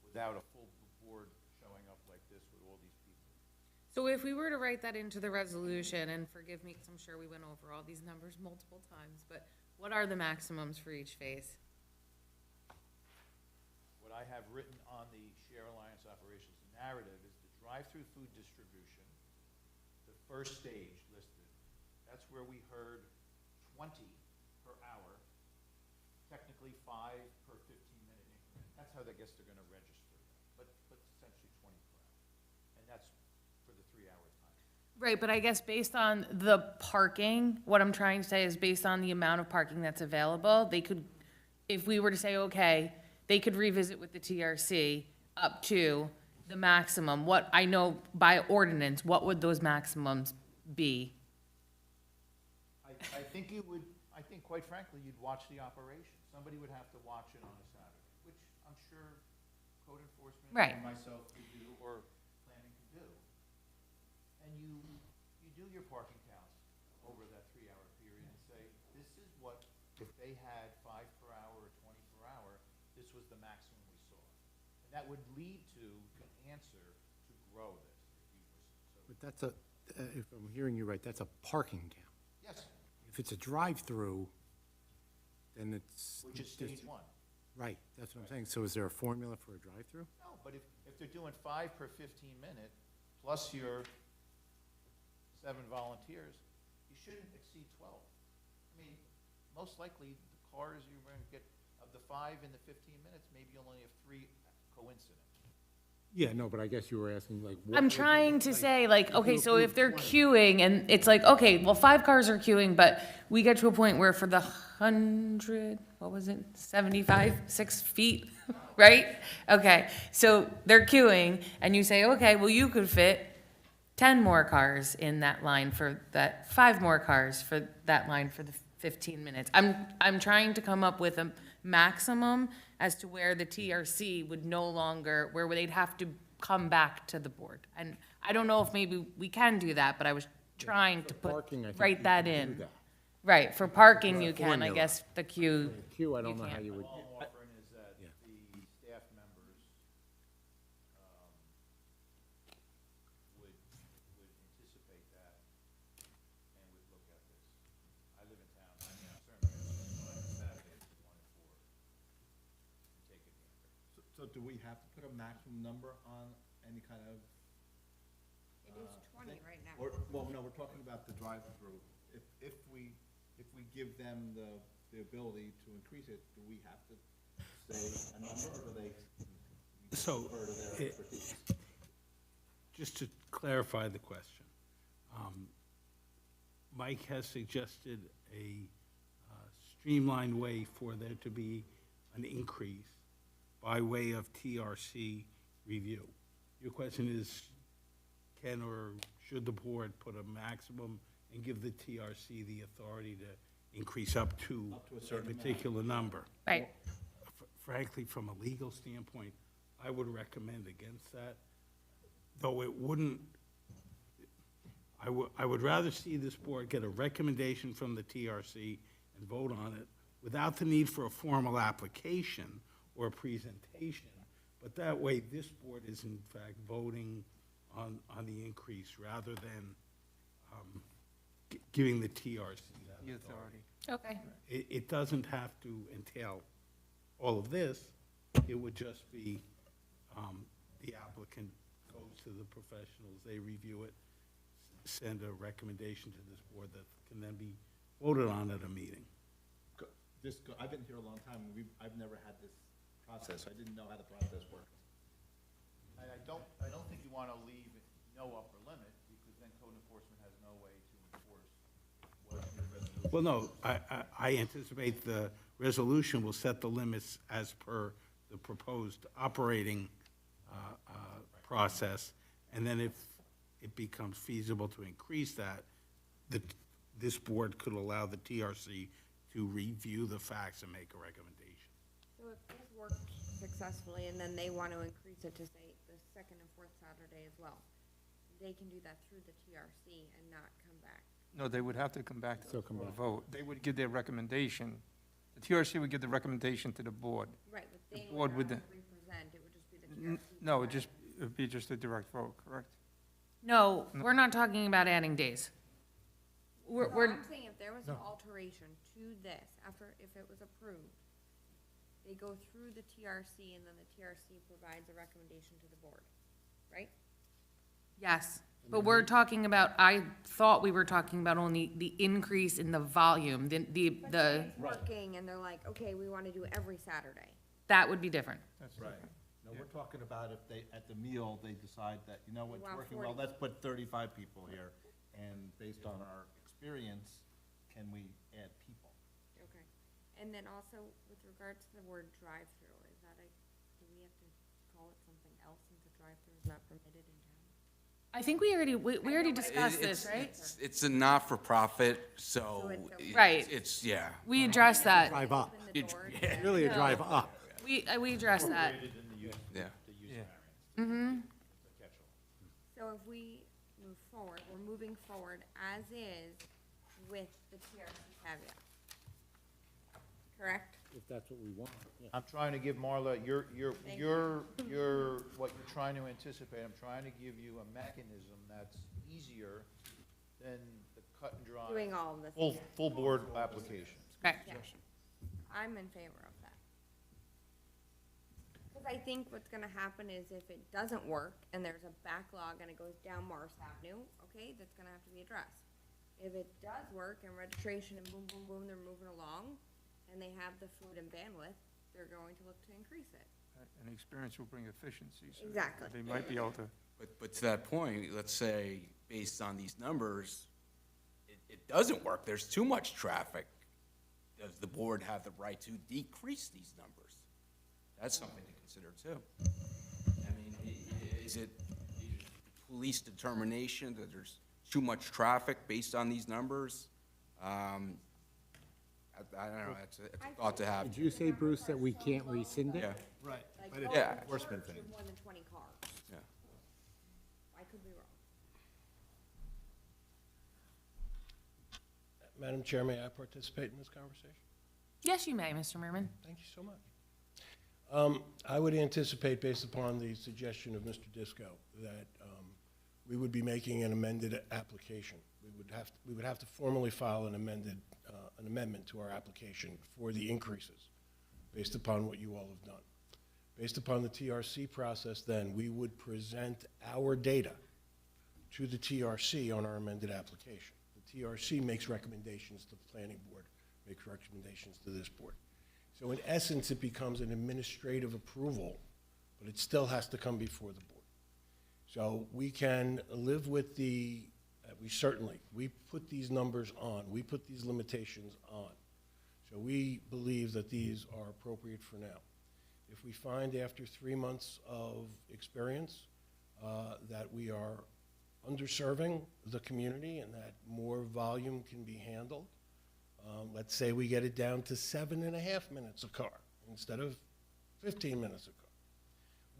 without a full board showing up like this with all these people.
So if we were to write that into the resolution, and forgive me, because I'm sure we went over all these numbers multiple times, but what are the maximums for each phase?
What I have written on the Share Alliance Operations narrative is the drive-through food distribution, the first stage listed. That's where we heard 20 per hour, technically 5 per 15-minute increment. That's how I guess they're gonna register that, but essentially 20 per hour. And that's for the 3-hour time.
Right, but I guess based on the parking, what I'm trying to say is based on the amount of parking that's available, they could, if we were to say, okay, they could revisit with the TRC up to the maximum. What, I know by ordinance, what would those maximums be?
I think you would, I think quite frankly, you'd watch the operation. Somebody would have to watch it on a Saturday, which I'm sure code enforcement
Right.
or myself could do, or planning could do. And you do your parking counts over that 3-hour period and say, this is what, if they had 5 per hour or 20 per hour, this was the maximum we saw. And that would lead to the answer to grow this, if you were so.
But that's a, if I'm hearing you right, that's a parking count.
Yes,
If it's a drive-through, then it's.
which is stage 1.
Right, that's what I'm saying. So is there a formula for a drive-through?
No, but if they're doing 5 per 15-minute, plus your 7 volunteers, you shouldn't exceed 12. I mean, most likely, the cars you're going to get, of the 5 in the 15 minutes, maybe you'll only have 3 coincident.
Yeah, no, but I guess you were asking like.
I'm trying to say, like, okay, so if they're queuing and it's like, okay, well, 5 cars are queuing, but we get to a point where for the 100, what was it, 75, 6 feet, right? Okay, so they're queuing and you say, okay, well, you could fit 10 more cars in that line for that, 5 more cars for that line for the 15 minutes. I'm trying to come up with a maximum as to where the TRC would no longer, where they'd have to come back to the board. And I don't know if maybe we can do that, but I was trying to
parking, I think
write
you
that
can do
in.
that.
Right, for parking you can, I
Formula.
guess the queue.
Q, I don't know how
can't.
you would.
All I'm offering is that the staff members, would anticipate that and would look at this. I live in town, I mean, I'm certainly Saturday, 1 and 4, and take it there.
So do we have to put a maximum number on any kind of?
It is 20 right now.
Or, well, no, we're talking about the drive-through. If we give them the ability to increase it, do we have to say a number, or do they?
So,
defer to their
it-
expertise?
Just to clarify the question, Mike has suggested a streamlined way for there to be an increase by way of TRC review. Your question is, can or should the board put a maximum and give the TRC the authority to increase up to a particular number?
Right.
Frankly, from a legal standpoint, I would recommend against that, though it wouldn't, I would rather see this board get a recommendation from the TRC and vote on it without the need for a formal application or a presentation, but that way this board is in fact voting on the increase rather than giving the TRC that authority.
Okay.
It doesn't have to entail all of this, it would just be, the applicant goes to the professionals, they review it, send a recommendation to this board that can then be voted on at a meeting.
I've been here a long time, and I've never had this process, I didn't know how the process worked.
And I don't think you wanna leave no upper limit, because then code enforcement has no way to enforce what your resolution.
Well, no, I anticipate the resolution will set the limits as per the proposed operating process, and then if it becomes feasible to increase that, this board could allow the TRC to review the facts and make a recommendation.
So if this works successfully and then they want to increase it to say the second and fourth Saturday as well, they can do that through the TRC and not come back.
No, they would have to come back
Still
to
come
the
back.
vote. They would give their recommendation. The TRC would give the recommendation to the board.
Right, but they
board
would
would
not
then-
represent, it would just be the TRC.
No, it'd be just a direct vote, correct?
No, we're not talking about adding days.
No,
We're,
I'm saying if there was an alteration to this, after, if it was approved, they go through the TRC and then the TRC provides a recommendation to the board, right?
yes, but we're talking about, I thought we were talking about only the increase in the volume,
But if it's working and they're like, okay, we want to do it every Saturday.
that would be different.
Right. No, we're talking about if they, at the meal, they decide that, you know
We
what's
want
working
40.
well, let's put 35 people here, and based on our experience, can we add people?
Okay. And then also, with regard to the word drive-through, is that do we have to call it something else since a drive-through is not permitted in town?
I think we already discussed this, right?
It's a not-for-profit, so.
So it's a-
Right.
It's, yeah.
We addressed that.
Drive up,
Open the door.
really a drive up.
We addressed that.
Yeah.
So if we move forward, we're moving forward as is with the TRC caveat. Correct?
If that's what we want, yeah.
I'm trying to give Marla,
Thank
what you're trying to anticipate, I'm trying to give you a mechanism that's easier than the cut and dry.
Doing all of this.
Full board application.
Okay.
Yeah. I'm in favor of that. Because I think what's gonna happen is if it doesn't work and there's a backlog and it goes down Morris Avenue, okay, that's gonna have to be addressed. If it does work and registration and boom, boom, boom, they're moving along and they have the food and bandwidth, they're going to look to increase it.
And experience will bring efficiencies. so
Exactly.
They might be able to,
But to that point, let's say, based on these numbers, it doesn't work, there's too much traffic. Does the board have the right to decrease these numbers? That's something to consider too. I mean, is it police determination that there's too much traffic based on these numbers? I don't know, it's a thought to have.
Did you say, Bruce, that we can't rescind it?
Yeah.
Right,
Like,
but it's
oh,
an enforcement thing.
More than 20 cars.
Yeah.
I could be wrong.
Madam Chair, may I participate in this conversation?
Yes, you may, Mr. Merman.
Thank you so much. I would anticipate, based upon the suggestion of Mr. Disco, that we would be making an amended application. We would have to formally file an amendment to our application for the increases, based upon what you all have done. Based upon the TRC process, then, we would present our data to the TRC on our amended application. The TRC makes recommendations to the planning board, makes recommendations to this board. So in essence, it becomes an administrative approval, but it still has to come before the board. So we can live with we put these numbers on, we put these limitations on. So we believe that these are appropriate for now. If we find after 3 months of experience that we are underserving the community and that more volume can be handled, let's say we get it down to 7.5 minutes a car instead of 15 minutes a car.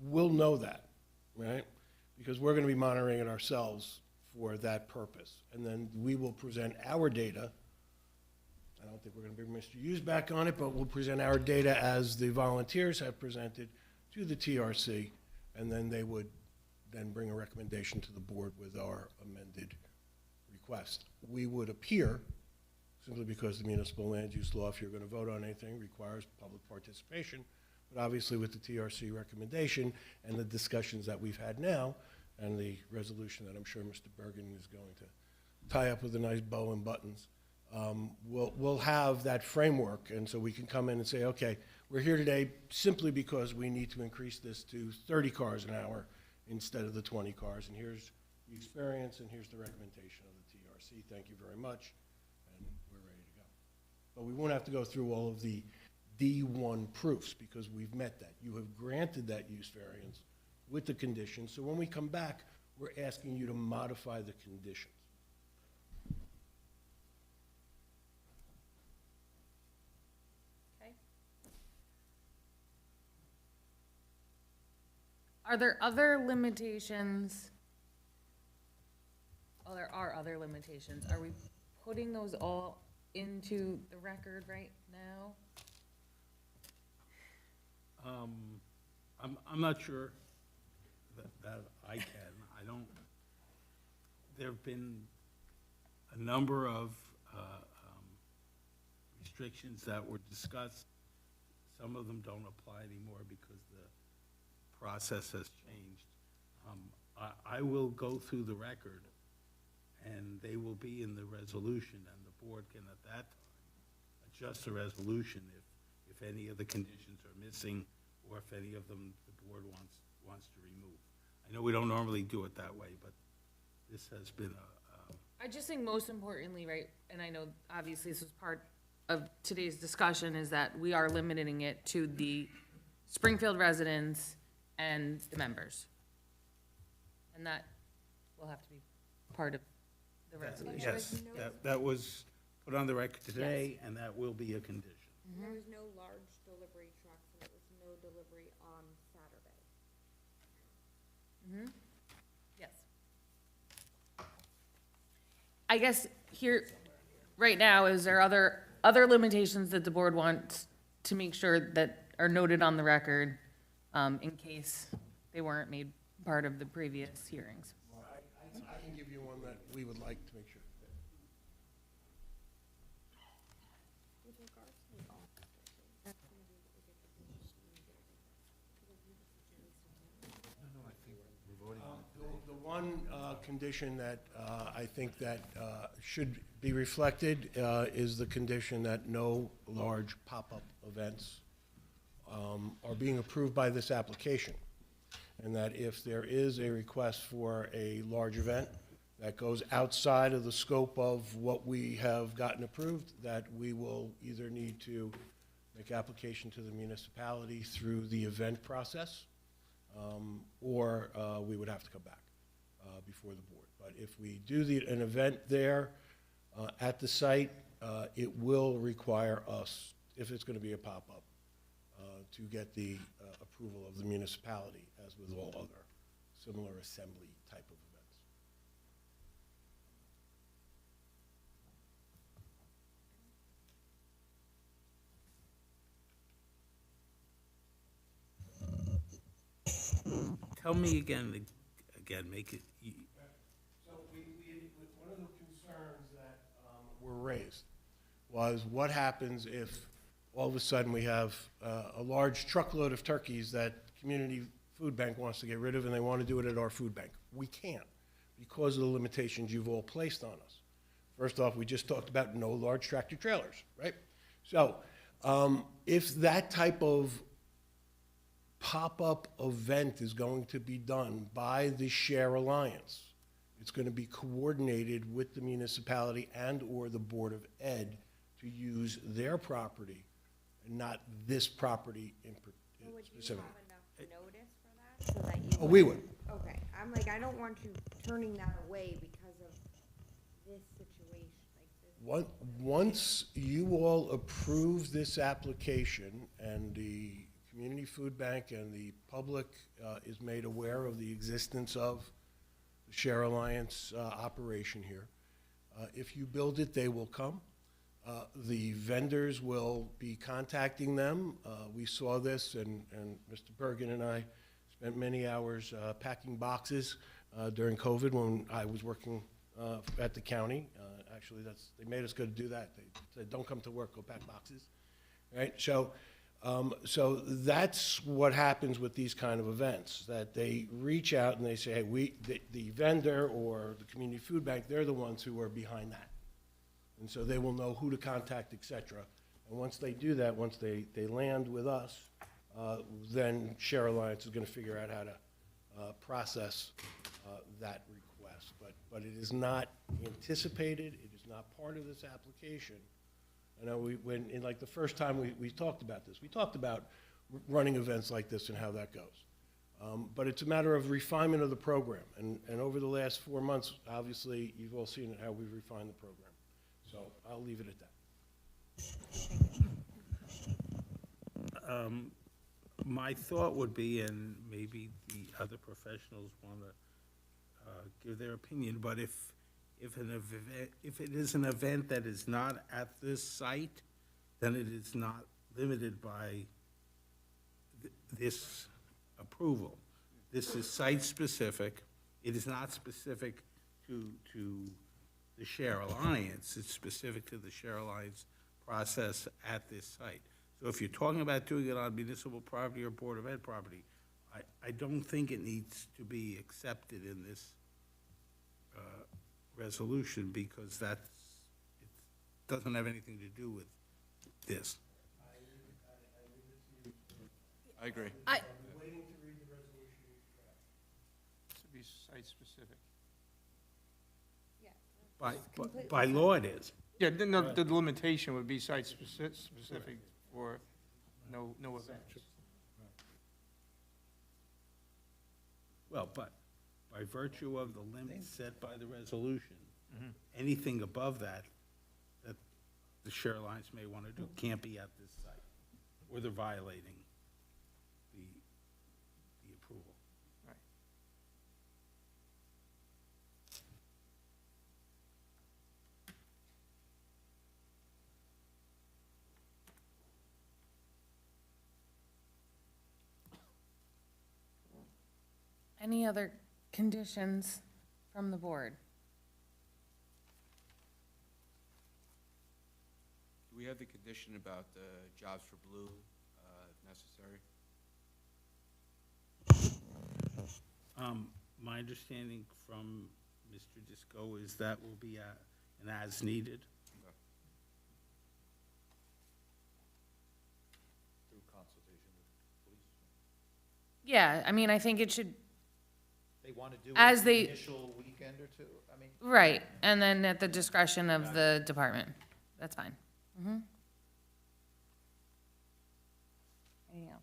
We'll know that, right? Because we're going to be monitoring it ourselves for that purpose. And then we will present our data. I don't think we're going to bring Mr. Hughes back on it, but we'll present our data as the volunteers have presented to the TRC, and then they would then bring a recommendation to the board with our amended request. We would appear, simply because the municipal land use law, if you're going to vote on anything, requires public participation. But obviously with the TRC recommendation and the discussions that we've had now, and the resolution that I'm sure Mr. Bergen is going to tie up with a nice bow and buttons, we'll have that framework, and so we can come in and say, okay, we're here today simply because we need to increase this to 30 cars an hour instead of the 20 cars, and here's the experience, and here's the recommendation of the TRC. Thank you very much. We're ready to go. But we won't have to go through all of the D1 proofs because we've met that. You have granted that use variance with the conditions. So when we come back, we're asking you to modify the conditions.
Okay. Are there other limitations? Oh, there are other limitations. Are we putting those all into the record right now?
I'm not sure that I can. I don't, there've been a number of restrictions that were discussed. Some of them don't apply anymore because the process has changed. I will go through the record, and they will be in the resolution, and the board can at that time adjust the resolution if any of the conditions are missing or if any of them the board wants to remove. I know we don't normally do it that way, but this has been
I just think most importantly, right, and I know obviously this was part of today's discussion, is that we are limiting it to the Springfield residents and the members. And that will have to be part of the resolution.
yes, that was put on the record today, and that will be a condition.
There was no large delivery trucks, and there was no delivery on Saturday.
Mm-hmm. Yes. I guess here, right now, is there other limitations that the board wants to make sure that are noted on the record, in case they weren't made part of the previous hearings?
I can give you one that we would like to make sure.
With regards to the officers, that's gonna be what we get the
The one condition that I think that should be reflected is the condition that no large pop-up events are being approved by this application. And that if there is a request for a large event that goes outside of the scope of what we have gotten approved, that we will either need to make application to the municipality through the event process, or we would have to come back before the board. But if we do an event there at the site, it will require us, if it's going to be a pop-up, to get the approval of the municipality, as with all other similar assembly type of events.
Tell me again, make it,
So one of the concerns that were raised was what happens if all of a sudden we have a large truckload of turkeys that Community Food Bank wants to get rid of, and they want to do it at our food bank. We can't, because of the limitations you've all placed on us. First off, we just talked about no large tractor trailers, right? So if that type of pop-up event is going to be done by the Share Alliance, it's going to be coordinated with the municipality and/or the Board of Ed to use their property and not this property in
Would you have
specific.
enough notice for that, so that you?
Oh, we would.
Okay, I'm like, I don't want you turning that away because of this situation, like this.
Once you all approve this application and the Community Food Bank and the public is made aware of the existence of the Share Alliance operation here, if you build it, they will come. The vendors will be contacting them. We saw this, and Mr. Bergen and I spent many hours packing boxes during COVID when I was working at the county. Actually, they made us go to do that. They said, don't come to work, go pack boxes, right? So that's what happens with these kind of events, that they reach out and they say, hey, the vendor or the Community Food Bank, they're the ones who are behind that. And so they will know who to contact, et cetera. And once they do that, once they land with us, then Share Alliance is going to figure out how to process that request. But it is not anticipated, it is not part of this application. I know like the first time we talked about this, we talked about running events like this and how that goes. But it's a matter of refinement of the program. And over the last 4 months, obviously, you've all seen how we've refined the program. So I'll leave it at that.
my thought would be, and maybe the other professionals want to give their opinion, but if it is an event that is not at this site, then it is not limited by this approval. This is site-specific. It is not specific to the Share Alliance. It's specific to the Share Alliance process at this site. So if you're talking about doing it on municipal property or Board of Ed property, I don't think it needs to be accepted in this resolution, because it doesn't have anything to do with this.
I agree.
Should be site-specific.
By law it is.
Yeah, the limitation would be site-specific for no event.
Well, but by virtue of the limits set by the resolution, anything above that the Share Alliance may want to do can't be at this site, or they're violating the approval.
Right.
Any other conditions from the board?
Do we have the condition about the Jobs for Blue, if necessary?
My understanding from Mr. Disco is that will be an as-needed.
Through consultation with police.
Yeah, I mean, I think it should,
They want to do
As
it
they-
the initial weekend or two, I mean.
right, and then at the discretion of the department. That's fine. Anything else?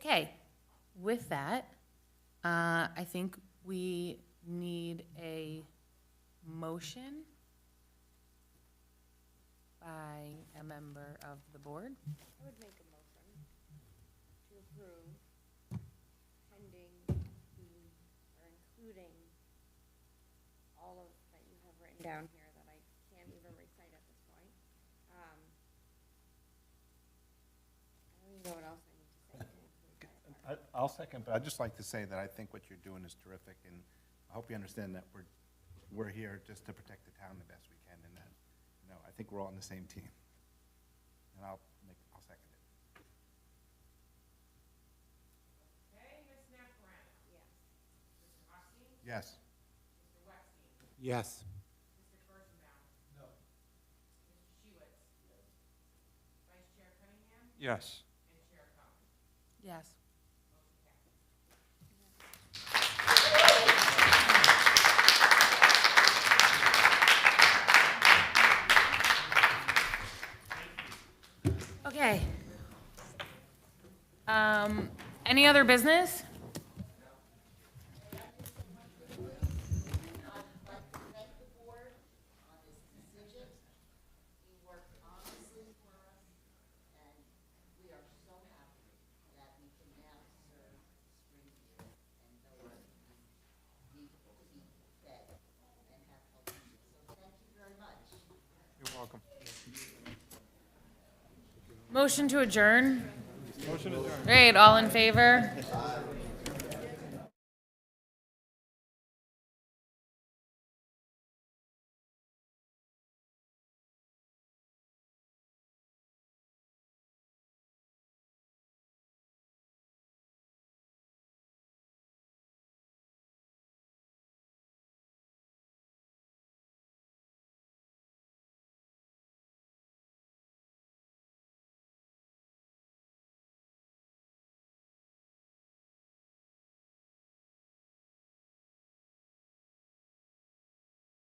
Okay, with that, I think we need a motion by a member of the board.
I would make a motion to approve pending or including all of that you have written down here that I can't even recite at this point. I don't even know what else I need to say to include that.
I'll second, but I'd just like to say that I think what you're doing is terrific, and I hope you understand that we're here just to protect the town the best we can, and that, I think we're all on the same team. And I'll second it.
Okay, Ms. Naparano?
Yes.
Mr. Husting?
Yes.
Mr. Wexstein?
Yes.
Mr. Kirschenbaum? No. Mr. Shiwitz? Vice Chair Cunningham?
Yes.
And Chair Cohen?
Yes. Okay. Any other business?
You're welcome.
Motion to adjourn?
Motion adjourned.
Great, all in favor?